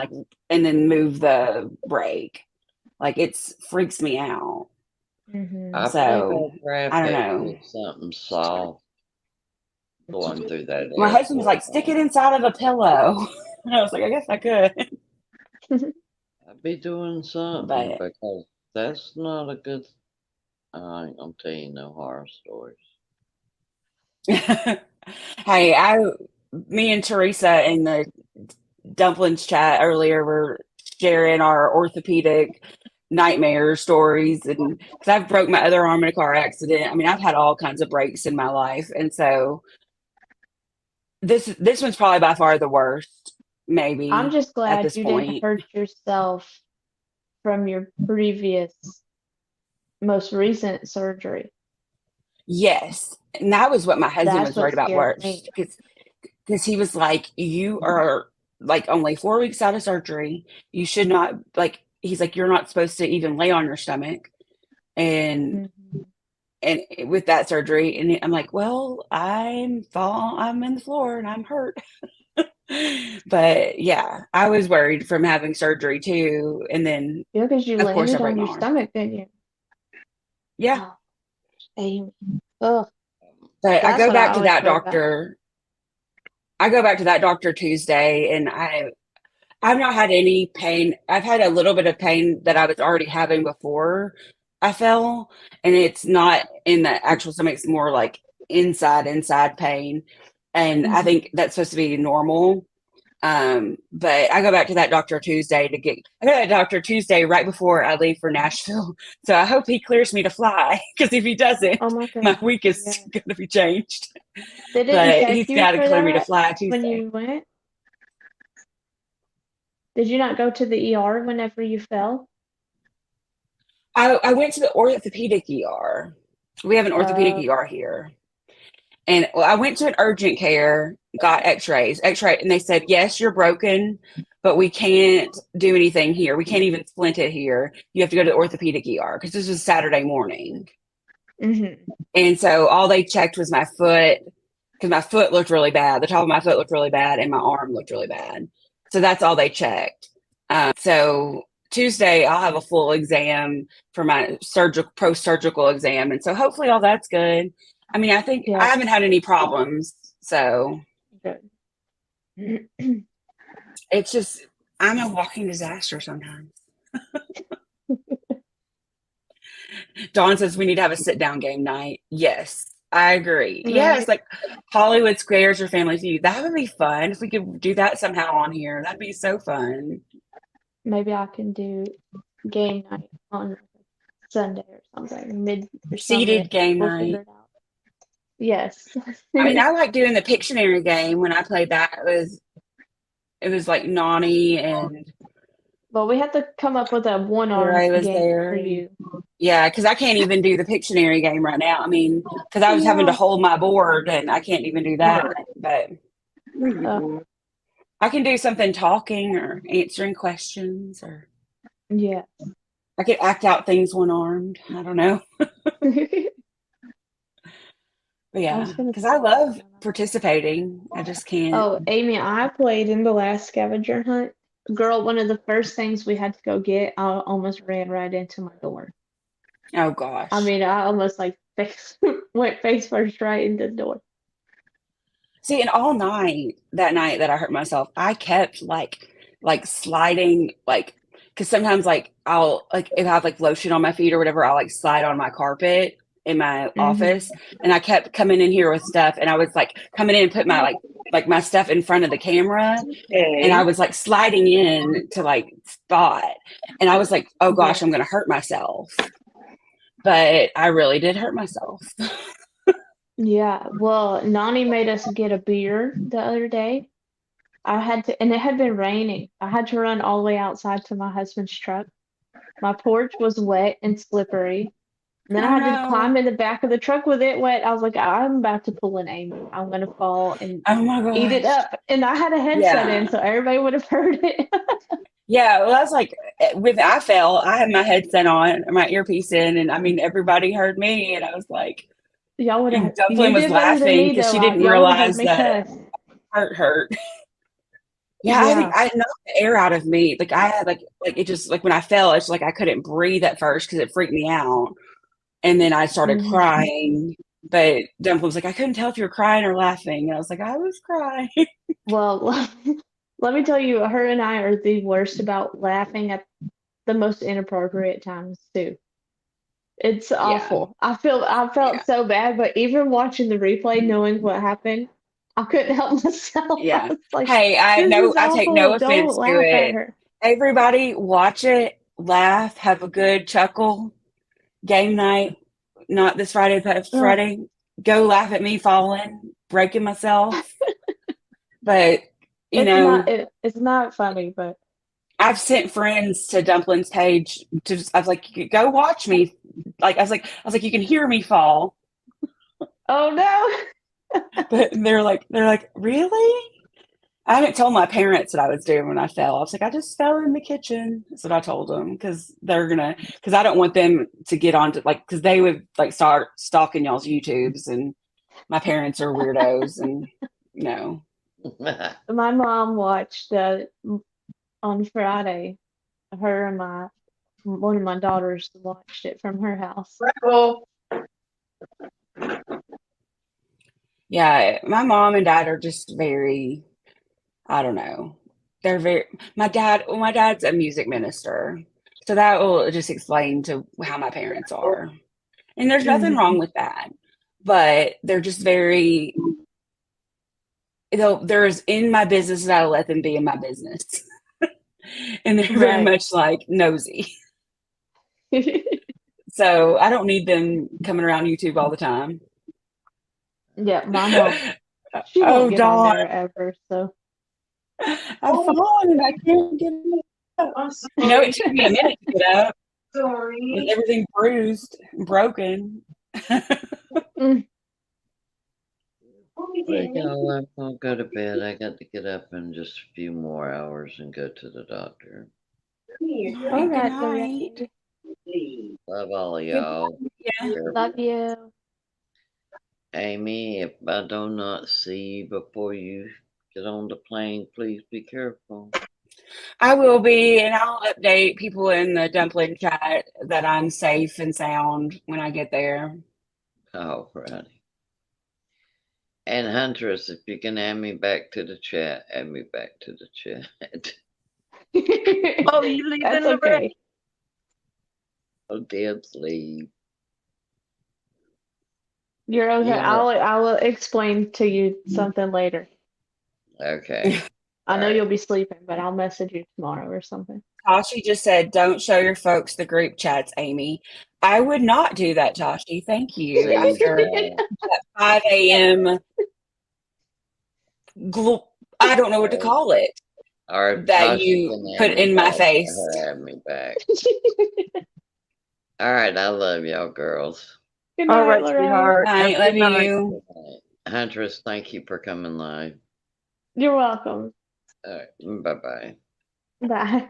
then move the brake. Like it's freaks me out. Mm-hmm. I pray So that I don't traffic know. with something soft going through that My husband was airport. like, stick it inside of a pillow. And I was like, I guess I could. I'd be doing something But because that's not a good. I ain't gonna tell you no horror stories. hey, me and Teresa in the dumplings chat earlier were sharing our orthopedic nightmare stories, and because I've broke my other arm in a car accident. I mean, I've had all kinds of breaks in my life, and so this one's probably by far the worst, I'm maybe just at glad this you didn't point. hurt yourself from your previous, most recent surgery. Yes, and that was what my husband That's was what worried about scared me. worst because he was like, "You are like only 4 weeks out of surgery. You should not like." He's like, "You're not supposed to even lay on your stomach," and Mm-hmm. and with that surgery, and I'm like, well, I'm in the floor and I'm hurt. But yeah, I was worried from having surgery too, and then Yeah, because you of course I landed broke on my your arm. stomach, didn't you? Yeah, Oh, Amy. Ugh, but that's what I always heard about. I go back to that doctor Tuesday, and I've not had any pain. I've had a little bit of pain that I was already having before I fell, and it's not in the actual stomach. It's more like inside pain, and I Mhm. think that's supposed to be normal. But I go back to that doctor Tuesday I go to that doctor Tuesday right before I leave for Nashville. So I hope he clears me to fly, because if he doesn't, Oh my my goodness. week is Yeah. going to be changed. They didn't But check he's you got to for clear me to that fly when Tuesday. you went? Did you not go to the ER whenever you fell? I went to the orthopedic ER. We have an orthopedic Uh, ER here. And well, I went to an urgent care, got and they said, yes, you're broken, but we can't do anything here. We can't even splint it here. You have to go to the orthopedic ER, because this was Saturday morning. mhm. And so all they checked was my foot, because my foot looked really bad. The top of my foot looked really bad, and my arm looked really bad. So that's all they checked. So Tuesday, I'll have a full exam for my post-surgical exam. And so hopefully all that's good. I mean, I think I Yeah, haven't had any problems. So good. it's just, I'm a walking disaster sometimes. Dawn says we need to have a sit-down game night. Yes, I agree. Yes, Right. like Hollywood Squares or Family Feud. That would be fun if we could do that somehow on here. That'd be so fun. Maybe I can do game night on Sunday or something, mid or summer. Seated game We'll figure night. it out. Yes. I mean, I like doing the Pictionary game when I played that. It was like Nani and But we have to come up with a one-arm Ray was game there. for you. Yeah, because I can't even do the Pictionary game right now. I mean, because I was having to Yeah. hold my board, and I can't even do that. But Uh, I can do something talking or answering questions, or yeah. I could act out things one-armed. I don't know. I But was yeah, gonna because I say love that. participating. I just can't. Oh, Amy, I played in the last scavenger hunt. Girl, one of the first things we had to go get, I almost ran right into my door. Oh I gosh. mean, I almost like went face first right into the door. See, and all night that I hurt myself, I kept like sliding, like, because sometimes like I'll like if I have like lotion on my feet or whatever, I'll like slide on my carpet in my Hmm. office, and I kept coming in here with stuff, and I was like coming in and put my like my stuff in front of the camera, and I Okay. was like sliding in to like spot, and I was like, oh gosh, Yeah. I'm gonna hurt myself, but I really did hurt myself. Yeah. Well, Nani made us get a beer the other day. I had to, and it had been raining. I had to run all the way outside to my husband's truck. My porch was wet and slippery. And then I Oh had to climb no. in the back of the truck with it wet. I was like, I'm about to pull an Amy. I'm gonna fall and Oh my eat it gosh. up. And I had a headset in, Yeah. so everybody would have heard it. Yeah, well, that's like with I fell, I had my headset on, my earpiece in, and I mean everybody heard me, and I was like, Y'all would have, Dumpling you was did better than laughing me because though. she didn't Y'all would have heard realize me that cuss. hurt. Yeah, I think Yeah. I knocked the air out of me. Like I had like it just like when I fell, it's like I couldn't breathe at first because it freaked me out, and then I started Hmm. crying. But Dumpling was like, I couldn't tell if you were crying or laughing, and I was like, I was crying. Well, let me tell you, her and I are the worst about laughing at the most inappropriate times too. It's Yeah, awful. I yeah, felt so bad, but even watching the replay, knowing what happened, I couldn't help myself. I yeah. was like, Hey, this is I take no awful. Don't offense to laugh at it. her. Everybody watch it, laugh, have a good chuckle. Game night, not this Friday, but Ugh, Friday. Go laugh at me falling, breaking myself. But you know, it's not funny, but I've sent friends to Dumpling's page to just, I was like, go watch me. Like I was like, you can hear me fall. oh no. But they're like, really? I haven't told my parents what I was doing when I fell. I was like, I just fell in the kitchen. That's what I told them because because I don't want them to get onto because they would start stalking y'all's YouTubes, and my parents are weirdos, and My mom watched on Friday. Her and one of my daughters watched it from her house. Yeah, my mom and dad are just very, I don't know. They're very, my dad's a music minister. So that will just explain to how my parents are. And there's nothing wrong with that. But they're just very, there's in my business and I'll let them be in my business. And they're very much like nosy. So I don't need them coming around YouTube all the time. Yeah, my mom. She won't get on there ever, so. I've fallen and I can't get up. It took me a minute to get up. Sorry. With everything bruised and broken. I'll go to bed. I got to get up in just a few more hours and go to the doctor. All right. Love all of y'all. Yeah. Love you. Amy, if I do not see you before you get on the plane, please be careful. I will be, and I'll update people in the dumpling chat that I'm safe and sound when I get there. All righty. And Huntress, if you can add me back to the chat, add me back to the chat. Oh, you leaving That's already? okay. Oh, Deb's leave. You're okay. Yeah. I will explain to you something later. Okay. I know you'll be sleeping, but I'll message you tomorrow or something. Tashi just said, don't show your folks the group chats, Amy. I would not do that, Tashi. Thank you. Please, After that 5 a.m. I don't know what to call it. That you put in my face. Have me back. All right, I love y'all girls. Good night, All right, Lorraine. sweetheart. I Have a love good night. you. Huntress, thank you for coming live. You're welcome. All right, bye-bye. Bye.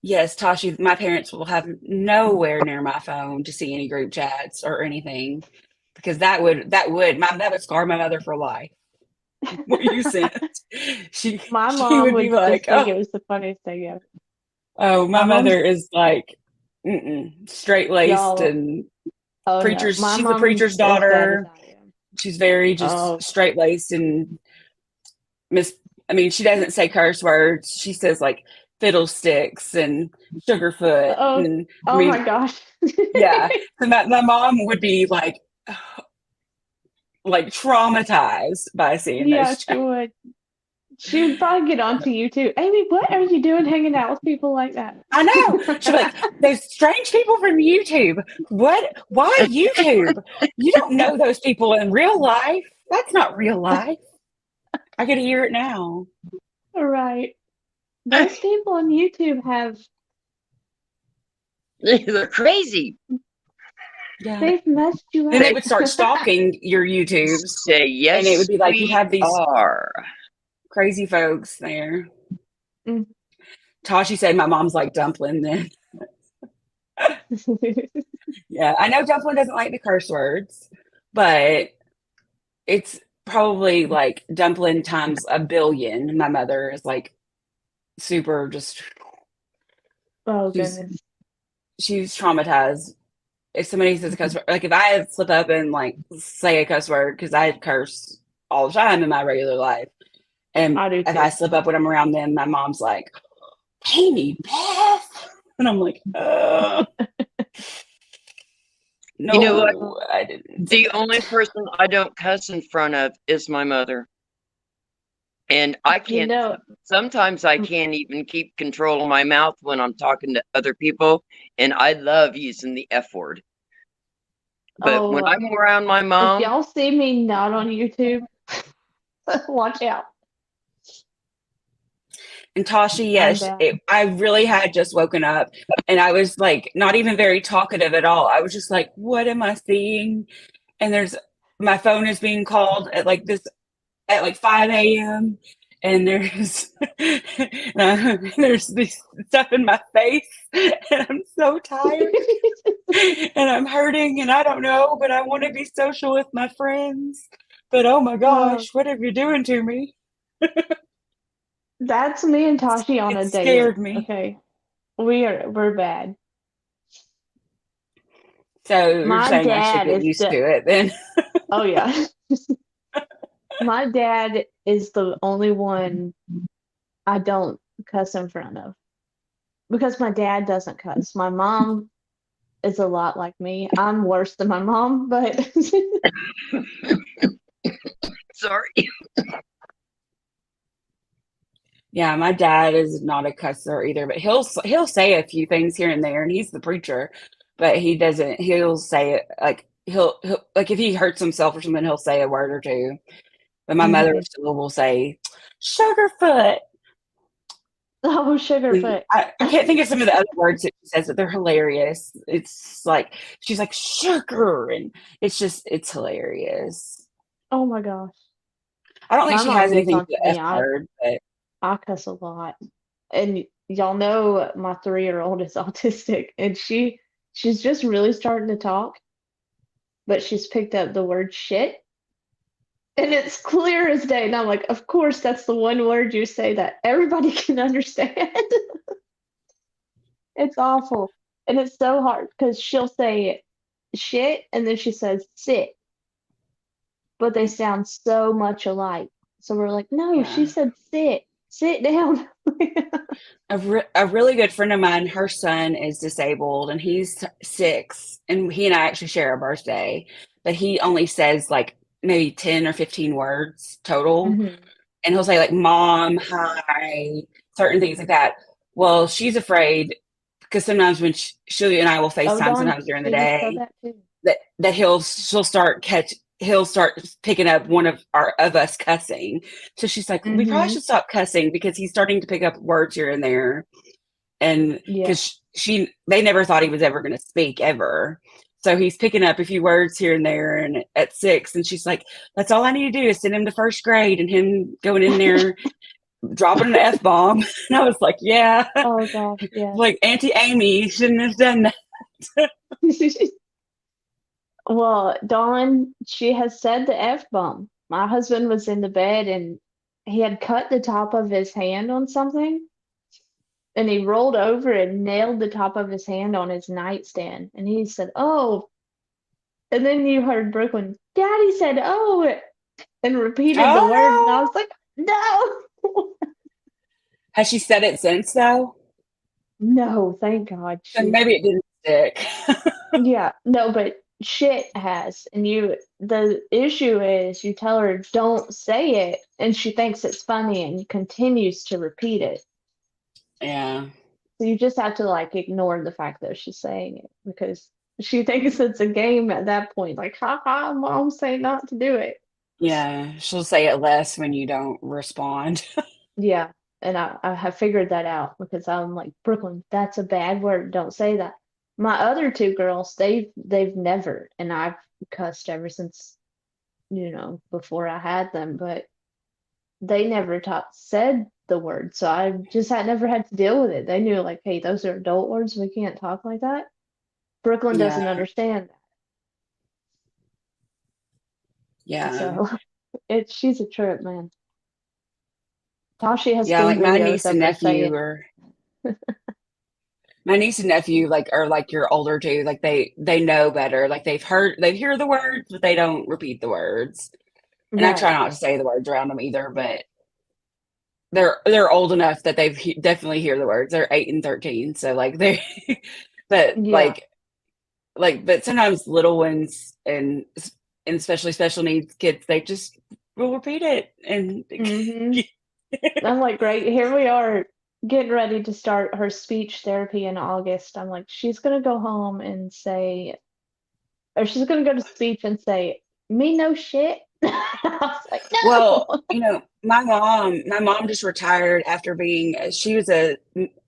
Yes, Tashi, my parents will have nowhere near my phone to see any group chats or anything because that would scar my mother for life. What you sent. My mom would be like, just think it was the funniest thing ever. Oh, my mother is like straight laced and preachers. No. She's a preacher's daughter. She's very just straight laced and she doesn't say curse words. She says like fiddlesticks and sugarfoot. And my gosh. Yeah. So my mom would be like traumatized by seeing those chats. She would. She would probably get onto YouTube. Amy, what are you doing hanging out with people like that? I know. She'd be like, there's strange people from YouTube. What? Why YouTube? You don't know those people in real life. That's not real life. I get to hear it now. All right. Those people on YouTube They're crazy. Yeah. They've messed you up. Then they would start stalking your YouTubes. Say yes. And it would be like you have these are. crazy folks there. Mm. Tashi said my mom's like Dumpling then. Yeah, I know Dumpling doesn't like the curse words, but it's probably like Dumpling times a billion. My mother is like super just. Oh, goodness. She's traumatized. If somebody says a cuss word, like if I slip up and like say a cuss word, because I curse all the time in my regular life. And if I slip up when I'm around them, my mom's like, Amy, Beth. And I'm like, no, you know what? I didn't. The only person I don't cuss in front of is my mother. And I can't, sometimes I can't even keep control of my mouth when I'm talking to other people. And I love using the F word. But when I'm around my mom. If y'all see me not on YouTube, watch out. And Tashi, yes, I really had just woken up and I was like, not even very talkative at all. I was just like, what am I seeing? And my phone is being called at like 5 a.m. and there's this stuff in my face, and I'm so tired, and I'm hurting, and I don't know, but I want to be social with my friends. But oh my Oh, gosh, what are you doing to me? that's me and Tashi on It a scared daily. me. Okay. We're bad. So you're My saying I should dad get is used the to it then? Oh yeah. My dad is the only one I don't cuss in front of because my dad doesn't cuss. My mom is a lot like me. I'm worse than my mom, but Sorry. Yeah, my dad is not a cusser either, but he'll say a few things here and there, and he's the preacher, but he doesn't. He'll say it like he'll like if he hurts himself or something, he'll say a word or two. But my mother Mhm. still will say Sugarfoot. Oh, And Sugarfoot. I can't think of some of the other words that she says, but they're hilarious. It's like she's like sugar, and it's hilarious. Oh my gosh. I don't think My she mom has gets anything on for to the me. F word, but I cuss a lot. And y'all know my 3-year-old is autistic and she's just really starting to talk, but she's picked up the word shit. And it's clear as day. And I'm like, of course, that's the one word you say that everybody can understand. It's awful. And it's so hard because she'll say shit and then she says sit, but they sound so much alike. So we're like, no, she yeah. said sit, sit down. A really good friend of mine, her son is disabled and he's 6, and he and I actually share a birthday, but he only says like maybe 10 or 15 words total. Hmm. And he'll say like mom, hi, certain things like that. Well, she's afraid because sometimes when she and I will Oh, FaceTime Dawn, sometimes during the she has said day, that too. that he'll start picking up one of us cussing. So she's like, we probably Hmm. should stop cussing because he's starting to pick up words here and there. And Yeah. because they never thought he was ever going to speak ever. So he's picking up a few words here and there, and at 6, and she's like, "That's all I need to do is send him to first grade." And him going in there, dropping an F bomb, and I was like, "Yeah, Oh gosh, yes. like Auntie Amy shouldn't have done that." Well, Dawn, she has said the F-bomb. My husband was in the bed and he had cut the top of his hand on something and he rolled over and nailed the top of his hand on his nightstand. And he said, "Oh," and then you heard Brooklyn, "Daddy said, oh," and repeated the word. And I Oh was like, no. Has she said it since though? No, thank God. Then maybe it didn't stick. Yeah, no, but shit has. And the issue is you tell her don't say it, and she thinks it's funny and continues to repeat it. Yeah, So you just have to like ignore the fact that she's saying it because she thinks it's a game at that point. Like, ha ha, mom say not to do it. yeah. She'll say it less when you don't respond. Yeah, and I have figured that out because I'm like, Brooklyn, that's a bad word. Don't say that. My other two girls, they've never, and I've cussed ever since, before I had them, but they never said the word. So I just had never had to deal with it. They knew like, hey, those are adult words. We can't talk like that. Brooklyn Yeah, doesn't understand that. yeah, So she's a trip, man. Tashi has yeah. seen Like videos of her saying, my niece and nephew like are like your older too. Like they know better. Like they hear the words, but they don't repeat the words. And I try right. not to say the words around them either. But they're old enough that definitely hear the words. They're 8 and 13, so like they, but Yeah. but sometimes little ones and especially special needs kids, they just will repeat it and Hmm. I'm like, great, here we are getting ready to start her speech therapy in August. I'm like, she's gonna go home and say, or she's gonna go to speech and say, me no shit. I was like, well, no. my mom just retired after being she was an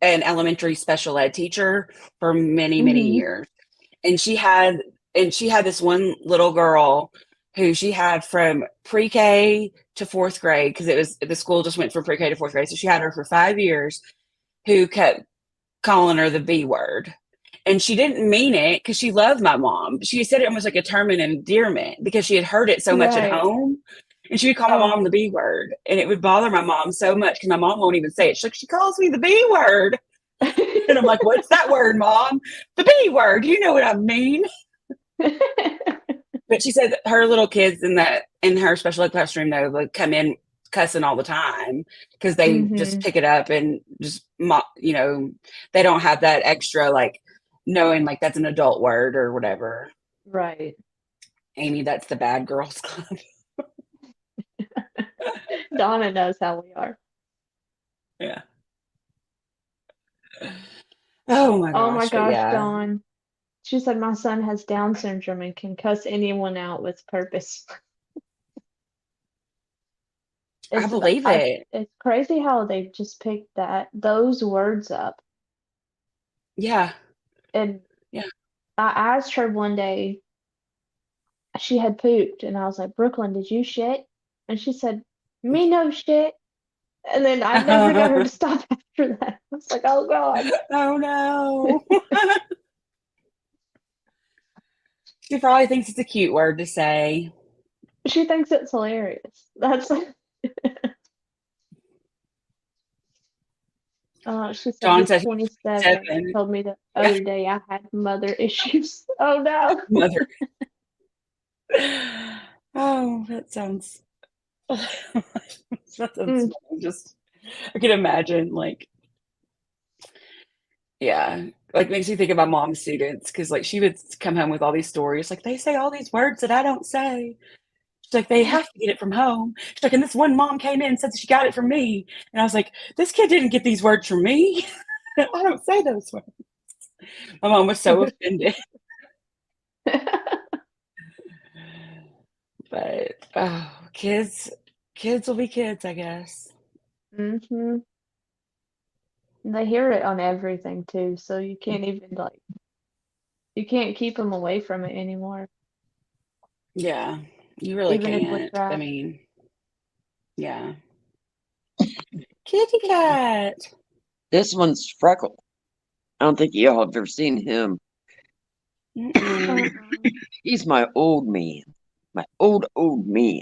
elementary special ed teacher for many Hmm. years, and she had this one little girl who she had from pre-K to fourth grade, because it was the school just went from pre-K to fourth grade. So she had her for 5 years, who kept calling her the B word. And she didn't mean it because she loved my mom. She said it almost like a term of endearment because she had heard it so much at Right. home. And she would call my mom the Oh. B word. And it would bother my mom so much because my mom won't even say it. She's like, she calls me the B word. And I'm like, what's that word, Mom? The B word. You know what I mean? But she said that her little kids in her special ed classroom, though, would come in cussing all the time because they just Mhm. pick it up and just, they don't have that extra, like, knowing, like, that's an adult word or whatever. Right. Amy, that's the bad girls club. Donna knows how we are. Yeah. Oh my Oh my gosh. But gosh, yeah, Dawn. She said my son has Down syndrome and can cuss anyone out with purpose. I It's believe it. it's crazy how they just picked those words up. Yeah. And Yeah. I asked her one day, she had pooped, and I was like, Brooklyn, did you shit? And she said, me no shit. And then I never got her to stop after that. I was like, oh God. Oh no. She probably thinks it's a cute word to say. She thinks it's hilarious. That's she said John he's said he's 27. 7. Told me the Yeah. other day I had mother issues. Oh no. Mother. Oh, that sounds Mm. funny. Just I can imagine, like, yeah, like makes me think of my mom's students because like she would come home with all these stories, like they say all these words that I don't say. She's like, they have to get it from home. She's like, and this one mom came in and said that she got it from me, and I was like, this kid didn't get these words from me. I don't say those words. My mom was so offended, but oh, kids will be kids, I guess. hmm They hear it on everything too, so you can't even you can't keep them away from it anymore, Yeah, you really even if we can't. I try. mean, yeah. Kitty cat. This one's Freckle. I don't think y'all have ever seen him. Mm-mm. He's my old man. My old man.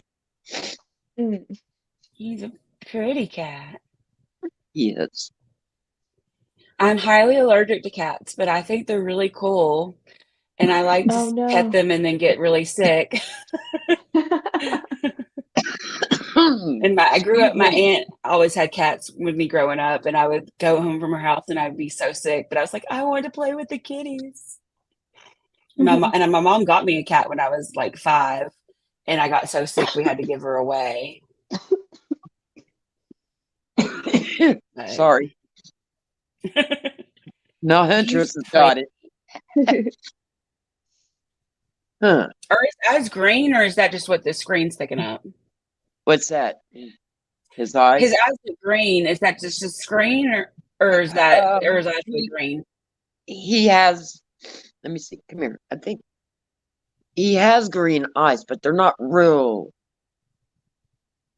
Mm. He's a pretty cat. He is. I'm highly allergic to cats, but I think they're really cool. And I like to Oh pet no. them and then get really sick. And I grew Excuse up, my me. aunt always had cats with me growing up, and I would go home from her house and I'd be so sick. But I was like, I want to play with the kitties. My mom got me a cat when I was like 5, and I got so sick we had to give her away. But Sorry. No, he's Huntress has pretty. got it. Huh. Or is eyes green, or is that just what the screen's picking up? What's that? His His eyes? eyes are green. Is that just a screen, or is actually He, green? he has, let me see. Come here. I think he has green eyes, but they're not real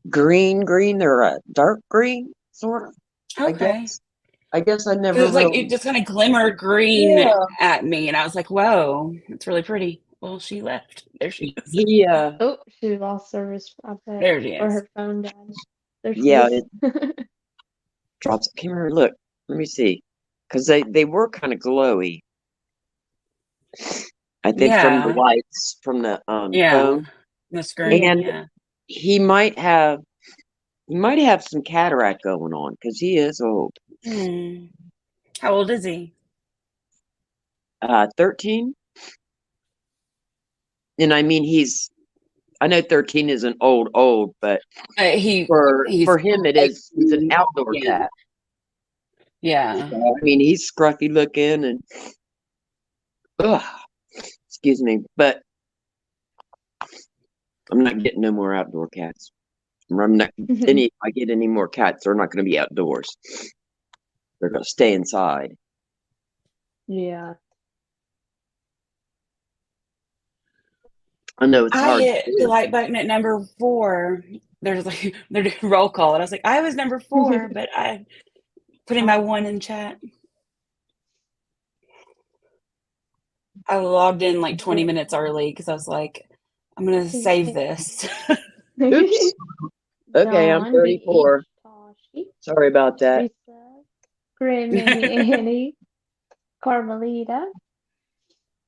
green. They're a dark green, sort of, I Okay. guess. I guess I Because never it's like it really. just kind of glimmered green Yeah. at me, and I was like, "Whoa, it's really pretty." Well, she left. There she is. He, Oh, she lost service, I bet, There she or is. her phone died. There she yeah, is. it drops. Come here, look. Let me see. Because they were kind of glowy. I think from the Yeah, lights from the yeah. phone. The screen, And Mhm. yeah. he might have some cataract going on because he is old. Hmm. How old is he? 13. And I mean I know 13 isn't old, but He's for him it like, is. He's an outdoor yeah, cat. yeah. So, I mean, he's scruffy looking and ugh, excuse me, but I'm not getting no more outdoor cats. I'm not if I get any more cats, they're not going to be outdoors. They're going to stay inside. Yeah. I know it's I hard to hit the do. like button at number 4. There's like they're doing roll call, and I was like, I was number 4, but I put in my 1 in chat. I logged in like 20 minutes early because I was like, I'm gonna save this. Oops. Okay, I'm Dawn, 34. Toshi, Sorry about that. Teresa, Grimmy, Annie, Carmelita.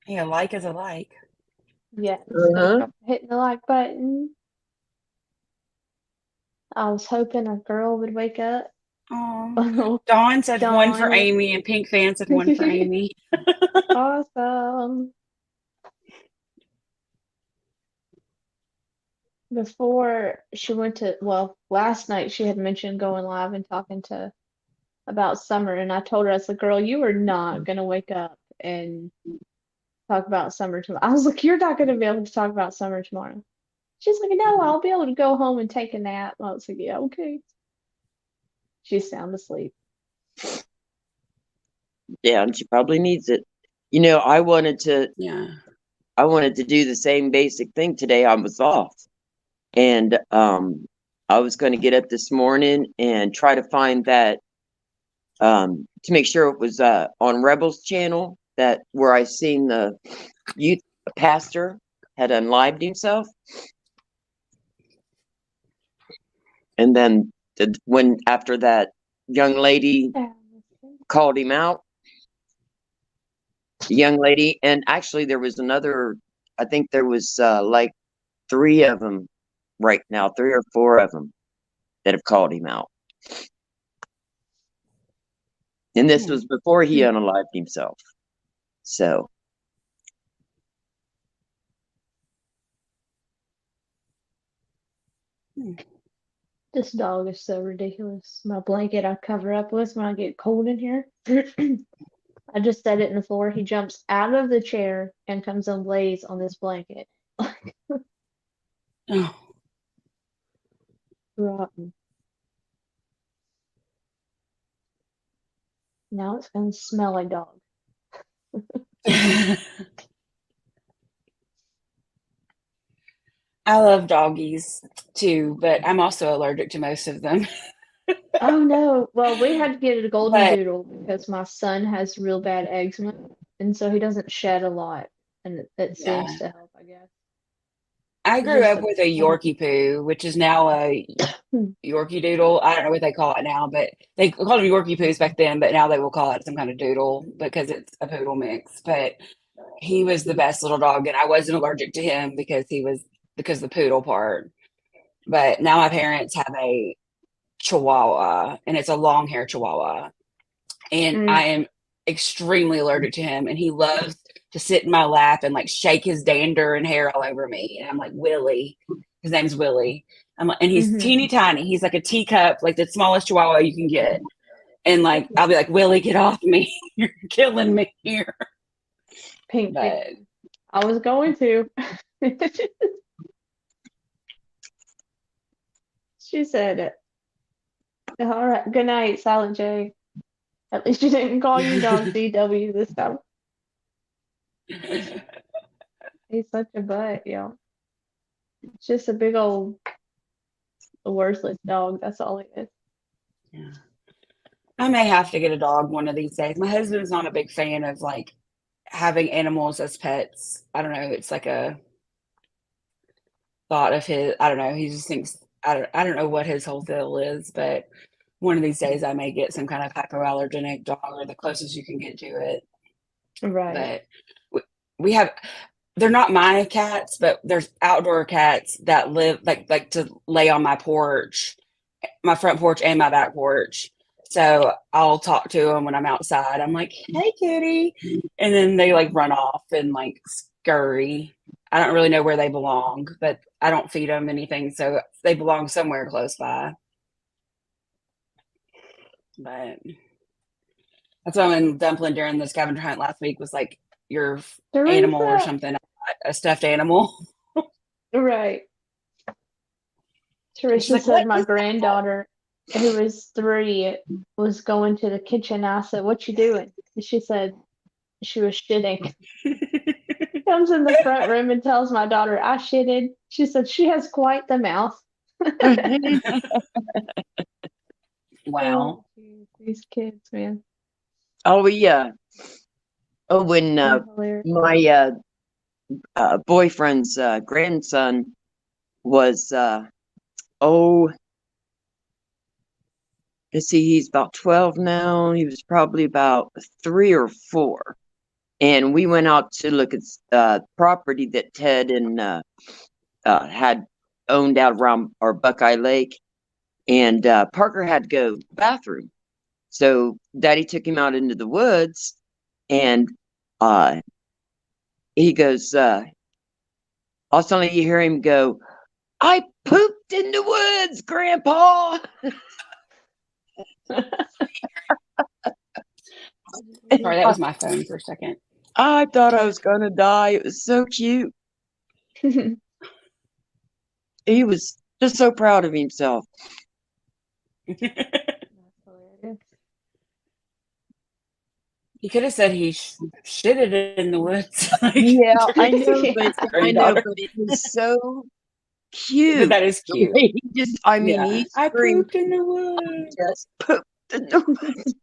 Yeah, like is a like. Yes, thank Uh-huh. you for hitting the like button. I was hoping a girl would wake up. Oh, Dawn said 1 for Dawn, Amy, and Pink Fan said 1 for Amy. awesome. Before she went to, well, last night she had mentioned going live and talking to about summer, and I told her, I said, girl, you are not gonna wake up and talk about summer tomorrow. I was like, you're not gonna be able to talk about summer tomorrow. She's like, no, I'll be able to go home and take a nap. I was like, yeah, okay. She's sound asleep. Yeah, and she probably needs it. I wanted to do the same basic thing today. I was off. And I was going to get up this morning and try to find that to make sure it was on Rebels channel, that where I seen the youth pastor had unlived himself. And then when after that young lady called him out, the young lady, and actually there was another, I think there was like 3 of them right now, 3 or 4 of them that have called him out. And this was before he unalived himself. So. This dog is so ridiculous. My blanket I cover up with when I get cold in here. I just set it in the floor. He jumps out of the chair and comes and lays on this blanket. Oh. Rotten. Now it's gonna smell like dog. I love doggies too, but I'm also allergic to most of them. Oh no. Well, we had to get a golden But doodle because my son has real bad eczema, and so he doesn't shed a lot, and it yeah, seems to help, I guess. I It's grew just up a with a pain. Yorkie poo, which is now a Yorkie doodle. I don't know what they call it now, but they called them Yorkie poos back then, but now they will call it some kind of doodle because it's a poodle mix. But he was the best little dog, and I wasn't allergic to him because of the poodle part. But now my parents have a Chihuahua, and it's a long hair Chihuahua, and I am extremely allergic to him, and he loves to sit in my lap and like shake his dander and hair all over me. And I'm like, Willie. His name's Willie. I'm like, and he's teeny tiny. He's like a teacup, like the smallest Chihuahua you can get. And like, I'll be like, Willie, get off me. You're killing me here. Pink. But I was going to. She said, all right, good night, Silent J. At least you didn't call you dog CW this time. He's such a butt, yo. It's just a big old worthless dog. That's all he is. yeah. I may have to get a dog one of these days. My husband's not a big fan of like having animals as pets. I don't know. It's like a thought of his. I don't know. He just thinks I don't know what his whole deal is, but one of these days I may get some kind of hypoallergenic dog or the closest you can get to it. Right. But we have they're not my cats, but there's outdoor cats that live like to lay on my front porch and my back porch. So I'll talk to them when I'm outside. I'm like, "Hey, kitty," and then they like run off and like scurry. I don't really know where they belong, but I don't feed them anything, so they belong somewhere close by. But that's why when Dumpling during the scavenger hunt last week was like your animal or Teresa. something, a stuffed animal. Right. She's Teresa like, said "What my is that?" granddaughter, who was 3, was going to the kitchen. I said, what you doing? And she said she was shitting. I comes in the front room and tells my daughter I shitted. She said she has quite the mouth. Wow. Oh, geez, these kids, man. Oh yeah. Oh, when They're hilarious. my boyfriend's grandson was oh, let's see, he's about 12 now. He was probably about 3 or 4. And we went out to look at property that Ted and had owned out around our Buckeye Lake. And Parker had to go to the bathroom. So Daddy took him out into the woods, and he goes, all of a sudden you hear him go, I pooped in the woods, Grandpa. Sorry, that was my phone for a second. I thought I was going to die. It was so cute. He was just so proud of himself. That's hilarious. He could have said he shitted in the woods. Like, Yeah, I know, Yeah. but it was so But cute. that is cute. He just, I mean, Yeah. he I screamed, pooped in the woods. just pooped in the woods.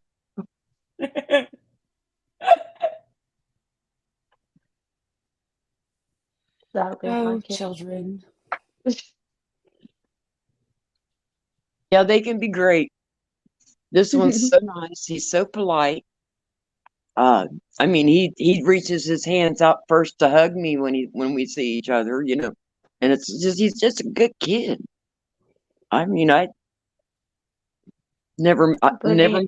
That'll be my Oh, kid. children. Yeah, they can be great. This one's so nice. He's so polite. I mean, he reaches his hands out first to hug me when we see each other, you know, and it's just he's just a good kid. I mean, I never Brittany,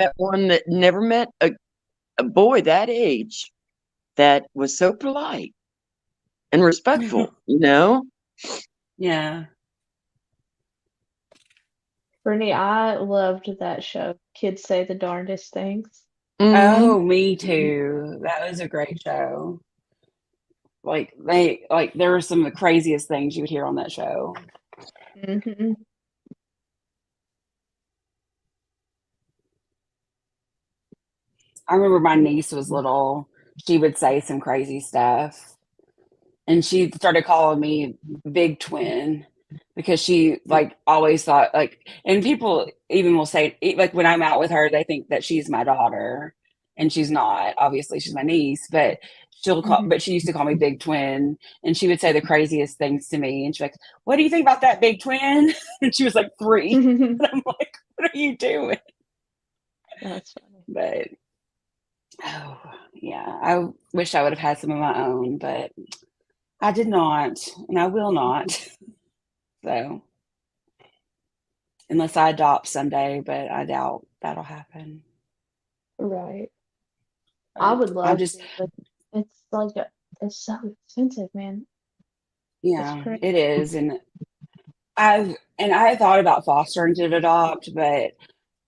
never met a boy that age that was so polite and respectful, you know. Yeah. Brittany, I loved that show. Kids say the darndest things. Mhm. Oh, me too. That was a great show. Like there were some of the craziest things you would hear on that show. Mm-hmm. I remember my niece was little. She would say some crazy stuff. And she started calling me Big Twin because she like always thought like, and people even will say like when I'm out with her, they think that she's my daughter, and she's not. Obviously, she's my niece, but but she used to call me Big Twin, and she would say the craziest things to me. And she's like, "What do you think about that, Big Twin?" And she was like 3, and I'm like, "What are you doing?" That's funny. But oh yeah, I wish I would have had some of my own, but I did not, and I will not. So, unless I adopt someday, but I doubt that'll happen. Right. But I would I'm love just, to, but it's like it's so expensive, man. It's yeah, crazy. it is, and I thought about fostering to adopt, but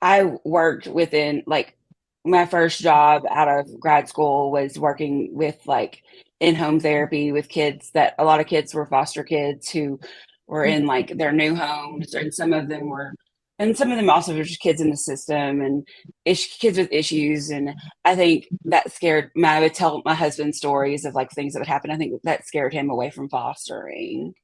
I worked within like my first job out of grad school was working with like in-home therapy with kids that a lot of kids were foster kids who were in like their new homes, and some of them were, and some of them also were just kids in the system and kids with issues. And I think that scared I would tell my husband stories of like things that would happen. I think that scared him away from fostering.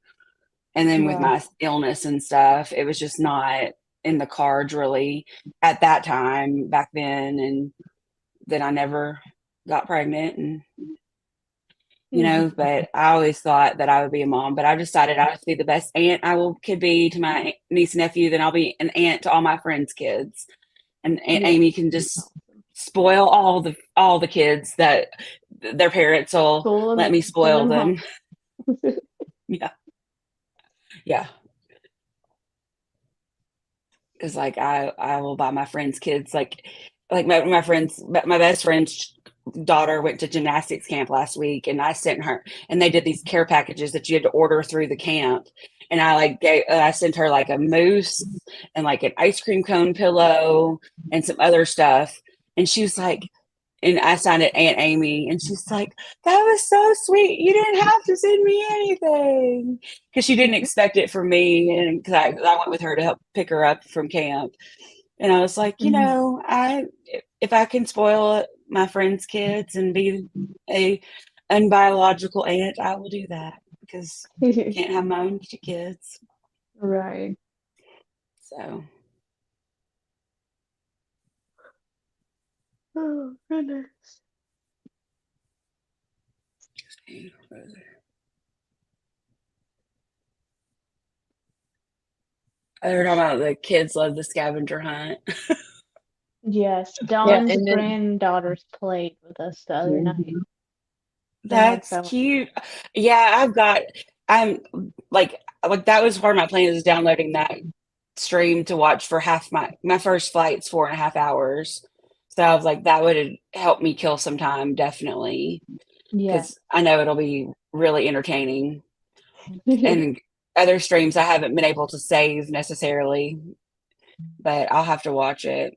And then with Right. my illness and stuff, it was just not in the cards really at that time back then. And then I never got pregnant, and but I always thought that I would be a mom, but I decided I would be the best aunt could be to my niece and nephew. Then I'll be an aunt to all my friends' kids, and Aunt Amy can just spoil all the kids that their parents will let me spoil them. Yeah. Because like I will buy my friends' kids like my best friend's daughter went to gymnastics camp last week, and I sent her, and they did these care packages that you had to order through the camp, and I sent her like a mousse and like an ice cream cone pillow and some other stuff, and she was like, and I signed it Aunt Amy, and she's like, "That was so sweet. You didn't have to send me anything," because she didn't expect it from me, and because I went with her to help pick her up from camp, and I was like, if I can spoil my friends' kids and be a unbiological aunt, I will do that because I can't have my own kids. Right. So Oh, goodness. they're talking about the kids love the scavenger hunt. Yes, Yeah, Dawn's and then granddaughters played with us the other night. They're like, That's cute. Yeah, I'm like that was part of my plan is downloading that stream to watch for half my first flight's 4.5 hours. So I was like, that would help me kill some time, definitely, yeah. because I know it'll be really entertaining. And other streams I haven't been able to save necessarily, but I'll have to watch it.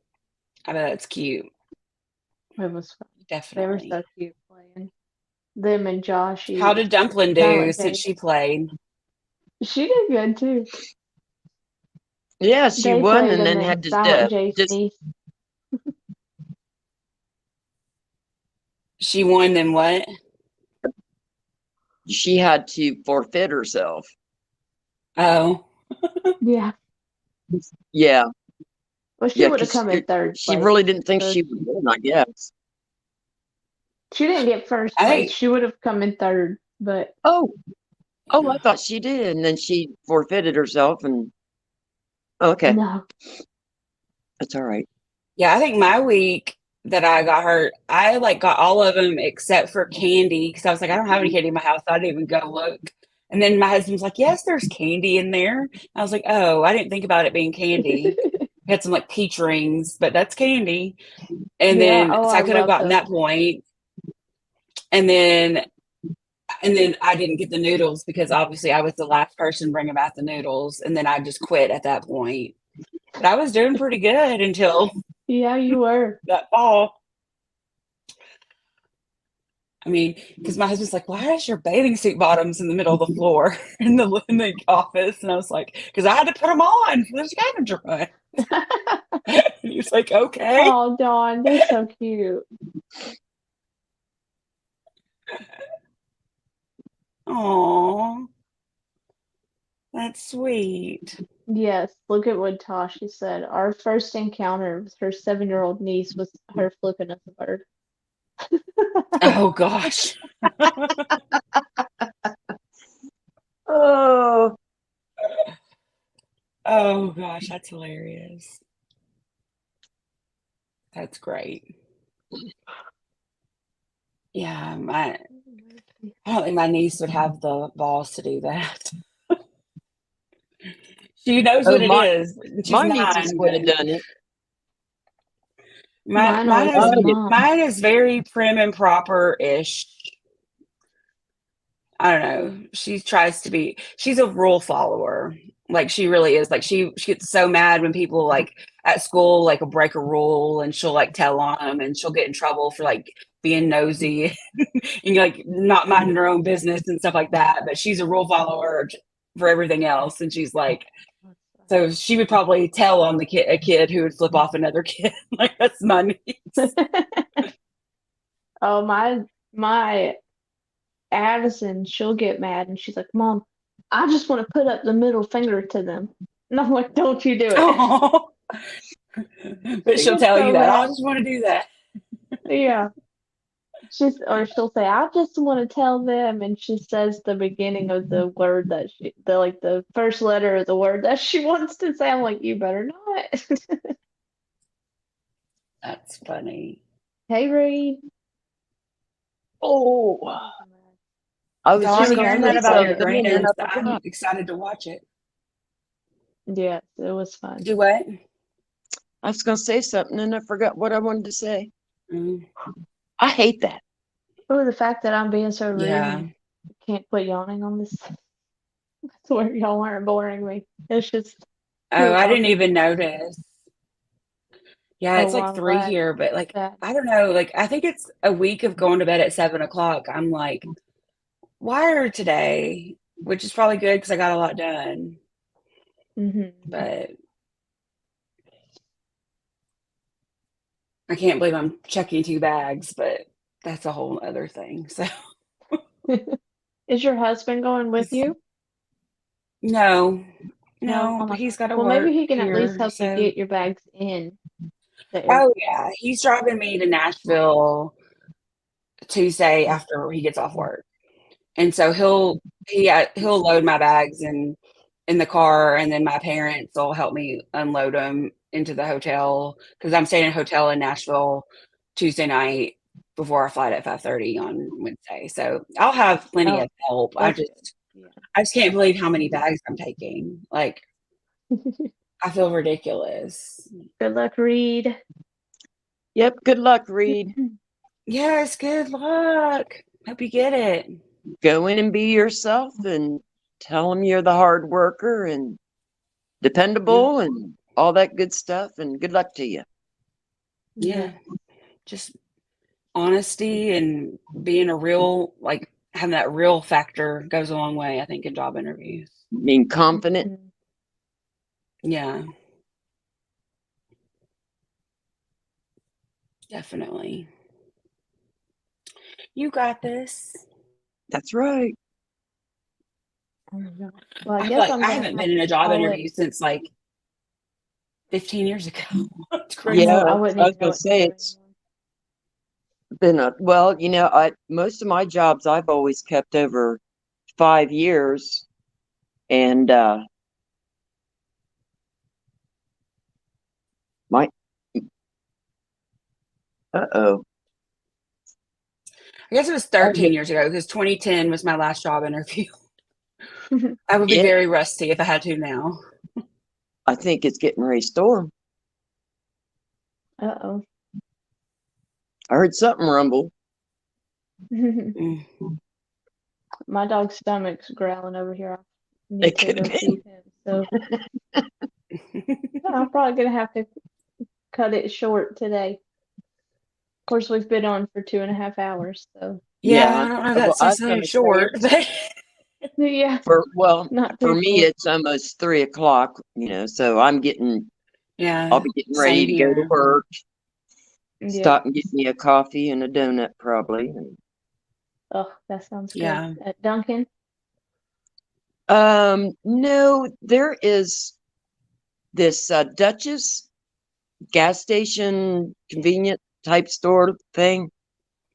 I bet it's cute, It was fun. They were so definitely. cute playing. Them and How Joshy, did Dumpling do Silent since J. she played? She did good too. yeah, she They won, played, and and then then had to Silent J's just niece. She won, then what? she had to forfeit herself. Oh, Yeah. Yeah, Well, she yeah, would have because come in third she place. really didn't think So she would win, I guess. she didn't get first I place. think She would have come in third, but Oh, oh, I thought she did, and then she forfeited herself, and okay, no. that's all right. yeah, I think my week that I got hurt, I like got all of them except for candy because I was like, I don't have any candy in my house. So I didn't even go look. And then my husband's like, yes, there's candy in there. I was like, oh, I didn't think about it being candy. We had some like peach rings, but that's candy. And Yeah. then Oh, so I I could have love gotten those. that point. And then I didn't get the noodles because obviously I was the last person bringing back the noodles, and then I just quit at that point. But I was doing pretty good until Yeah, you were. that fall. I mean, because my husband's like, "Why is your bathing suit bottoms in the middle of the floor in the office?" And I was like, "Because I had to put them on for the scavenger hunt." And he's like, "Okay." Oh, Dawn, they're so cute. Oh, that's sweet. Yes, look at what Tashi said. Our first encounter with her 7-year-old niece was her flipping us a bird. Oh gosh. Oh, Oh gosh, that's hilarious. That's great. Yeah, I don't think my niece would have the balls to do that. She knows oh, what it is. She's my nieces 9, would but have done it. mine Mine mine always is said, Oh, yeah. Mom. mine is very prim and proper-ish. I don't know. She tries to be. She's a rule follower. Like she really is. Like she gets so mad when people like at school like will break a rule and she'll like tell on them and she'll get in trouble for like being nosy and like not minding her own business and stuff like that. But she's a rule follower for everything else, and she's like, so she would probably tell on a kid who would flip off another kid. Like that's my niece. Oh, my Addison, she'll get mad and she's like, Mom, I just want to put up the middle finger to them. And I'm like, don't you do it. Oh, but She she'll gets tell you so that. Oh, I mad. just want to do that. Yeah. Or she'll say, I just want to tell them, and she says the beginning of the word that the first letter of the word that she wants to say. I'm like, you better not. That's funny. Hey, Reed. Oh, I was She Dawn, just was going to hearing only that say about your seven. something, and grands, I I'm forgot. excited to watch it. Yes, it was fun. Do what? I was going to say something, and I forgot what I wanted to say. Mm, I hate that. Oh, the fact that I'm being so rude yeah. and can't quit yawning on this. I swear y'all aren't boring me. It's just Oh, pure I didn't talking. even notice. Yeah, Oh, it's well, like I'm 3 glad. here, but like, That. I don't know. Like, I think it's a week of going to bed at 7 o'clock. I'm like wired today, which is probably good because I got a lot done. Mm-hmm. But I can't believe I'm checking 2 bags, but that's a whole other thing. So Is your husband going with He's- you? No, No? no, Oh but my he's gosh. got to Well, maybe work he can at least here. help you So, get your bags in the oh airport. yeah, he's driving me to Nashville Tuesday after he gets off work. And so he'll load my bags in the car, and then my parents will help me unload them into the hotel because I'm staying in a hotel in Nashville Tuesday night before I flight at 5:30 on Wednesday. So I'll have plenty Oh, of help. that's good. I just can't believe how many bags I'm taking. Like Yeah. I feel ridiculous. Good luck, Reed. Yep. Good luck, Reed. Yes, good luck. Hope you get it. Go in and be yourself and tell them you're the hard worker and dependable and all that good stuff. And good luck to you. Yeah. Just honesty and being a real, like having that real factor goes a long way, I think, in job interviews. Being confident. Mhm. Yeah, definitely. You got this. That's right. Oh my gosh. Well, I I feel guess like I'm I gonna haven't have been in to a job call it. interview since like 15 years ago. It's I know. crazy. I Yeah, wouldn't I even was know gonna what to say do it's anymore. been a well, I most of my jobs I've always kept over 5 years, and my uh-oh. I guess it was Oh, 13 years ago because 2010 was my last job interview. Uh I would be yeah, very rusty if I had to now. I think it's getting ready to storm. oh. I heard something rumble. Mm. My dog's stomach's growling over here. I It need to could go be. feed him. So I'm probably gonna have to cut it short today. Of course, we've been on for 2.5 hours, so Yeah, Yeah, I don't know if well, that's I was necessarily gonna say short, it's but yeah, not for too me short. it's almost 3 o'clock, so I'll yeah, be getting same ready to go to here. work, Yep. stop and get me a coffee and a donut probably. Oh, that sounds good. Yeah. At Dunkin'? No, there is this Duchess gas station convenient type store thing,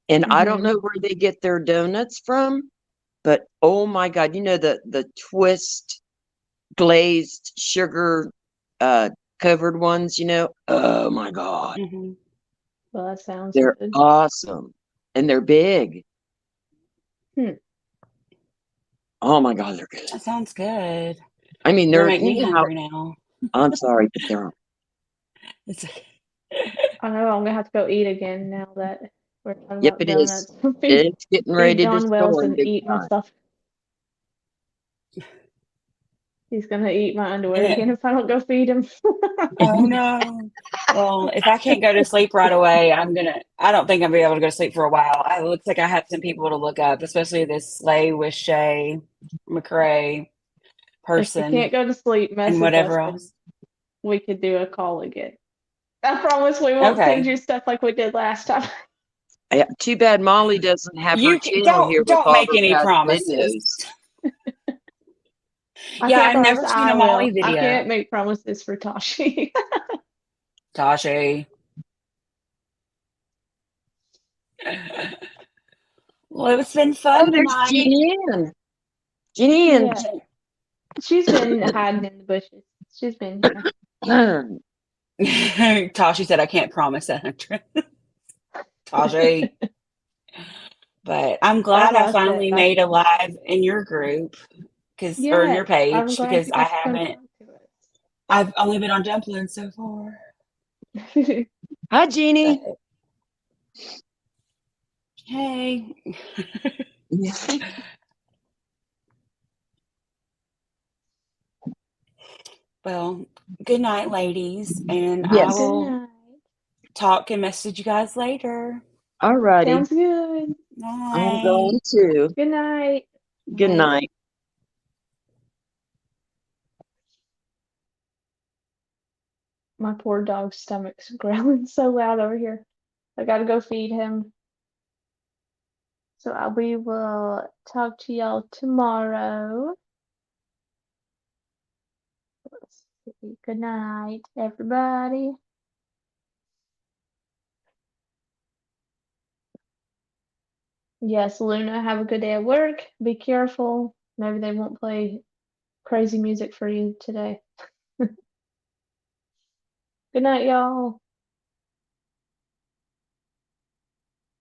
and I don't Mm-hmm. know where they get their donuts from, but oh my God, the twist glazed sugar covered ones, oh my God, Hmm. Well, that sounds they're good. awesome and they're big. Hmm. Oh my God, they're good. That sounds good. I mean, You're gonna they're, make me how, hungry now. I'm sorry, but they're, It's I know I'm gonna have to go eat again now that we're talking yep, about it is. donuts. It's getting Feed ready to Don Wells storm and big eat my time. stuff. He's gonna eat my underwear yeah. again if I don't go feed him. Oh no. Well, if I can't go to sleep right away, I don't think I'll be able to go to sleep for a while. It looks like I have some people to look up, especially this Slay with Shay McRae If you person can't go to sleep, and message us whatever and else. we could do a call again. I promise we won't send Okay. you stuff like we did last time. Yeah, too bad Molly doesn't have her You channel here with don't all make her any past promises. videos. I Yeah, can't I've promise never seen a I Molly will. I video. can't make promises for Tashi. Tashi. Well, it's been Oh, fun there's tonight. Jeannie Ann. Jeannie Yeah, she's been hiding in the bushes. She's been here. Ann. Tashi said, I can't promise that. Tashi. But I'm That's glad I what I said. finally I made a promise. live in your group or in your Yes, I'm page glad because you got to come talk I've only been on Dumplin' so far. to us. Hi, Jeannie. But hey. Well, good night, ladies, and I Yes. Good will night. talk and message you guys later. All righty. Sounds good. I'm Bye. going to. Good night. Good Bye. night. My poor dog's stomach's growling so loud over here. I gotta go feed him. So we will talk to y'all tomorrow. Let's see. Good night, everybody. Yes, Luna, have a good day at work. Be careful. Maybe they won't play crazy music for you today. Good night, y'all.